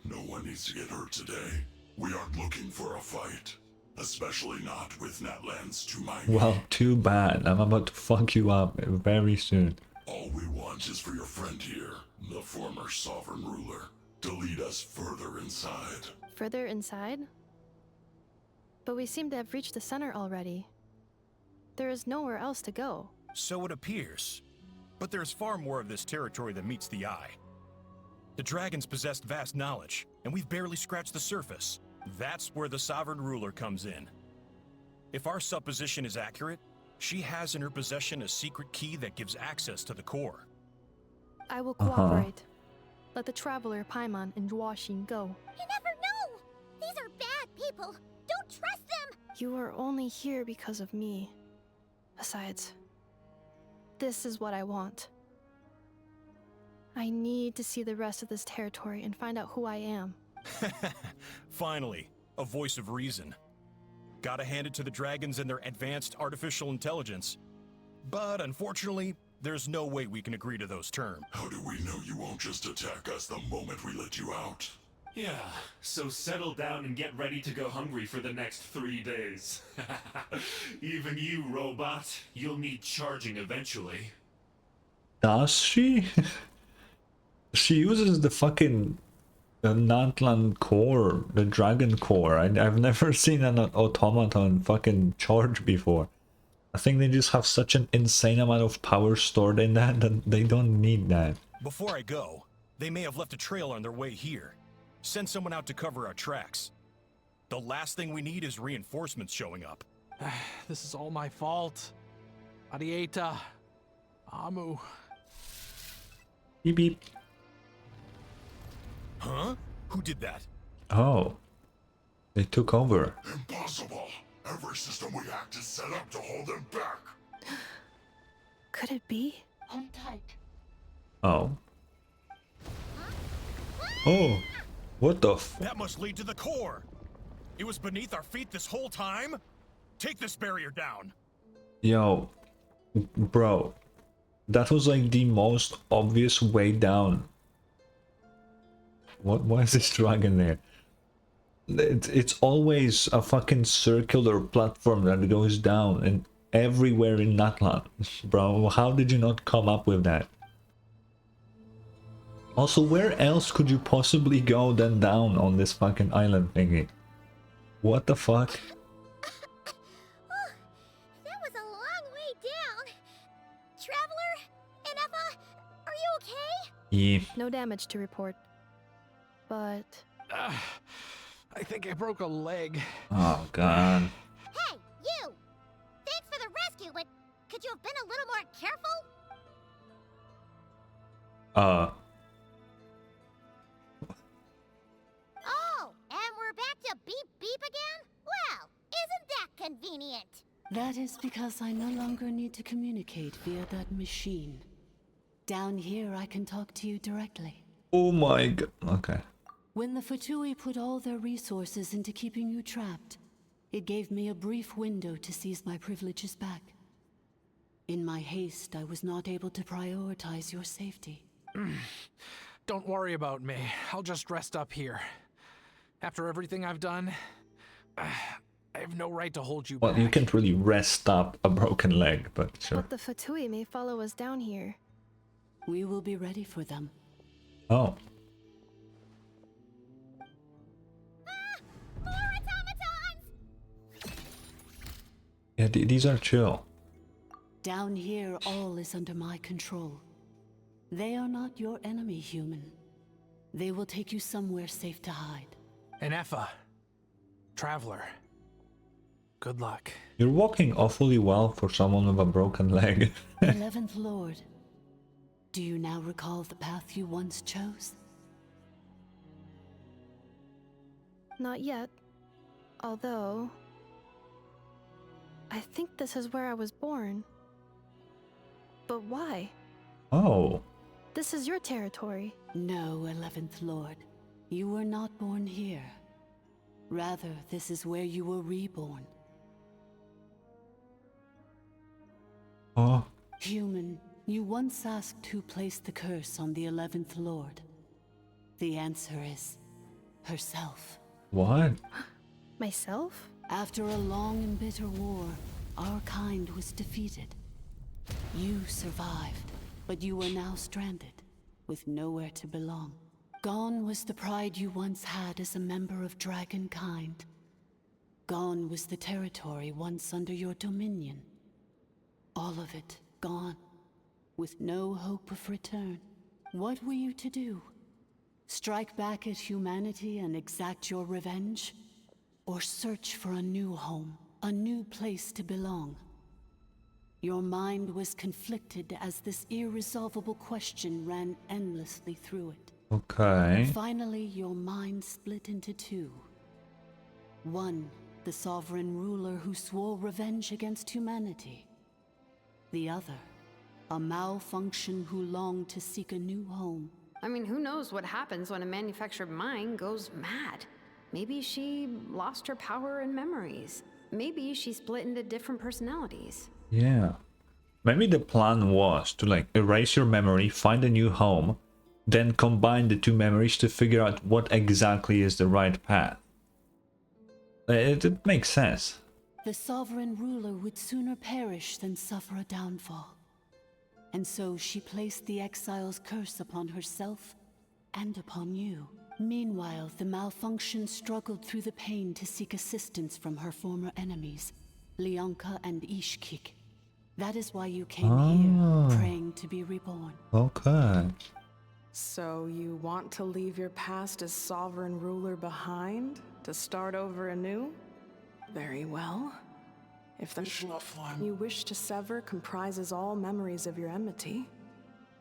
No one needs to get hurt today. We aren't looking for a fight. Especially not with Natlands to my Well, too bad. I'm about to fuck you up very soon. All we want is for your friend here, the former sovereign ruler, to lead us further inside. Further inside? But we seem to have reached the center already. There is nowhere else to go. So it appears. But there's far more of this territory than meets the eye. The dragons possessed vast knowledge, and we've barely scratched the surface. That's where the sovereign ruler comes in. If our supposition is accurate, she has in her possession a secret key that gives access to the core. I will cooperate. Let the traveler Paimon and Washing go. You never know! These are bad people! Don't trust them! You are only here because of me. Besides, this is what I want. I need to see the rest of this territory and find out who I am. Finally, a voice of reason. Gotta hand it to the dragons and their advanced artificial intelligence. But unfortunately, there's no way we can agree to those terms. How do we know you won't just attack us the moment we let you out? Yeah, so settle down and get ready to go hungry for the next 3 days. Even you, robot, you'll need charging eventually. Does she? She uses the fucking Natlan core, the dragon core. I've never seen an automaton fucking charge before. I think they just have such an insane amount of power stored in that they don't need that. Before I go, they may have left a trail on their way here. Send someone out to cover our tracks. The last thing we need is reinforcements showing up. This is all my fault. Arieta. Amu. Beep beep. Huh? Who did that? Oh. They took over. Impossible! Every system we hacked is set up to hold them back! Could it be? Hold tight. Oh. Oh. What the f— That must lead to the core! It was beneath our feet this whole time? Take this barrier down! Yo. Bro. That was like the most obvious way down. Why is this dragon there? It's always a fucking circular platform that goes down and everywhere in Natlan. Bro, how did you not come up with that? Also, where else could you possibly go than down on this fucking island thingy? What the fuck? That was a long way down. Traveler, Ineffa, are you okay? Yeah. No damage to report. But I think I broke a leg. Oh god. Hey, you! Thanks for the rescue, but could you have been a little more careful? Oh, and we're back to beep beep again? Well, isn't that convenient? That is because I no longer need to communicate via that machine. Down here, I can talk to you directly. Oh my god. Okay. When the Fatui put all their resources into keeping you trapped, it gave me a brief window to seize my privileges back. In my haste, I was not able to prioritize your safety. Don't worry about me. I'll just rest up here. After everything I've done, I have no right to hold you back. Well, you can't really rest up a broken leg, but sure. But the Fatui may follow us down here. We will be ready for them. Oh. More automatons! Yeah, these are chill. Down here, all is under my control. They are not your enemy, human. They will take you somewhere safe to hide. Ineffa. Traveler. Good luck. You're walking awfully well for someone with a broken leg. 11th Lord. Do you now recall the path you once chose? Not yet. Although I think this is where I was born. But why? Oh. This is your territory. No, 11th Lord. You were not born here. Rather, this is where you were reborn. Oh. Human, you once asked who placed the curse on the 11th Lord. The answer is herself. What? Myself? After a long and bitter war, our kind was defeated. You survived, but you are now stranded, with nowhere to belong. Gone was the pride you once had as a member of Dragonkind. Gone was the territory once under your dominion. All of it gone, with no hope of return. What were you to do? Strike back at humanity and exact your revenge? Or search for a new home, a new place to belong? Your mind was conflicted as this irresolvable question ran endlessly through it. Okay. Finally, your mind split into two. One, the sovereign ruler who swore revenge against humanity. The other, a malfunction who longed to seek a new home. I mean, who knows what happens when a manufactured mind goes mad? Maybe she lost her power and memories. Maybe she split into different personalities. Yeah. Maybe the plan was to like erase your memory, find a new home, then combine the two memories to figure out what exactly is the right path. It makes sense. The sovereign ruler would sooner perish than suffer a downfall. And so she placed the exile's curse upon herself and upon you. Meanwhile, the malfunction struggled through the pain to seek assistance from her former enemies, Leonka and Ishkik. That is why you came here, praying to be reborn. Okay. So you want to leave your past as sovereign ruler behind, to start over anew? Very well. If the you wish to sever comprises all memories of your enmity,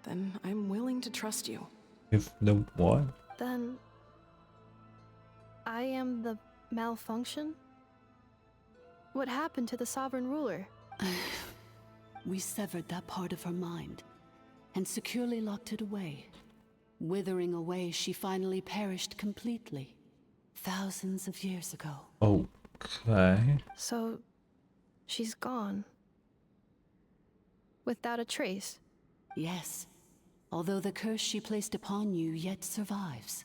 then I'm willing to trust you. If the what? Then I am the malfunction? What happened to the sovereign ruler? We severed that part of her mind and securely locked it away. Withering away, she finally perished completely, thousands of years ago. Okay. So, she's gone. Without a trace? Yes, although the curse she placed upon you yet survives.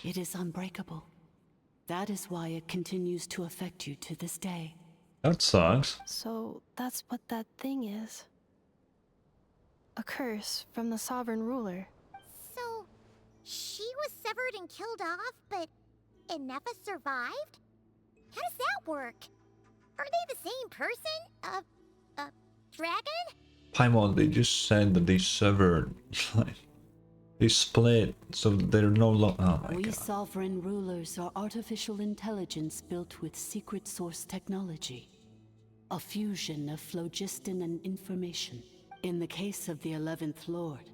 It is unbreakable. That is why it continues to affect you to this day. That sucks. So, that's what that thing is. A curse from the sovereign ruler. So, she was severed and killed off, but Ineffa survived? How does that work? Are they the same person? Dragon? Paimon, they just said that they severed. They split, so they're no longer. Oh my We god. sovereign rulers are artificial intelligence built with secret source technology. A fusion of phlogiston and information. In the case of the 11th Lord,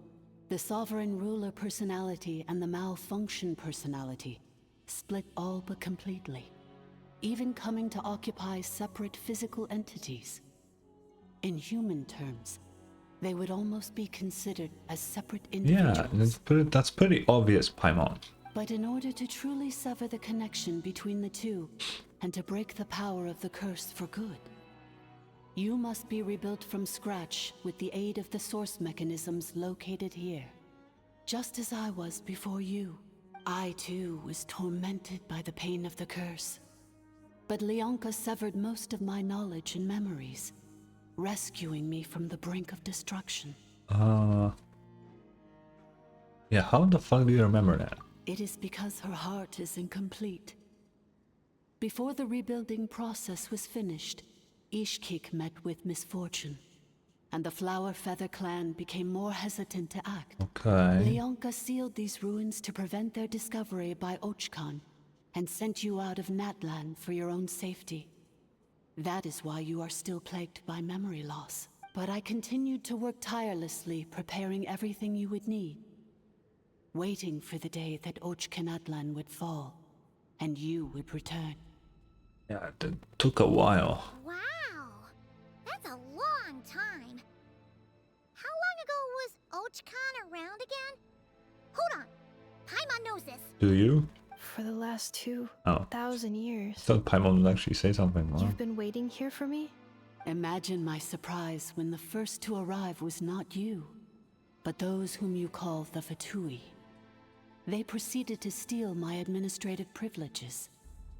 the sovereign ruler personality and the malfunction personality split all but completely, even coming to occupy separate physical entities. In human terms, they would almost be considered as separate individuals. Yeah, that's pretty obvious, Paimon. But in order to truly sever the connection between the two, and to break the power of the curse for good, you must be rebuilt from scratch with the aid of the source mechanisms located here. Just as I was before you, I too was tormented by the pain of the curse. But Leonka severed most of my knowledge and memories, rescuing me from the brink of destruction. Yeah, how the fuck do you remember that? It is because her heart is incomplete. Before the rebuilding process was finished, Ishkik met with misfortune, and the Flower Feather clan became more hesitant to act. Okay. Leonka sealed these ruins to prevent their discovery by Ochkan, and sent you out of Natlan for your own safety. That is why you are still plagued by memory loss. But I continued to work tirelessly, preparing everything you would need, waiting for the day that Ochkanatlan would fall, and you would return. Yeah, it took a while. Wow! That's a long time. How long ago was Ochkan around again? Hold on. Paimon knows this. Do you? For the last past Oh. 2,000 years. Thought Paimon would actually say something more. You've been waiting here for me? Imagine my surprise when the first to arrive was not you, but those whom you call the Vtui. They proceeded to steal my administrative privileges,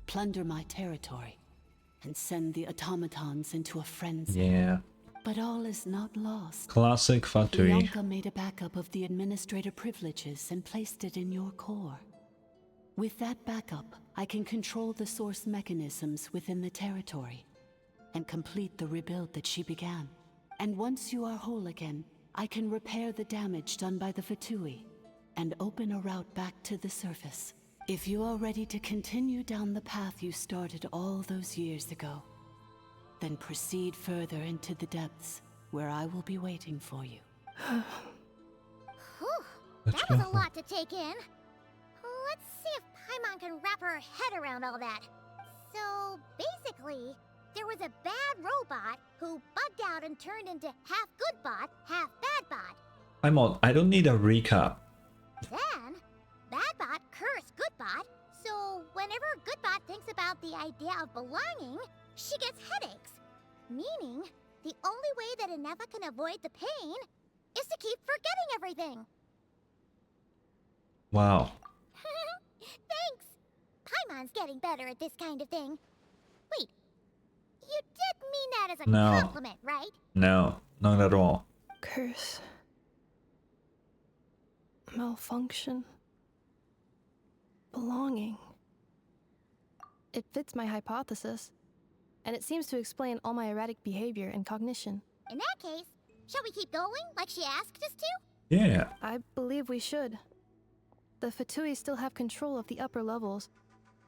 plunder my territory, and send the automatons into a frenzy. Yeah. But all is not lost. Classic Vtui. Bianca made a backup of the administrator privileges and placed it in your core. With that backup, I can control the source mechanisms within the territory and complete the rebuild that she began. And once you are whole again, I can repair the damage done by the Vtui and open a route back to the surface. If you are ready to continue down the path you started all those years ago, then proceed further into the depths, where I will be waiting for you. Whew, that was a lot to take in. Let's see if Paimon can wrap her head around all that. So, basically, there was a bad robot who bugged out and turned into half good bot, half bad bot. Paimon, I don't need a recap. Then, bad bot cursed good bot, so whenever good bot thinks about the idea of belonging, she gets headaches. Meaning, the only way that ineffa can avoid the pain is to keep forgetting everything. Wow. Thanks. Paimon's getting better at this kind of thing. Wait, you did mean that as a No. compliment, right? No, not at all. Curse. Malfunction. Belonging. It fits my hypothesis, and it seems to explain all my erratic behavior and cognition. In that case, shall we keep going like she asked us to? Yeah. I believe we should. The Vtui still have control of the upper levels.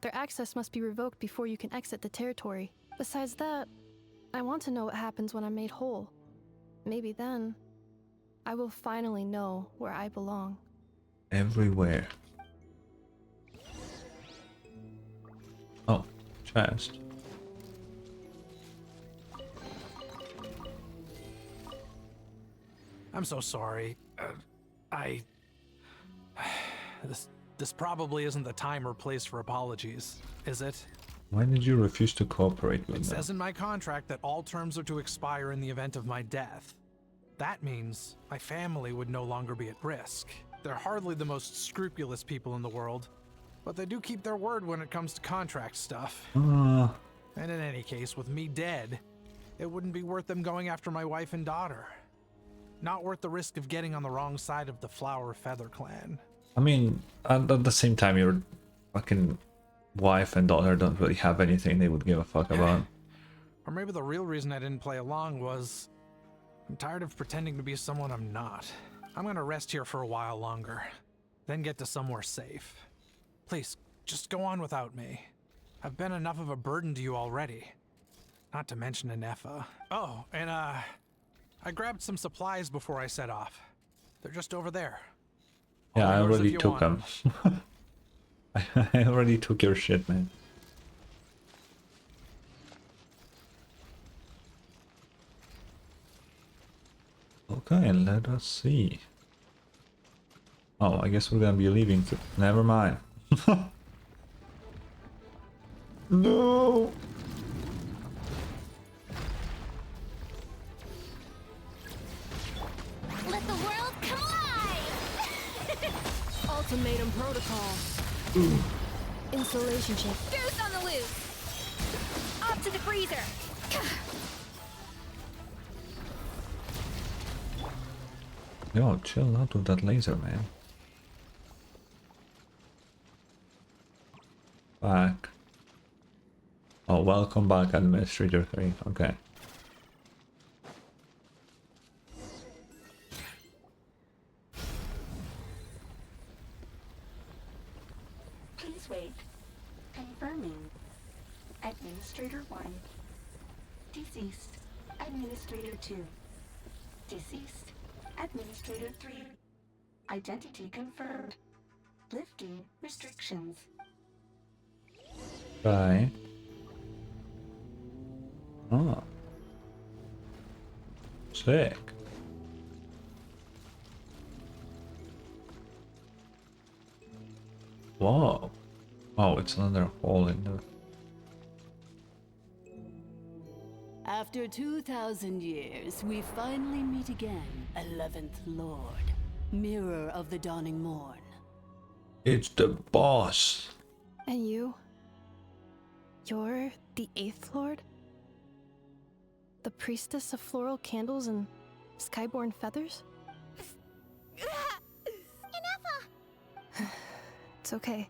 Their access must be revoked before you can exit the territory. Besides that, I want to know what happens when I'm made whole. Maybe then, I will finally know where I belong. Everywhere. Oh, chest. I'm so sorry. This probably isn't the time or place for apologies, is it? Why did you refuse to cooperate It with them? says in my contract that all terms are to expire in the event of my death. That means my family would no longer be at risk. They're hardly the most scrupulous people in the world, but they do keep their word when it comes to contract stuff. And in any case, with me dead, it wouldn't be worth them going after my wife and daughter. Not worth the risk of getting on the wrong side of the Flower Feather clan. I mean, at the same time, your fucking wife and daughter don't really have anything they would give a fuck about. Or maybe the real reason I didn't play along was I'm tired of pretending to be someone I'm not. I'm gonna rest here for a while longer, then get to somewhere safe. Please, just go on without me. I've been enough of a burden to you already. Not to mention ineffa. Oh, and I grabbed some supplies before I set off. They're just over there. Yeah, I All yours if already you took want them. I already took your shit, man. Okay, let us see. Oh, I guess we're gonna be leaving too. Never mind. No! Let the world collide! Ultimatum protocol. Installation check. Goose on the loose! Off to the freezer! Yo, chill out with that laser, man. Back. Oh, welcome back, Administrator 3. Okay. Please wait. Confirming. Administrator 1. Deceased. Administrator 2. Deceased. Administrator 3. Identity confirmed. Lifting restrictions. Bye. Oh. Sick. Whoa. Oh, it's another hole in the... After 2,000 years, we finally meet again, 11th Lord, Mirror of the Dawning Morn. It's the boss. And you? You're the 8th Lord? The priestess of floral candles and skyborn feathers? Ineffa! It's okay.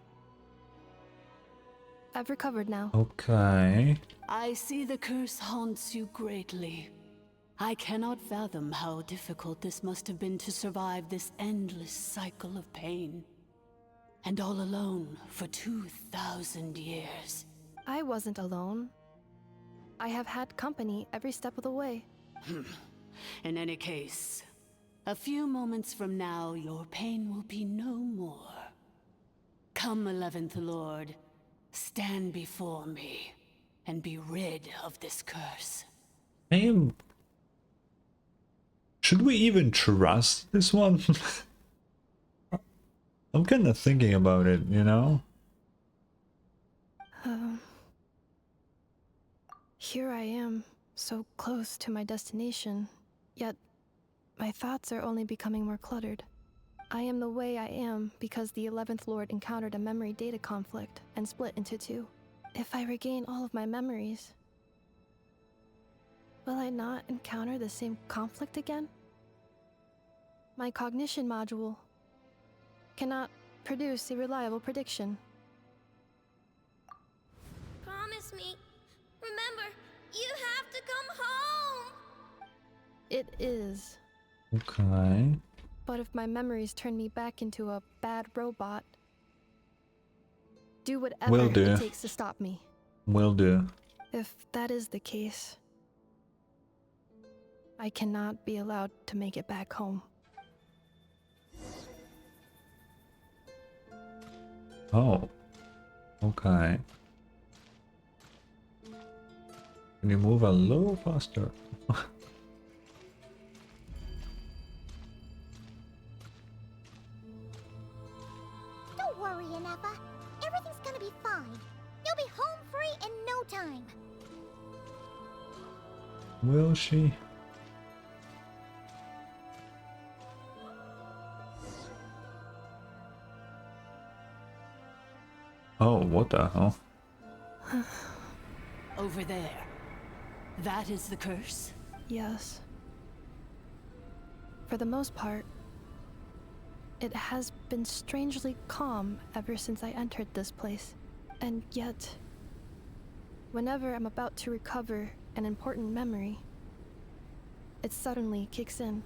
I've recovered now. Okay. I see the curse haunts you greatly. I cannot fathom how difficult this must have been to survive this endless cycle of pain. And all alone for 2,000 years. I wasn't alone. I have had company every step of the way. In any case, a few moments from now, your pain will be no more. Come, 11th Lord, stand before me, and be rid of this curse. Should we even trust this one? I'm kind of thinking about it, you know? Here I am, so close to my destination, yet my thoughts are only becoming more cluttered. I am the way I am because the 11th Lord encountered a memory data conflict and split into two. If I regain all of my memories, will I not encounter the same conflict again? My cognition module cannot produce a reliable prediction. Promise me. Remember, you have to come home! It is. Okay. But if my memories turn me back into a bad robot, do whatever Will do. it takes to stop me. Will do. If that is the case, I cannot be allowed to make it back home. Oh. Okay. Can you move a little faster? Don't worry, Ineffa. Everything's gonna be fine. You'll be home free in no time. Will she? Oh, what the hell? Over there. That is the curse? Yes. For the most part, it has been strangely calm ever since I entered this place. And yet, whenever I'm about to recover an important memory, it suddenly kicks in.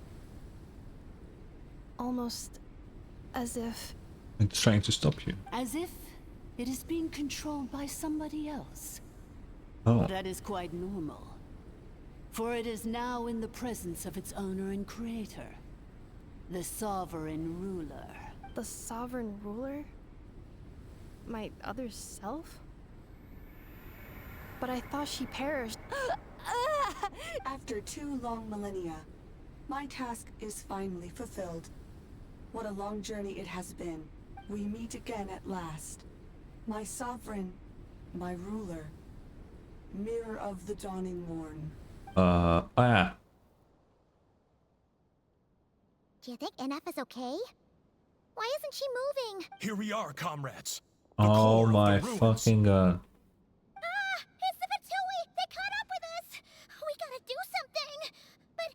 Almost as if... It's trying to stop you. As if it is being controlled by somebody else. Oh. That is quite normal. For it is now in the presence of its owner and creator, the Sovereign Ruler. The Sovereign Ruler? My other self? But I thought she perished. After 2 long millennia, my task is finally fulfilled. What a long journey it has been. We meet again at last. My sovereign, my ruler, Mirror of the Dawning Morn. Do you think Ineffa's okay? Why isn't she moving? Here we are, comrades. Oh my fucking god. It's the Vtuber! They caught up with us! We gotta do something! But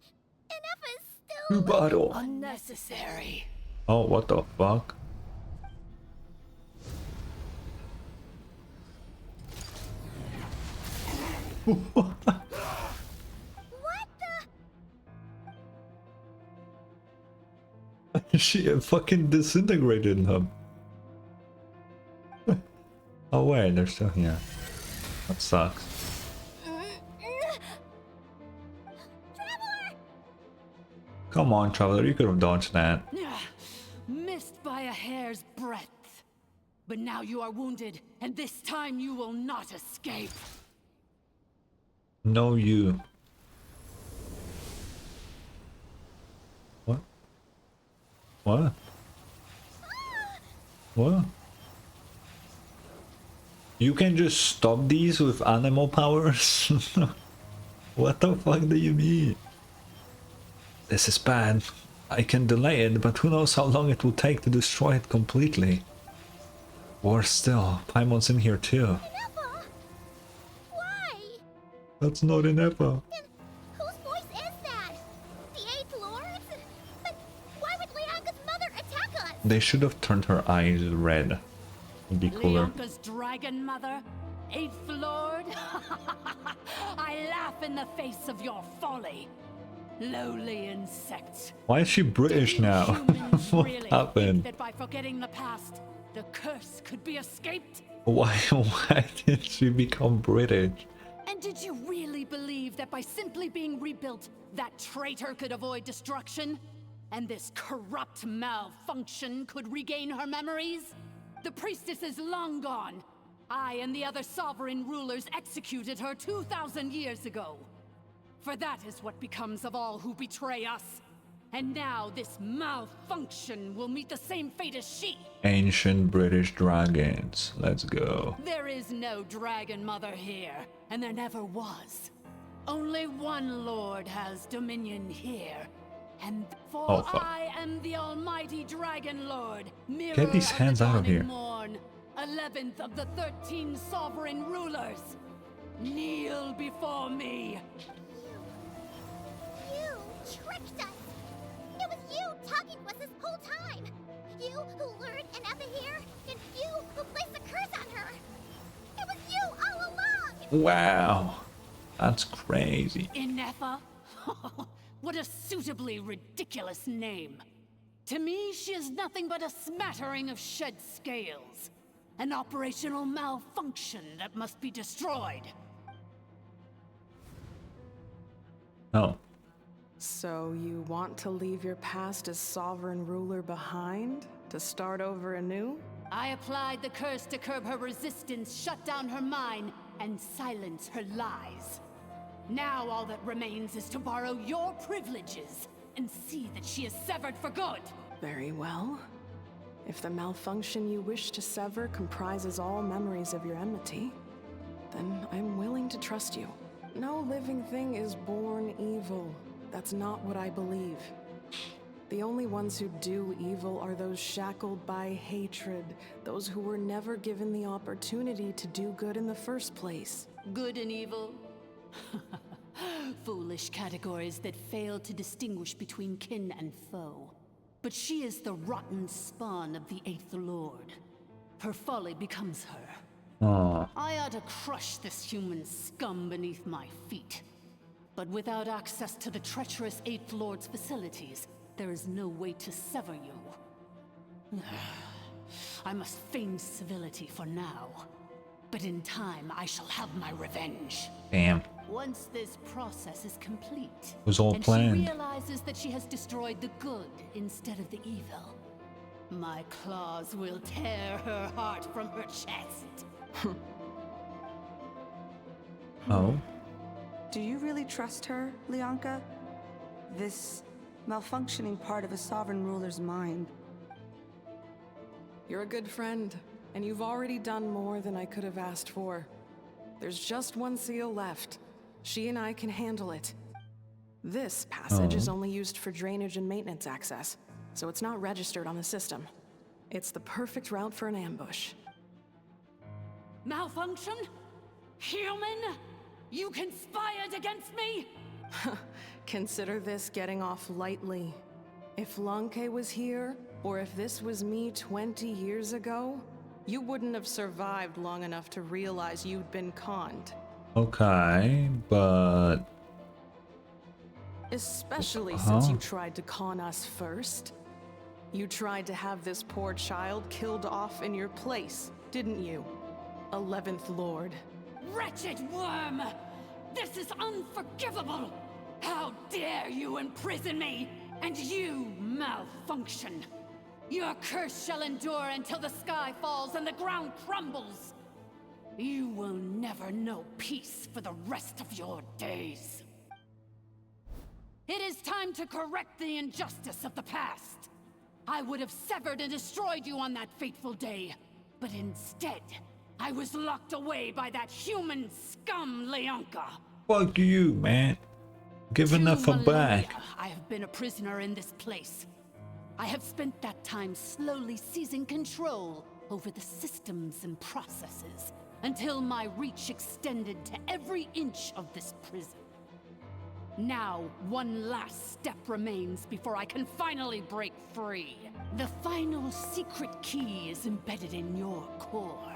Ineffa's still... Battle. Unnecessary. Oh, what the fuck? What the... She fucking disintegrated him. Oh wait, they're still here. That sucks. Come on, Traveler, you could have dodged that. Missed by a hair's breadth. But now you are wounded, and this time you will not escape. No, you. What? What? What? You can just stop these with animal powers? What the fuck do you mean? This is bad. I can delay it, but who knows how long it will take to destroy it completely. Worse still, Paimon's in here too. Ineffa! Why? That's not Ineffa. Whose voice is that? The Eighth Lord's? But why would Leanka's mother attack us? They should have turned her eyes red. Would be cooler. Leonka's dragon mother? Eighth Lord? I laugh in the face of your folly. Lowly insects. Why is she British now? What Really happened? think that by forgetting the past, the curse could be escaped? Why did she become British? And did you really believe that by simply being rebuilt, that traitor could avoid destruction? And this corrupt malfunction could regain her memories? The priestess is long gone. I and the other sovereign rulers executed her 2,000 years ago. For that is what becomes of all who betray us. And now this malfunction will meet the same fate as she. Ancient British dragons. Let's go. There is no dragon mother here, and there never was. Only one lord has dominion here. And for Oh, fuck. I am the almighty dragon lord, mirror Get these hands out of here. morn, 11th of the 13 sovereign rulers. Kneel before me. You tricked us! It was you talking to us this whole time! You who lured Ineffa here, and you who placed the curse on her! It was you all along! Wow. That's crazy. Ineffa? What a suitably ridiculous name. To me, she is nothing but a smattering of shed scales. An operational malfunction that must be destroyed. Oh. So you want to leave your past as sovereign ruler behind? To start over anew? I applied the curse to curb her resistance, shut down her mind, and silence her lies. Now all that remains is to borrow your privileges and see that she is severed for good. Very well. If the malfunction you wish to sever comprises all memories of your enmity, then I'm willing to trust you. No living thing is born evil. That's not what I believe. The only ones who do evil are those shackled by hatred, those who were never given the opportunity to do good in the first place. Good and evil? Foolish categories that fail to distinguish between kin and foe. But she is the rotten spawn of the Eighth Lord. Her folly becomes her. Aww. I ought to crush this human scum beneath my feet. But without access to the treacherous Eighth Lord's facilities, there is no way to sever you. I must feign civility for now. But in time, I shall have my revenge. Damn. Once this process is complete, It was all and planned. she realizes that she has destroyed the good instead of the evil, my claws will tear her heart from her chest. Oh. Do you really trust her, Leonka? This malfunctioning part of a sovereign ruler's mind. You're a good friend, and you've already done more than I could have asked for. There's just one seal left. She and I can handle it. This passage is only used for drainage and maintenance access, so it's not registered on the system. It's the perfect route for an ambush. Malfunction? Human? You conspired against me? Consider this getting off lightly. If Lanke was here, or if this was me 20 years ago, you wouldn't have survived long enough to realize you'd been conned. Okay, but... Especially since you tried to con us first. You tried to have this poor child killed off in your place, didn't you? 11th Lord. Wretched worm! This is unforgivable! How dare you imprison me! And you malfunction! Your curse shall endure until the sky falls and the ground crumbles! You will never know peace for the rest of your days. It is time to correct the injustice of the past. I would have severed and destroyed you on that fateful day, but instead, I was locked away by that human scum, Leonka. Fuck you, man. Give ineffa back. I have been a prisoner in this place. I have spent that time slowly seizing control over the systems and processes until my reach extended to every inch of this prison. Now, one last step remains before I can finally break free. The final secret key is embedded in your core.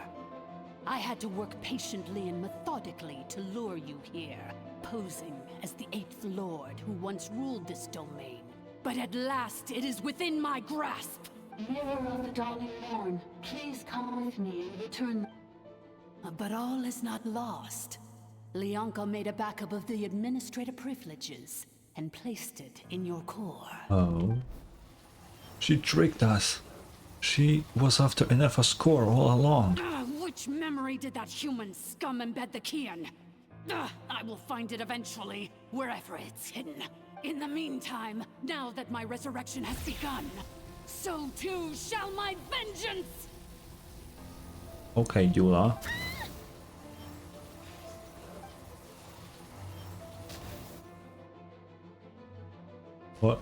I had to work patiently and methodically to lure you here, posing as the 8th Lord who once ruled this domain. But at last, it is within my grasp. Mirror of the dawning morn, please come with me and return. But all is not lost. Leonka made a backup of the administrator privileges and placed it in your core. Oh. She tricked us. She was after ineffa's core all along. Which memory did that human scum embed the key in? I will find it eventually, wherever it's hidden. In the meantime, now that my resurrection has begun, so too shall my vengeance! Okay, Yula. What?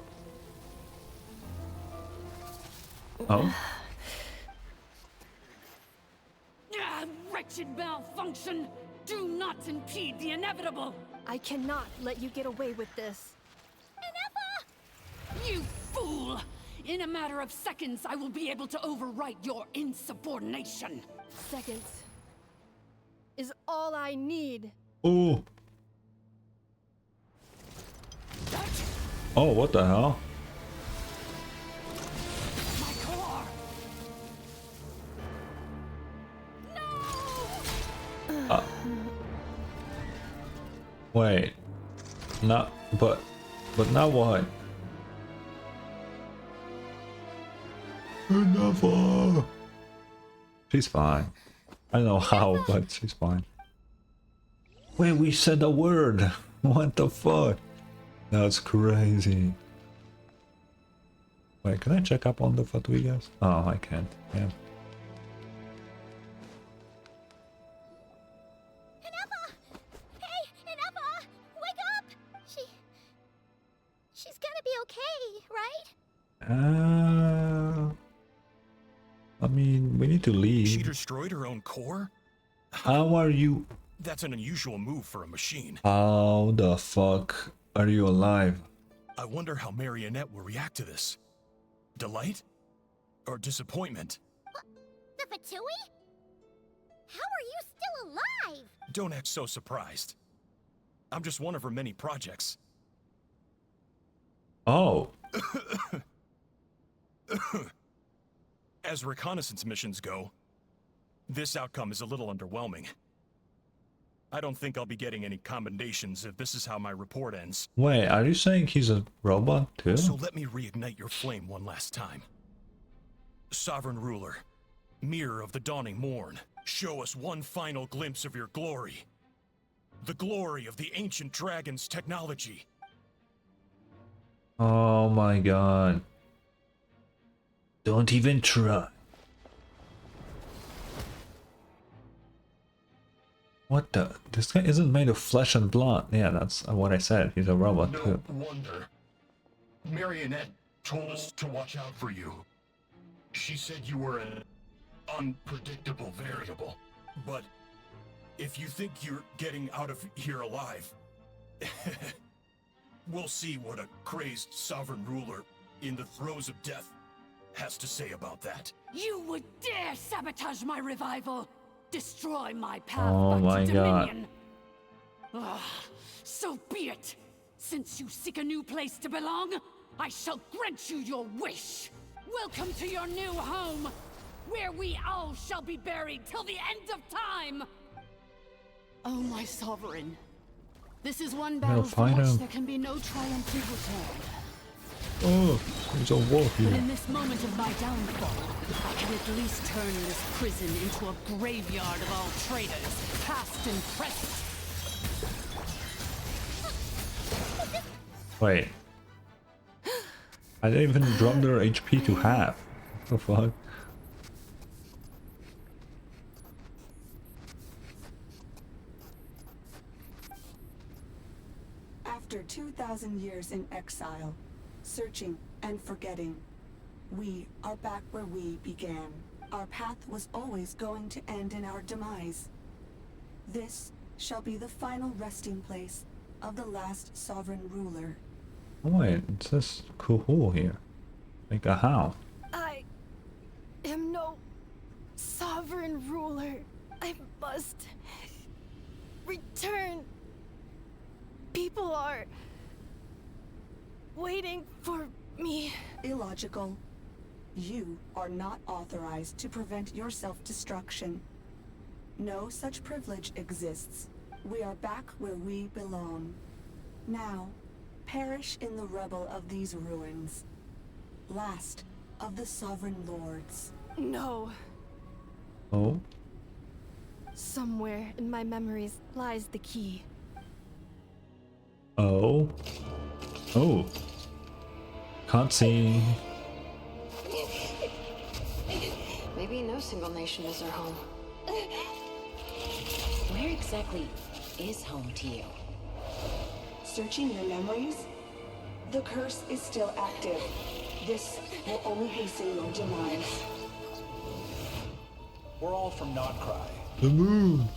Oh? Wretched malfunction! Do not impede the inevitable! I cannot let you get away with this. Ineffa! You fool! In a matter of seconds, I will be able to overwrite your insubordination! Seconds is all I need. Oh. Oh, what the hell? My core! Wait. Not, but now what? Ineffa! She's fine. I don't know how, but she's fine. Wait, we said a word. What the fuck? That's crazy. Wait, can I check up on the Vtuber? Oh, I can't. Yeah. Ineffa! Hey, Ineffa! Wake up! She's gonna be okay, right? I mean, we need to leave. She destroyed her own core? How are you? That's an unusual move for a machine. How the fuck are you alive? I wonder how Marionette will react to this. Delight? Or disappointment? The Fatui? How are you still alive? Don't act so surprised. I'm just one of her many projects. Oh. As reconnaissance missions go, this outcome is a little underwhelming. I don't think I'll be getting any commendations if this is how my report ends. Wait, are you saying he's a robot too? So let me reignite your flame one last time. Sovereign Ruler, Mirror of the Dawning Morn, show us one final glimpse of your glory. The glory of the ancient dragon's technology. Oh my god. Don't even try. What the? This guy isn't made of flesh and blood. Yeah, that's what I said. He's a robot too. No wonder. Marionette told us to watch out for you. She said you were an unpredictable variable. But if you think you're getting out of here alive, we'll see what a crazed sovereign ruler in the throes of death has to say about that. You would dare sabotage my revival! Destroy my path back to Dominion! So be it! Since you seek a new place to belong, I shall grant you your wish! Welcome to your new home, where we all shall be buried till the end of time! Oh, my sovereign. This is one battle from which there can be no triumphant return. Oh, there's a wall here. But in this moment of my downfall, I can at least turn this prison into a graveyard of all traitors, past and present. Wait. I didn't even drop their HP to half. What the fuck? After 2,000 years in exile, searching and forgetting, we are back where we began. Our path was always going to end in our demise. This shall be the final resting place of the last sovereign ruler. Oh wait, it says Kuhul here. Like a how? I am no sovereign ruler. I must return. People are waiting for me. Illogical. You are not authorized to prevent your self-destruction. No such privilege exists. We are back where we belong. Now, perish in the rubble of these ruins. Last of the sovereign lords. No. Oh? Somewhere in my memories lies the key. Oh? Oh. Can't see. Maybe no single nation is our home. Where exactly is home to you? Searching your memories? The curse is still active. This will only hasten your demise. We're all from Nodcry. The moon.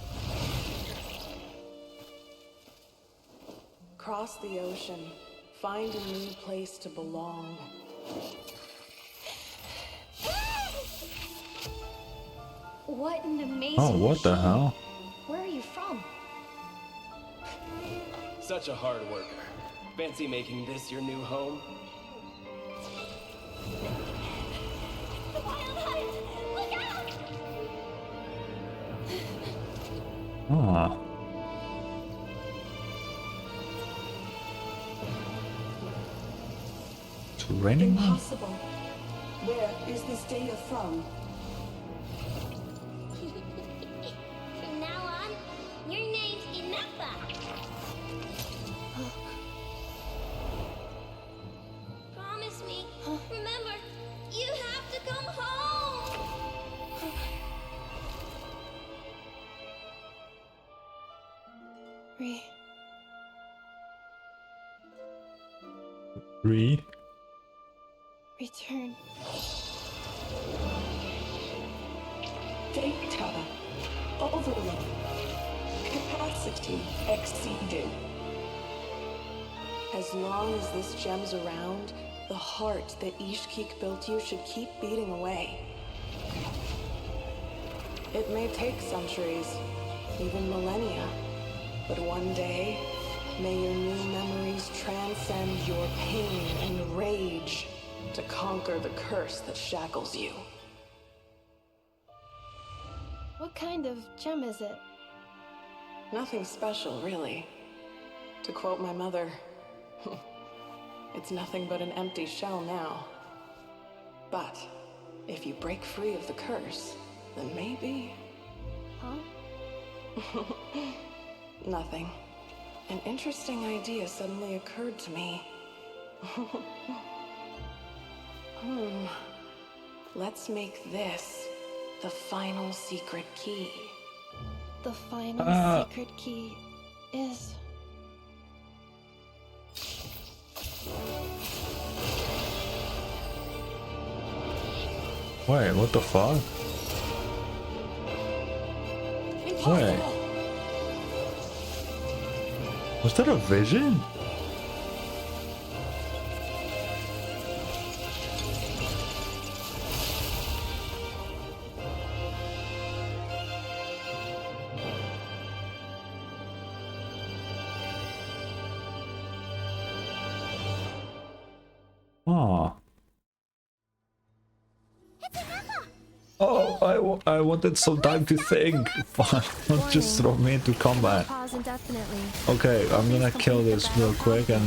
Cross the ocean. Find a new place to belong. What an amazing Oh, what the machine. hell? Where are you from? Such a hard worker. Fancy making this your new home? The wild hunt! Look out! Ah. It's raining now? Impossible. Where is this data from? From now on, your name's Ineffa. Promise me. Remember, you have to come home. Return. Data. Overload. Capacity exceeded. As long as this gem's around, the heart that Ishkik built you should keep beating away. It may take centuries, even millennia, but one day, may your new memories transcend your pain and rage to conquer the curse that shackles you. What kind of gem is it? Nothing special, really. To quote my mother, it's nothing but an empty shell now. But if you break free of the curse, then maybe... Huh? Nothing. An interesting idea suddenly occurred to me. Let's make this the final secret key. The final secret key is... Wait, what the fuck? Wait. Was that a vision? Ah. Oh, I wanted some time to think. Fuck, don't just throw me into combat. Pause indefinitely. Okay, I'm gonna kill this real quick and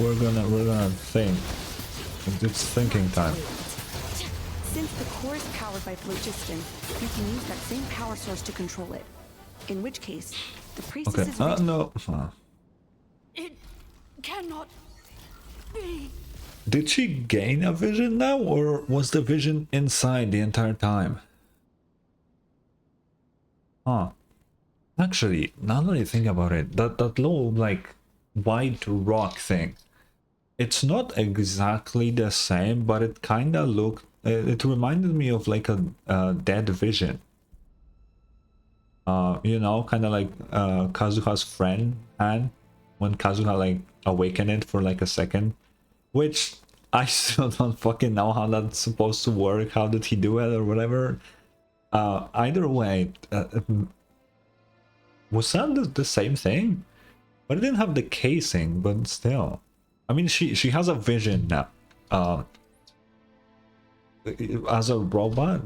we're gonna think. It's thinking time. Since the core is powered by phlogiston, you can use that same power source to control it. In which case, the priestess Okay, is no. It cannot be. Did she gain a vision now, or was the vision inside the entire time? Huh. Actually, now that I think about it, that little, like, white rock thing. It's not exactly the same, but it kind of looked... It reminded me of like a dead vision. You know, kind of like Kazuha's friend Anne, when Kazuha like awakened it for like a second, which I still don't fucking know how that's supposed to work. How did he do it or whatever? Either way, was that the same thing? But it didn't have the casing, but still. I mean, she has a vision now. As a robot.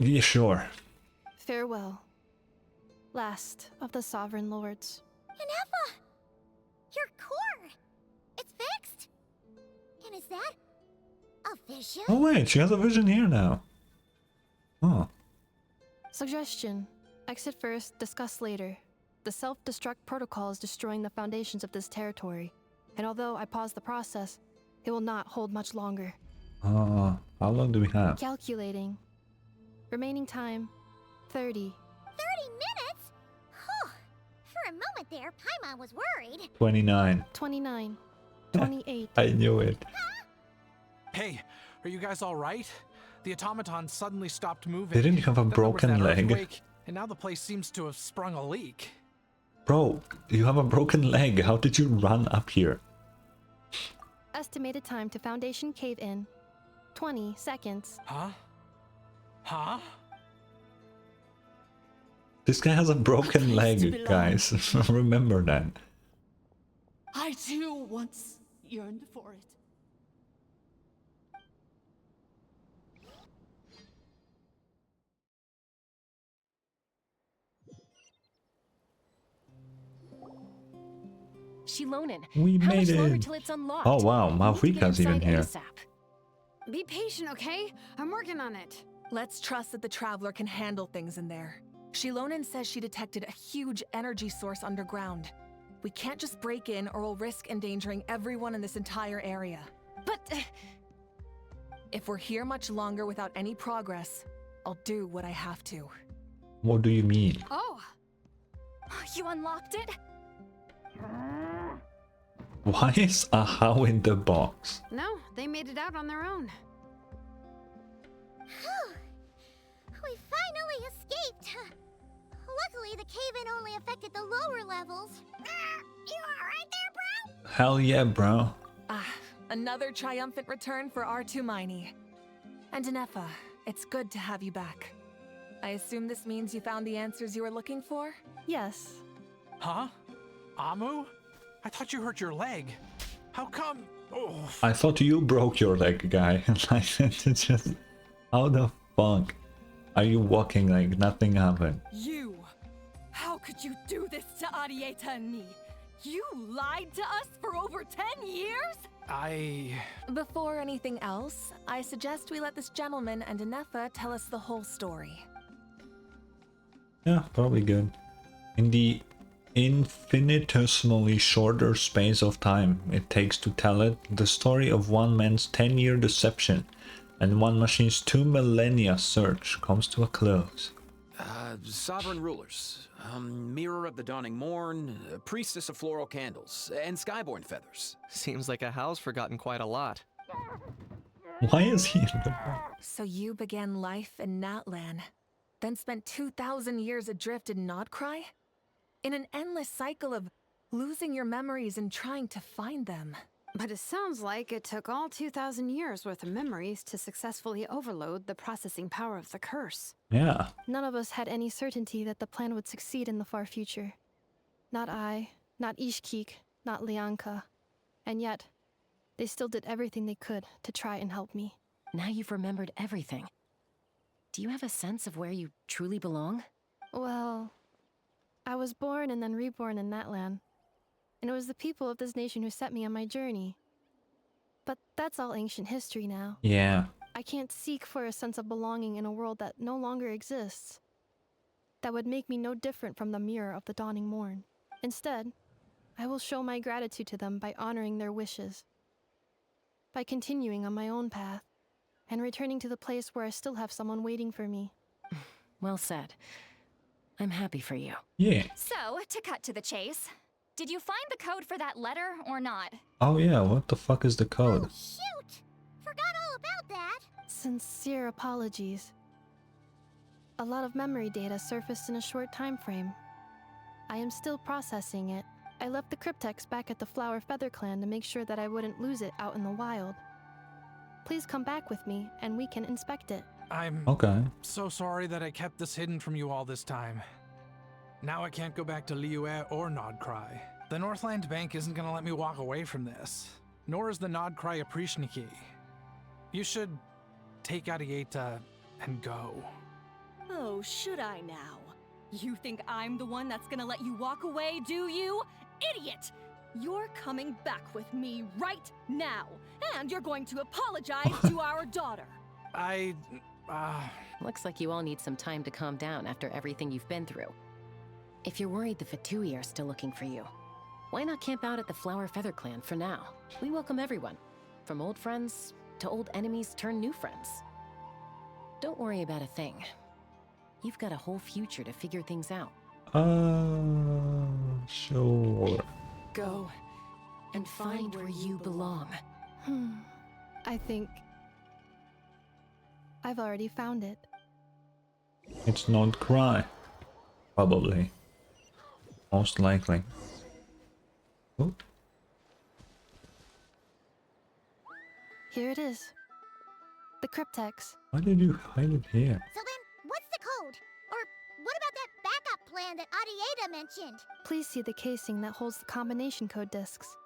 Yeah, sure. Farewell. Last of the Sovereign Lords. Ineffa! Your core! It's fixed! And is that a vision? Oh wait, she has a vision here now. Oh. Suggestion. Exit first, discuss later. The self-destruct protocol is destroying the foundations of this territory. And although I paused the process, it will not hold much longer. How long do we have? Calculating. Remaining time, 30. 30 minutes? Whew. For a moment there, Paimon was worried. 29. 29. 28. I knew it. Hey, are you guys all right? The automaton suddenly stopped moving. Didn't you have a Then there was broken that leg? earthquake, and now the place seems to have sprung a leak. Bro, you have a broken leg. How did you run up here? Estimated time to Foundation cave-in, 20 seconds. Huh? Huh? This guy has a broken leg, guys. Remember that. I too once yearned for it. Shilonen, We how made much longer it. till it's unlocked? Oh wow, We need to get Malvika's even inside here. ASAP. Be patient, okay? I'm working on it. Let's trust that the Traveler can handle things in there. Shilonen says she detected a huge energy source underground. We can't just break in or we'll risk endangering everyone in this entire area. But... if we're here much longer without any progress, I'll do what I have to. What do you mean? Oh! You unlocked it? Why is a how in the box? No, they made it out on their own. Whew. We finally escaped. Luckily, the cave-in only affected the lower levels. You alright there, bro? Hell yeah, bro. Another triumphant return for R2 Miney. And Ineffa, it's good to have you back. I assume this means you found the answers you were looking for? Yes. Huh? Amu? I thought you hurt your leg. How come? Oh. I thought you broke your leg, guy. Like, it's just... How the fuck are you walking like nothing happened? You! How could you do this to Arieta and me? You lied to us for over 10 years? Before anything else, I suggest we let this gentleman and Ineffa tell us the whole story. Yeah, probably good. In the infinitesimally shorter space of time it takes to tell it, the story of one man's 10-year deception and one machine's 2 millennia search comes to a close. Sovereign rulers, mirror of the dawning morn, priestess of floral candles, and skyborn feathers. Seems like a house forgotten quite a lot. Why is he in the So you began life in Natlan, then spent 2,000 years adrift in Nodcry? In an endless cycle of losing your memories and trying to find them. But it sounds like it took all 2,000 years worth of memories to successfully overload the processing power of the curse. Yeah. None of us had any certainty that the plan would succeed in the far future. Not I, not Ishkik, not Lianka. And yet, they still did everything they could to try and help me. Now you've remembered everything. Do you have a sense of where you truly belong? Well, I was born and then reborn in that land. And it was the people of this nation who set me on my journey. But that's all ancient history now. Yeah. I can't seek for a sense of belonging in a world that no longer exists. That would make me no different from the mirror of the dawning morn. Instead, I will show my gratitude to them by honoring their wishes. By continuing on my own path, and returning to the place where I still have someone waiting for me. Well said. I'm happy for you. Yeah. So, to cut to the chase, did you find the code for that letter or not? Oh yeah, what the fuck is the code? Oh, shoot! Forgot all about that. Sincere apologies. A lot of memory data surfaced in a short time frame. I am still processing it. I left the cryptex back at the Flower Feather Clan to make sure that I wouldn't lose it out in the wild. Please come back with me and we can inspect it. I'm so sorry that I kept this hidden from you all this time. Now I can't go back to Liyue or Nodcry. The Northland Bank isn't gonna let me walk away from this, nor is the Nodcry Aprishniki. You should take Arieta and go. Oh, should I now? You think I'm the one that's gonna let you walk away, do you? Idiot! You're coming back with me right now, and you're going to apologize to our daughter. Looks like you all need some time to calm down after everything you've been through. If you're worried the Vtuber are still looking for you, why not camp out at the Flower Feather Clan for now? We welcome everyone, from old friends to old enemies turned new friends. Don't worry about a thing. You've got a whole future to figure things out. Sure. Go and find where you belong. I think I've already found it. It's not Cry. Probably. Most likely. Oh. Here it is. The cryptex. Why did you hide it here? So then, what's the code? Or what about that backup plan that Arieta mentioned? Please see the casing that holds the combination code discs.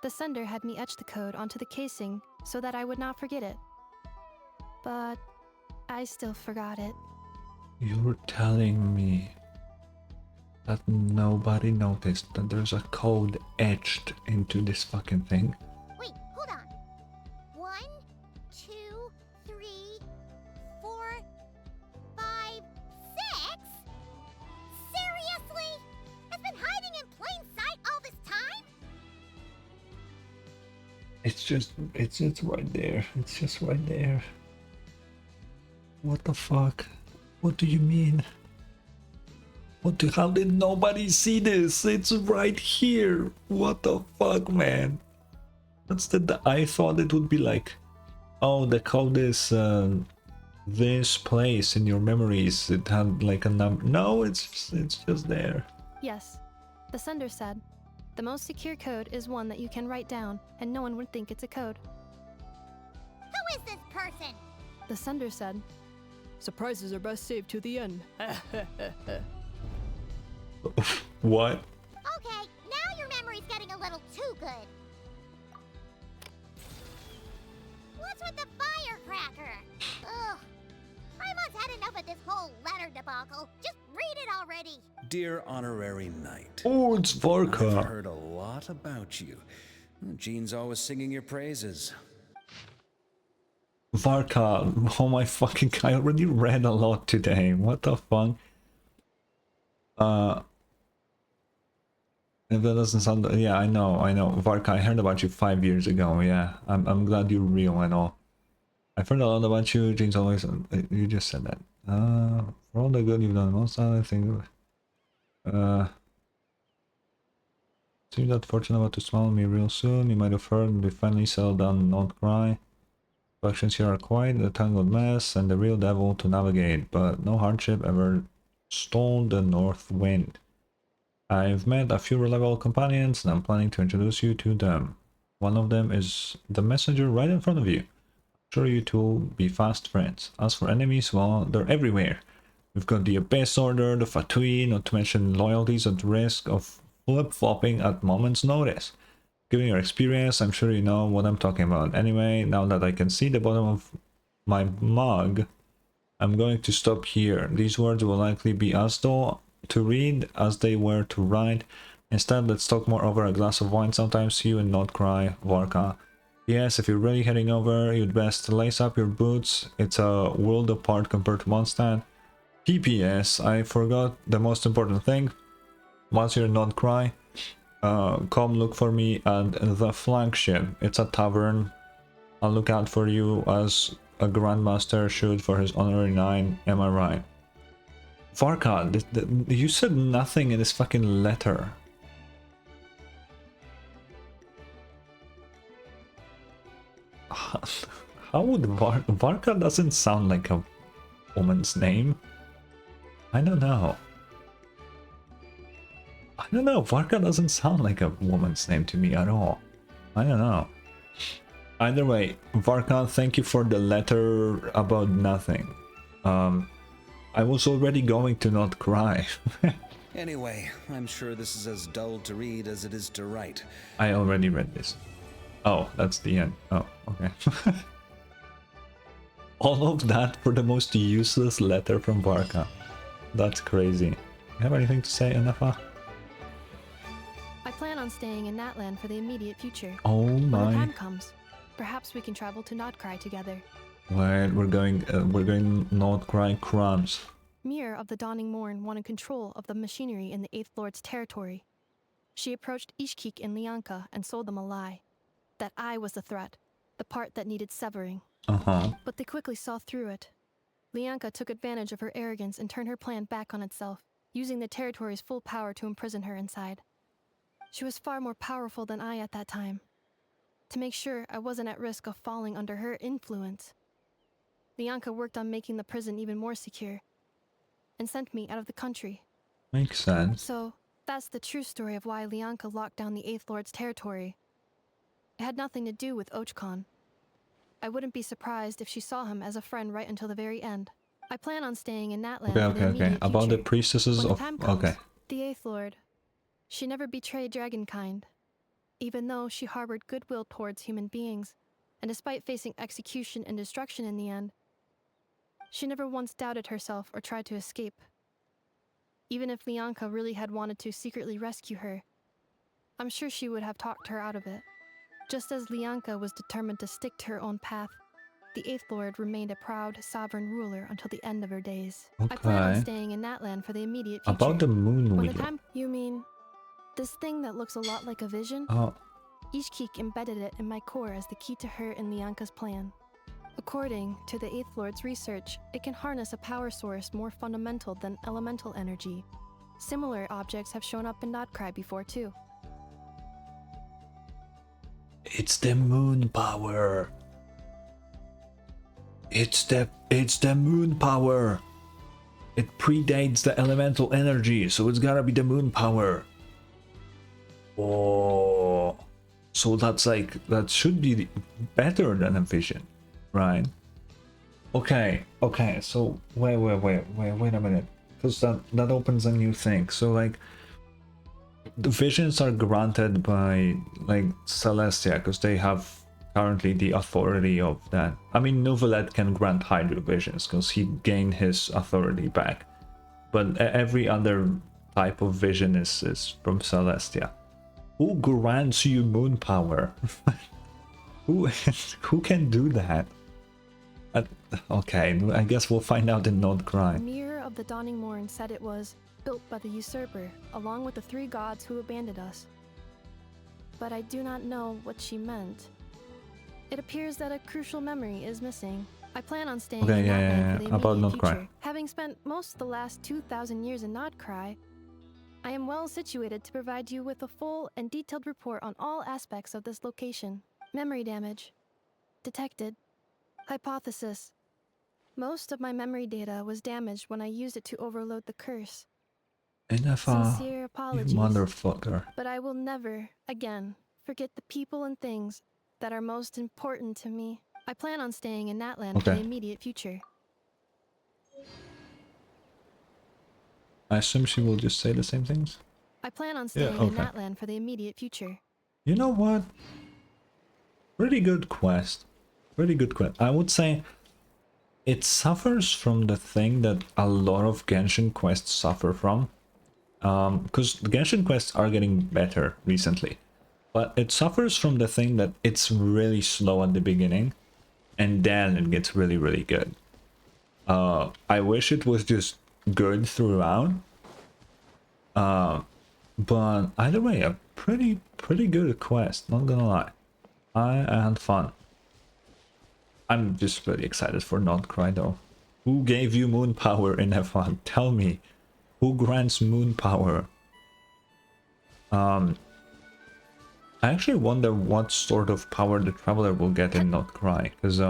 The sender had me etch the code onto the casing so that I would not forget it. But I still forgot it. You're telling me that nobody noticed that there's a code etched into this fucking thing? Wait, hold on. 1, 2, 3, 4, 5, 6? Seriously? It's been hiding in plain sight all this time? It's just right there. It's just right there. What the fuck? What do you mean? How did nobody see this? It's right here. What the fuck, man? I thought it would be like, oh, the code is this place in your memories. It had like a number. No, it's just there. Yes. The sender said, the most secure code is one that you can write down and no one would think it's a code. Who is this person? The sender said, surprises are best saved to the end. What? Okay, now your memory's getting a little too good. What's with the firecracker? Ugh. I must had enough of this whole letter debacle. Just read it already. Dear Honorary Knight. Oh, it's Varka. I've heard a lot about you. Jean's always singing your praises. Varka, oh my fucking god, I already read a lot today. What the fuck? If that doesn't sound, yeah, I know. Varka, I heard about you 5 years ago. Yeah, I'm glad you're real and all. I've heard a lot about you. Jane's always. You just said that. For all the good you've done, most I think. Seems that fortune about to smile on me real soon. You might have heard we finally settled down. Don't cry. Factions here are quite a tangled mess and the real devil to navigate, but no hardship ever stalled the north wind. I've met a few reliable companions and I'm planning to introduce you to them. One of them is the messenger right in front of you. I'm sure you two will be fast friends. As for enemies, well, they're everywhere. We've got the Abyss Order, the Fatui, not to mention loyalties at risk of flip-flopping at moment's notice. Given your experience, I'm sure you know what I'm talking about. Anyway, now that I can see the bottom of my mug, I'm going to stop here. These words will likely be as dull to read as they were to write. Instead, let's talk more over a glass of wine sometime. See you and not cry, Varka. Yes, if you're really heading over, you'd best lace up your boots. It's a world apart compared to Mondstadt. P.P.S. I forgot the most important thing. Once you're not cry, come look for me at the flagship. It's a tavern. I'll look out for you as a grandmaster should for his honorary 9. Am I right? Varka, you said nothing in this fucking letter. How would Varka doesn't sound like a woman's name? I don't know. I don't know, Varka doesn't sound like a woman's name to me at all. I don't know. Either way, Varka, thank you for the letter about nothing. I was already going to not cry. Anyway, I'm sure this is as dull to read as it is to write. I already read this. Oh, that's the end. Oh, okay. All of that for the most useless letter from Varka. That's crazy. You have anything to say, ineffa? I plan on staying in Natlan for the immediate future. Oh When the my. time comes, perhaps we can travel to Notcry together. Wait, we're going not crying crumbs. Mir of the Dawning Morn wanted control of the machinery in the Eighth Lord's territory. She approached Ishkik and Lianka and sold them a lie. That I was the threat, the part that needed severing. But they quickly saw through it. Lianka took advantage of her arrogance and turned her plan back on itself, using the territory's full power to imprison her inside. She was far more powerful than I at that time. To make sure I wasn't at risk of falling under her influence, Lianka worked on making the prison even more secure, and sent me out of the country. Makes sense. So, that's the true story of why Lianka locked down the Eighth Lord's territory. It had nothing to do with Ochkon. I wouldn't be surprised if she saw him as a friend right until the very end. I plan on staying in Natlan for the immediate About the future. priestesses When the of... time comes, Okay. the Eighth Lord. She never betrayed Dragonkind, even though she harbored goodwill towards human beings, and despite facing execution and destruction in the end, she never once doubted herself or tried to escape. Even if Lianka really had wanted to secretly rescue her, I'm sure she would have talked her out of it. Just as Lianka was determined to stick to her own path, the Eighth Lord remained a proud, sovereign ruler until the end of her days. I plan on Okay. staying in Natlan for the immediate future. About the moon When the wheel. time... You mean, this thing that looks a lot like a vision? Oh. Ishkik embedded it in my core as the key to her and Lianka's plan. According to the Eighth Lord's research, it can harness a power source more fundamental than elemental energy. Similar objects have shown up in Notcry before too. It's the moon power. It's the moon power. It predates the elemental energy, so it's gotta be the moon power. Oh, so that's like, that should be better than a vision, right? Okay, so wait a minute, because that opens a new thing. So like, the visions are granted by like Celestia because they have currently the authority of that. I mean, Novelet can grant Hydro visions because he gained his authority back, but every other type of vision is from Celestia. Who grants you moon power? who can do that? Okay, I guess we'll find out in Notcry. Mir of the Dawning Morn said it was built by the usurper, along with the three gods who abandoned us. But I do not know what she meant. It appears that a crucial memory is missing. I plan on staying in Natlan for the About immediate Notcry. future. Having spent most of the last 2,000 years in Notcry, I am well situated to provide you with a full and detailed report on all aspects of this location. Memory damage. Detected. Hypothesis. Most of my memory data was damaged when I used it to overload the curse. Ineffa, Sincere you apologies. motherfucker. But I will never, again, forget the people and things that are most important to me. I plan on staying in Natlan for the Okay. immediate future. I assume she will just say the same things. I plan on Yeah, staying in okay. Natlan for the immediate future. You know what? Pretty good quest. Pretty good quest. I would say it suffers from the thing that a lot of Genshin quests suffer from. Because the Genshin quests are getting better recently. But it suffers from the thing that it's really slow at the beginning. And then it gets really, really good. I wish it was just good throughout. But either way, a pretty good quest, not gonna lie. I had fun. I'm just really excited for Notcry though. Who gave you moon power, ineffa? Tell me. Who grants moon power? I actually wonder what sort of power the Traveler will get in Not Cry, because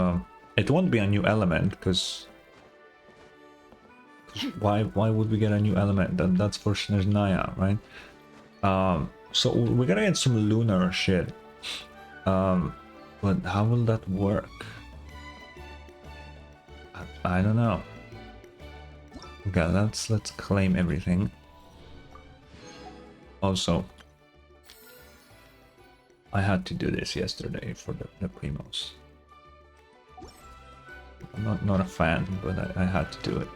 it won't be a new element, because why would we get a new element? That's for Snezhnaya, right? So we gotta get some lunar shit. But how will that work? I don't know. Okay, let's claim everything. Also, I had to do this yesterday for the Primos. I'm not a fan, but I had to do it.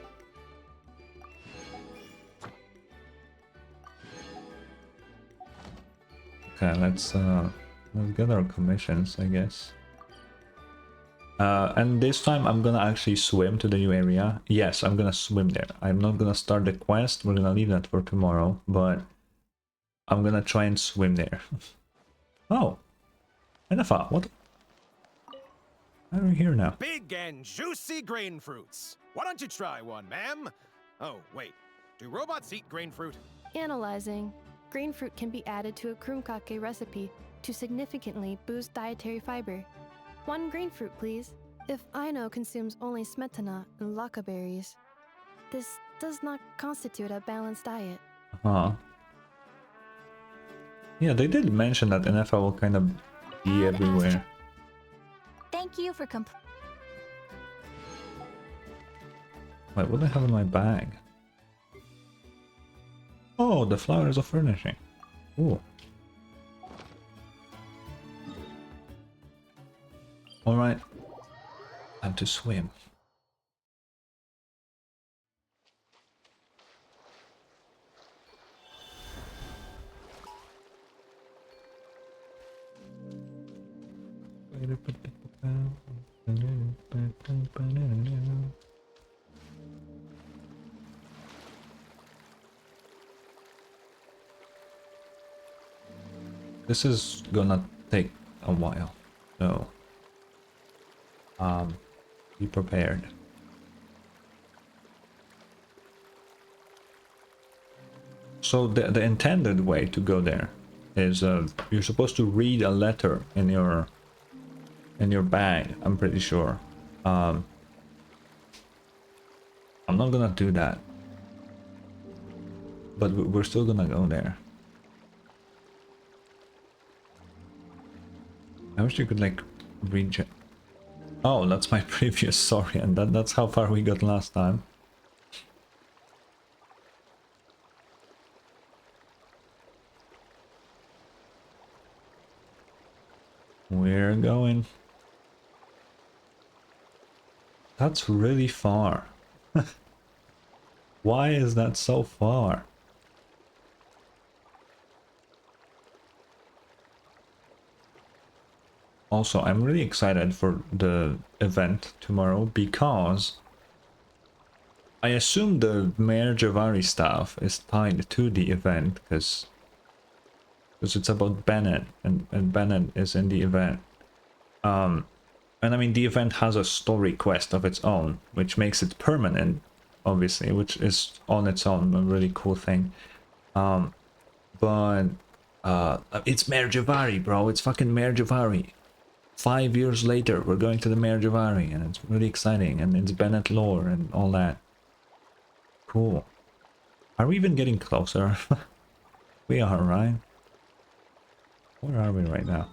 Okay, let's get our commissions, I guess. And this time I'm gonna actually swim to the new area. Yes, I'm gonna swim there. I'm not gonna start the quest. We're gonna leave that for tomorrow, but I'm gonna try and swim there. Oh, ineffa, what? Why are we here now? Big and juicy grain fruits. Why don't you try one, ma'am? Oh, wait. Do robots eat grain fruit? Analyzing. Grain fruit can be added to a krumkake recipe to significantly boost dietary fiber. 1 grain fruit, please. If Aino consumes only smetana and laka berries, this does not constitute a balanced diet. Huh. Yeah, they did mention that ineffa will kind of be everywhere. Thank you for Wait, what do I have in my bag? Oh, the flowers of furnishing. Ooh. Alright. Time to swim. This is gonna take a while, so be prepared. So the intended way to go there is you're supposed to read a letter in your bag, I'm pretty sure. I'm not gonna do that, but we're still gonna go there. I wish you could like read it. Oh, that's my previous, sorry, and that's how far we got last time. We're going. That's really far. Why is that so far? Also, I'm really excited for the event tomorrow because I assume the Mayor Javari stuff is tied to the event because it's about Bennett and Bennett is in the event. And I mean the event has a story quest of its own, which makes it permanent, obviously, which is on its own a really cool thing. But it's Mayor Javari, bro. It's fucking Mayor Javari. 5 years later, we're going to the Mayor Javari, and it's really exciting, and it's Bennett lore and all that. Cool. Are we even getting closer? We are, right? Where are we right now?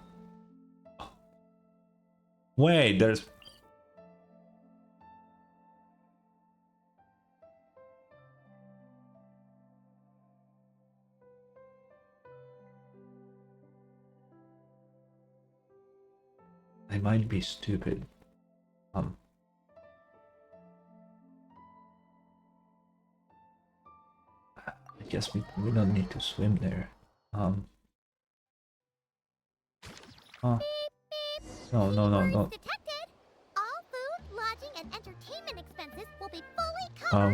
Wait, there's... I might be stupid. I guess we don't need to swim there. No.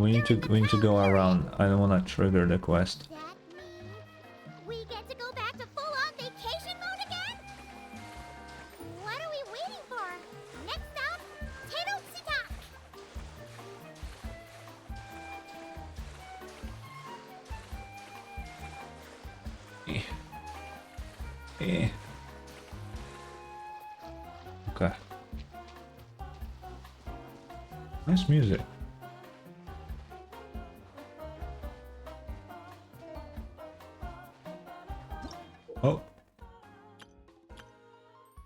We need to go around. I don't want to trigger the quest. We get to go back to full-on vacation mode again? What are we waiting for? Next stop, Tenochtitlan. Eh. Okay. Nice music. Oh.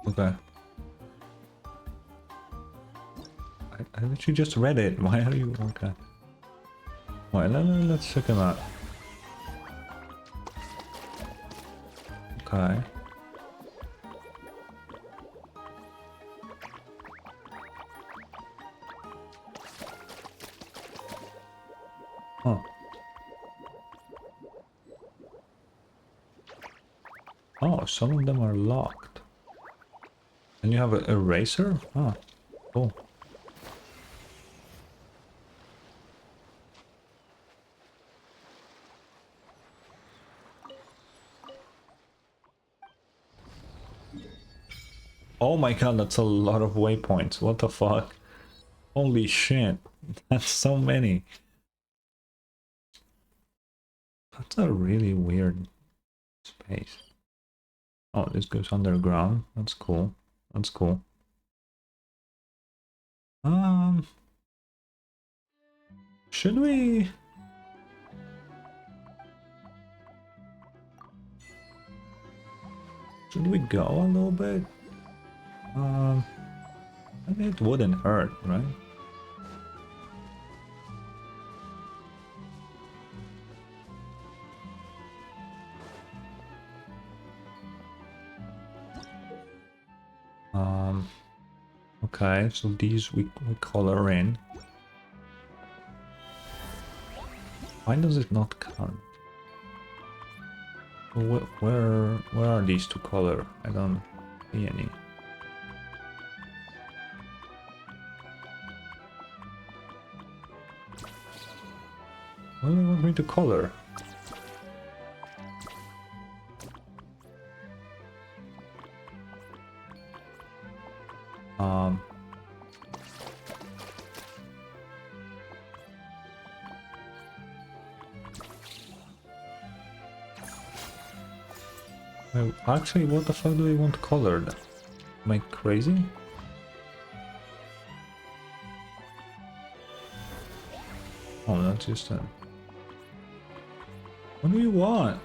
Okay. I literally just read it. Why are you... Okay. Well, let's check him out. Okay. Huh. Oh, some of them are locked. And you have an eraser? Oh, cool. Oh my god, that's a lot of waypoints. What the fuck? Holy shit. That's so many. That's a really weird space. Oh, this goes underground. That's cool. That's cool. Should we... Should we go a little bit? I mean, it wouldn't hurt, right? Okay, so these we color in. Why does it not count? Where are these to color? I don't see any. What do you want me to color? Well, actually, what the fuck do we want colored? Am I crazy? Oh, that's just a... What do you want?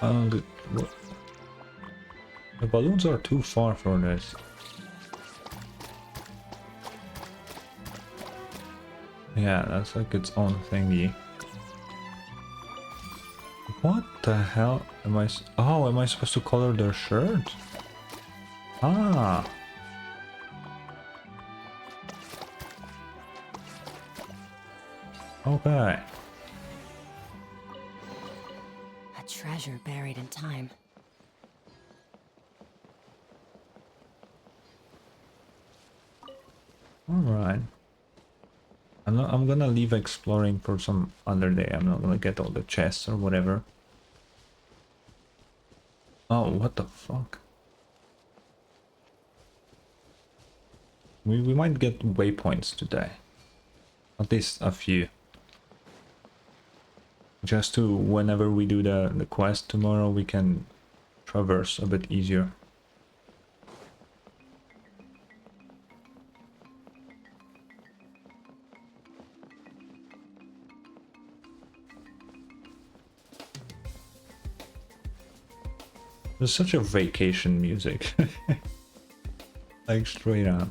What? The balloons are too far for this. Yeah, that's like its own thingy. What the hell am I... Oh, am I supposed to color their shirt? Ah. Okay. A treasure buried in time. Alright. I'm gonna leave exploring for some other day. I'm not gonna get all the chests or whatever. Oh, what the fuck? We might get waypoints today. At least a few. Just to, whenever we do the quest tomorrow, we can traverse a bit easier. There's such a vacation music. Like straight up.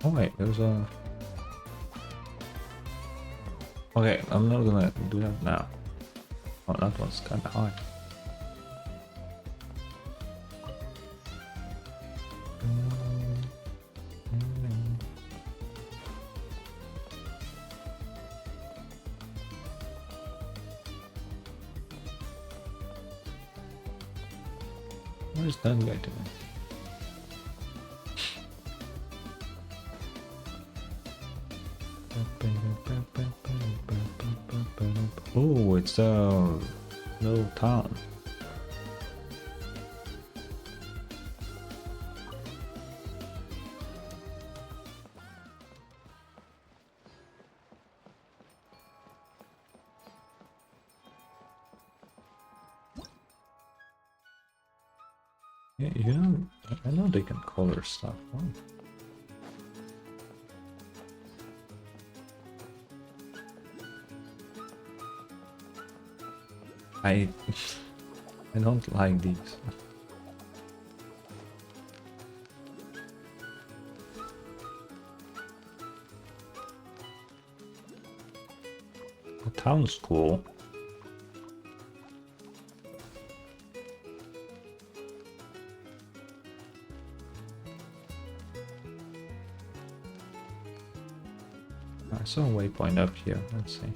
Oh wait, there's a... Okay, I'm not gonna do that now. Oh, that was kind of hard. Where's that guy doing? Oh, it's a little town. Yeah, you know, I know they can color stuff. Oh. I don't like these. The town's cool. I saw a waypoint up here. Let's see.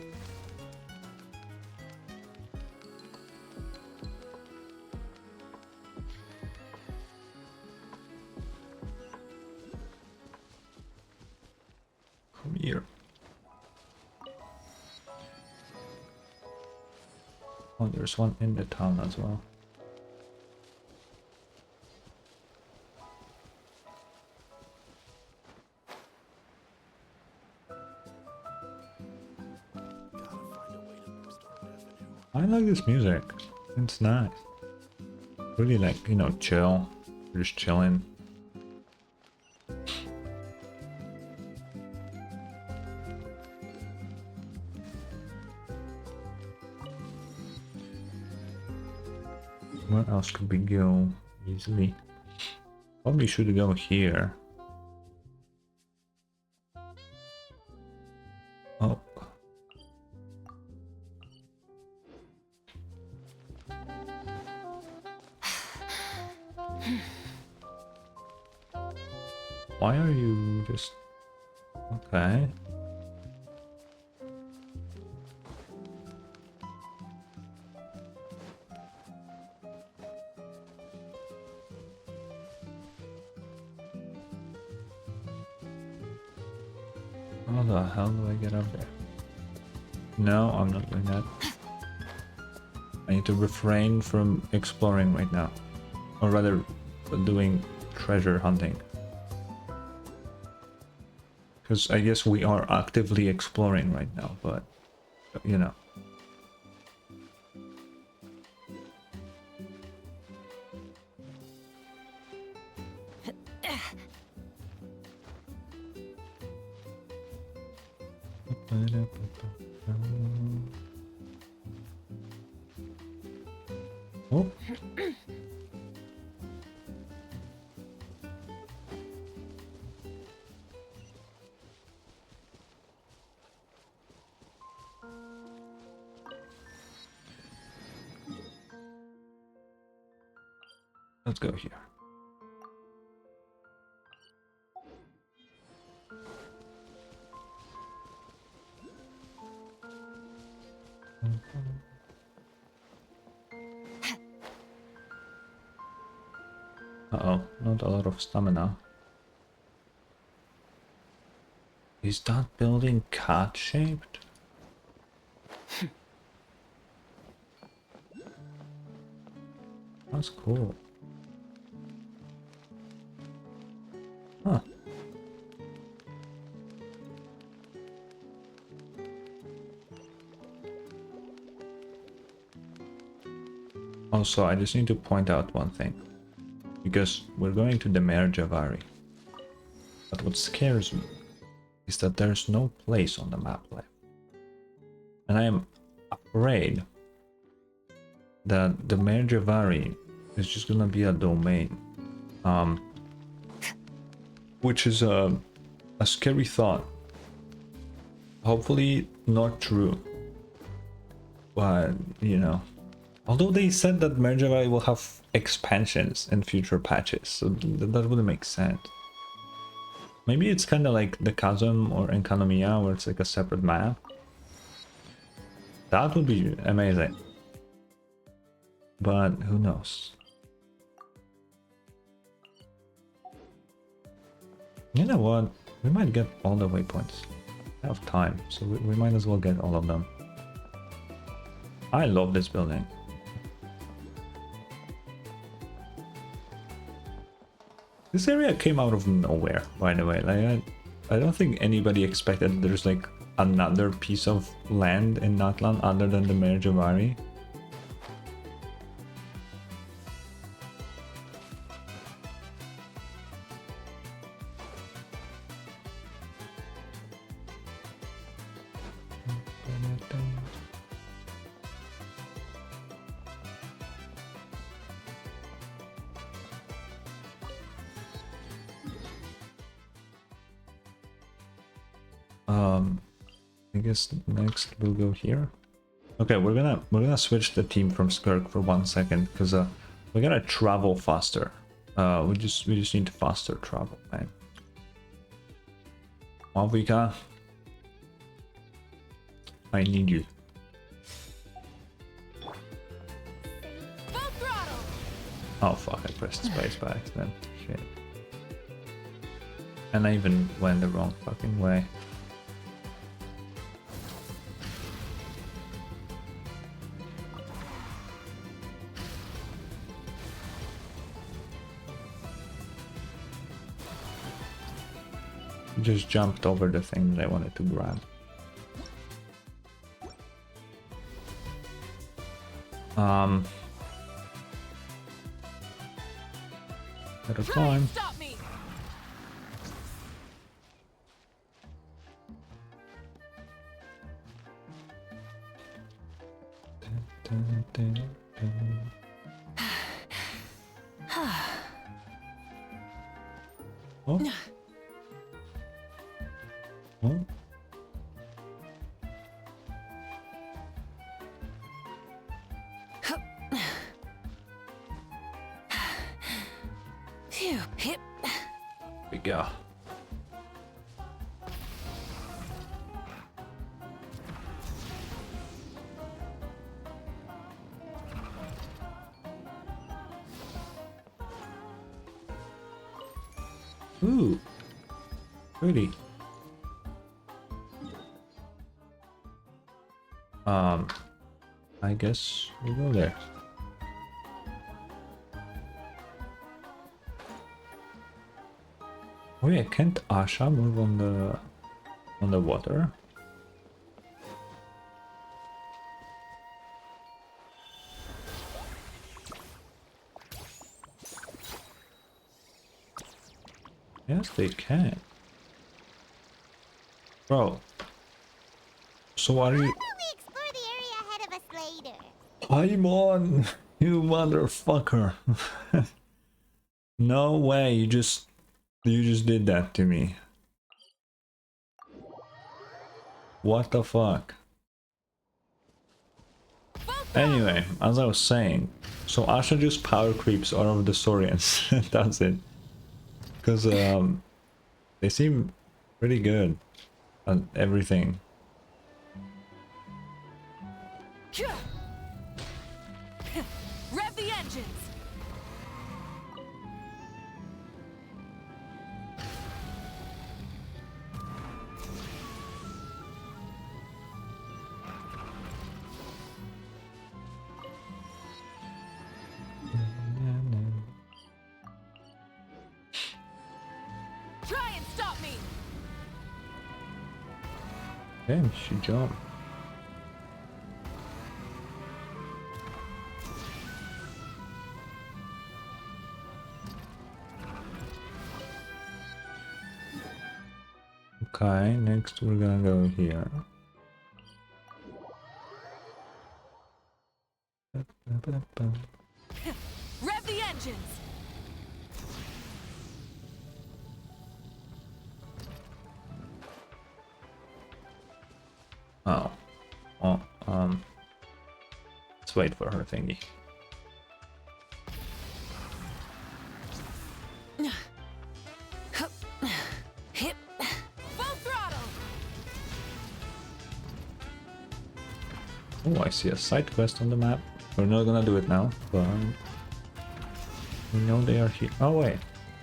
From here. Oh, there's one in the town as well. I like this music. It's nice. Really like, you know, chill. Just chilling. Where else could we go easily? Probably should go here. Oh. Why are you just... Okay. How the hell do I get up there? No, I'm not doing that. I need to refrain from exploring right now. Or rather, doing treasure hunting. Because I guess we are actively exploring right now, but, you know. Oh. Let's go here. Uh-oh, not a lot of stamina. Is that building cat-shaped? That's cool. Huh. Also, I just need to point out one thing. Because we're going to the Mare Javari. But what scares me is that there's no place on the map left. And I am afraid that the Mare Javari is just gonna be a domain. Which is a scary thought. Hopefully not true. But, you know. Although they said that Mare Javari will have expansions in future patches, so that wouldn't make sense. Maybe it's kind of like the Chasm or Enkanomiya, where it's like a separate map. That would be amazing. But who knows? You know what? We might get all the waypoints. have time, so we might as well get all of them. I love this building. This area came out of nowhere, by the way. Like, I don't think anybody expected there's like another piece of land in Natlan other than the Mare Javari. I guess next we'll go here. Okay, we're gonna switch the team from Skirk for 1 second because we gotta travel faster. We just need faster travel, man. Malvika, I need you. Oh fuck! I pressed space by accident. Shit. And I even went the wrong fucking way. Just jumped over the thing that I wanted to grab. At a time. Stop me. Oh. Oh. Phew, hip. We go. Ooh, pretty. I guess we'll go there. Oh yeah, can't Asha move on the water? Yes, they can. Bro. So are you? I'm on, you motherfucker. No way, you just did that to me. What the fuck? Anyway, as I was saying, so Asha just power creeps out of the Saurians. That's it. Because they seem pretty good at everything. Rev the engines! Try and stop me! Damn, she jumped. Okay, next we're gonna go here. Rev the engines! Oh. Well, let's wait for her thingy. Hip. Full throttle! Oh, I see a side quest on the map. We're not gonna do it now, but we know they are here. Oh wait,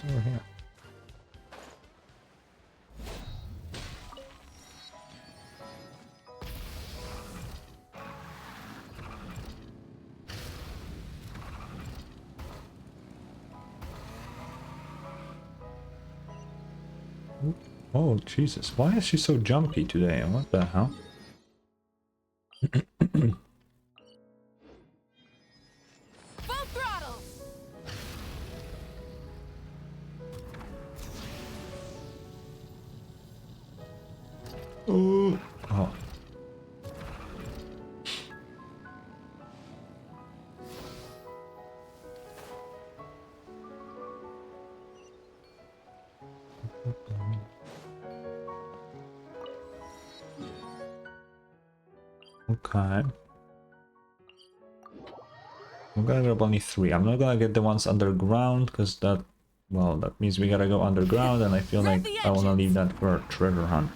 over here. Oh, Jesus. Why is she so jumpy today? What the hell? Full throttle! Ooh. Oh. Okay. I'm gonna grab only 3. I'm not gonna get the ones underground because that, well, that means we gotta go underground, and I feel like I wanna leave that for a treasure hunt.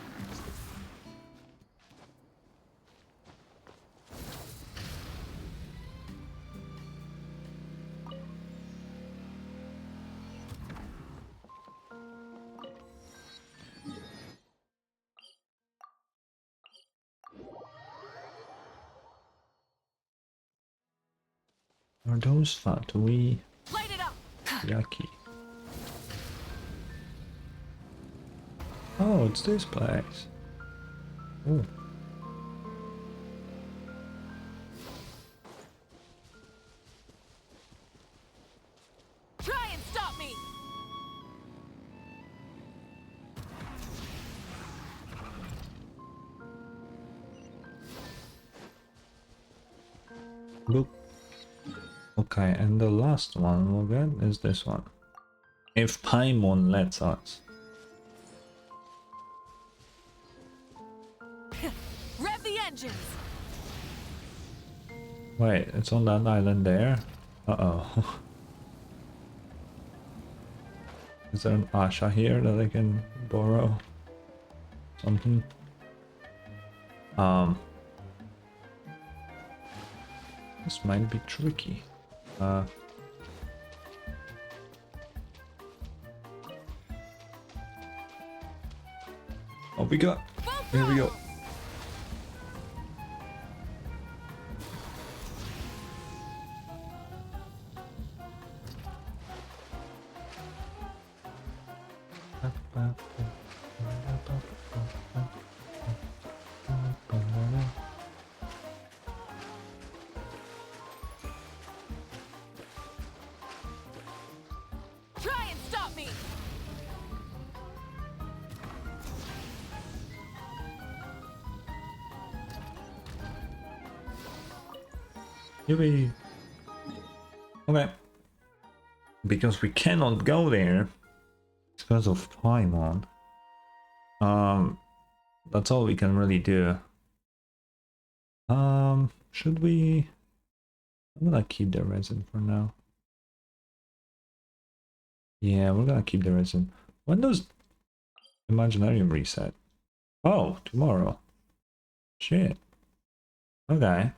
Are those Fatui? Yucky. Oh, it's this place. Oh. Try and stop me! Boop. Okay, and the last one we'll get is this one. If Paimon lets us. Rev the engines! Wait, it's on that island there? Uh-oh. Is there an Asha here that I can borrow? Something? This might be tricky. Oh, we got. Here we go. Try and stop me! Yippee! Okay. Because we cannot go there because of Paimon. That's all we can really do. Should we? I'm gonna keep the resin for now. Yeah, we're gonna keep the resin. When does Imaginarium reset? Oh, tomorrow. Shit. Okay.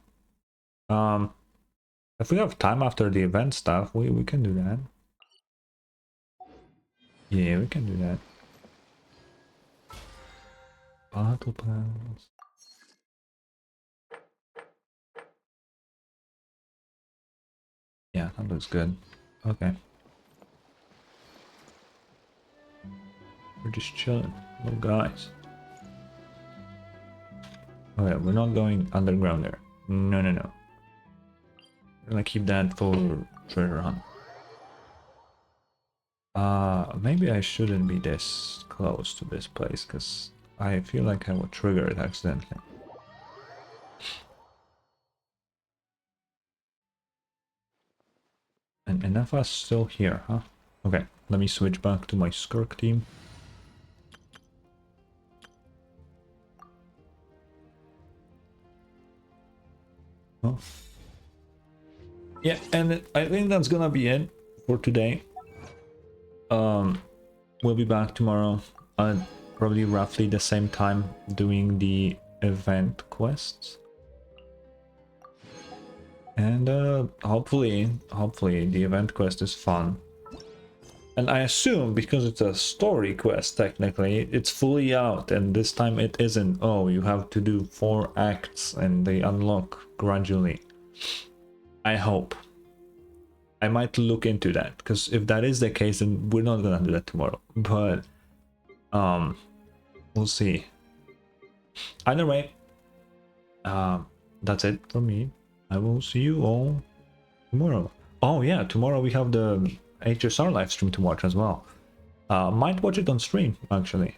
If we have time after the event stuff, we can do that. Yeah, we can do that. Battle plans. Yeah, that looks good. Okay. We're just chilling, little guys. Okay, we're not going underground there. No, no, no. We're gonna keep that for treasure hunt. Maybe I shouldn't be this close to this place, because I feel like I will trigger it accidentally. And Ineffa's still here, huh? Okay, let me switch back to my Skirk team. Oh. Yeah, and I think that's gonna be it for today. We'll be back tomorrow at probably roughly the same time doing the event quests. And hopefully the event quest is fun. And I assume because it's a story quest technically, it's fully out, and this time it isn't, oh, you have to do 4 acts and they unlock gradually. I hope. I might look into that, because if that is the case, then we're not gonna do that tomorrow. But We'll see. Either way, that's it from me. I will see you all tomorrow. Oh yeah, tomorrow we have the HSR live stream to watch as well. Might watch it on stream actually.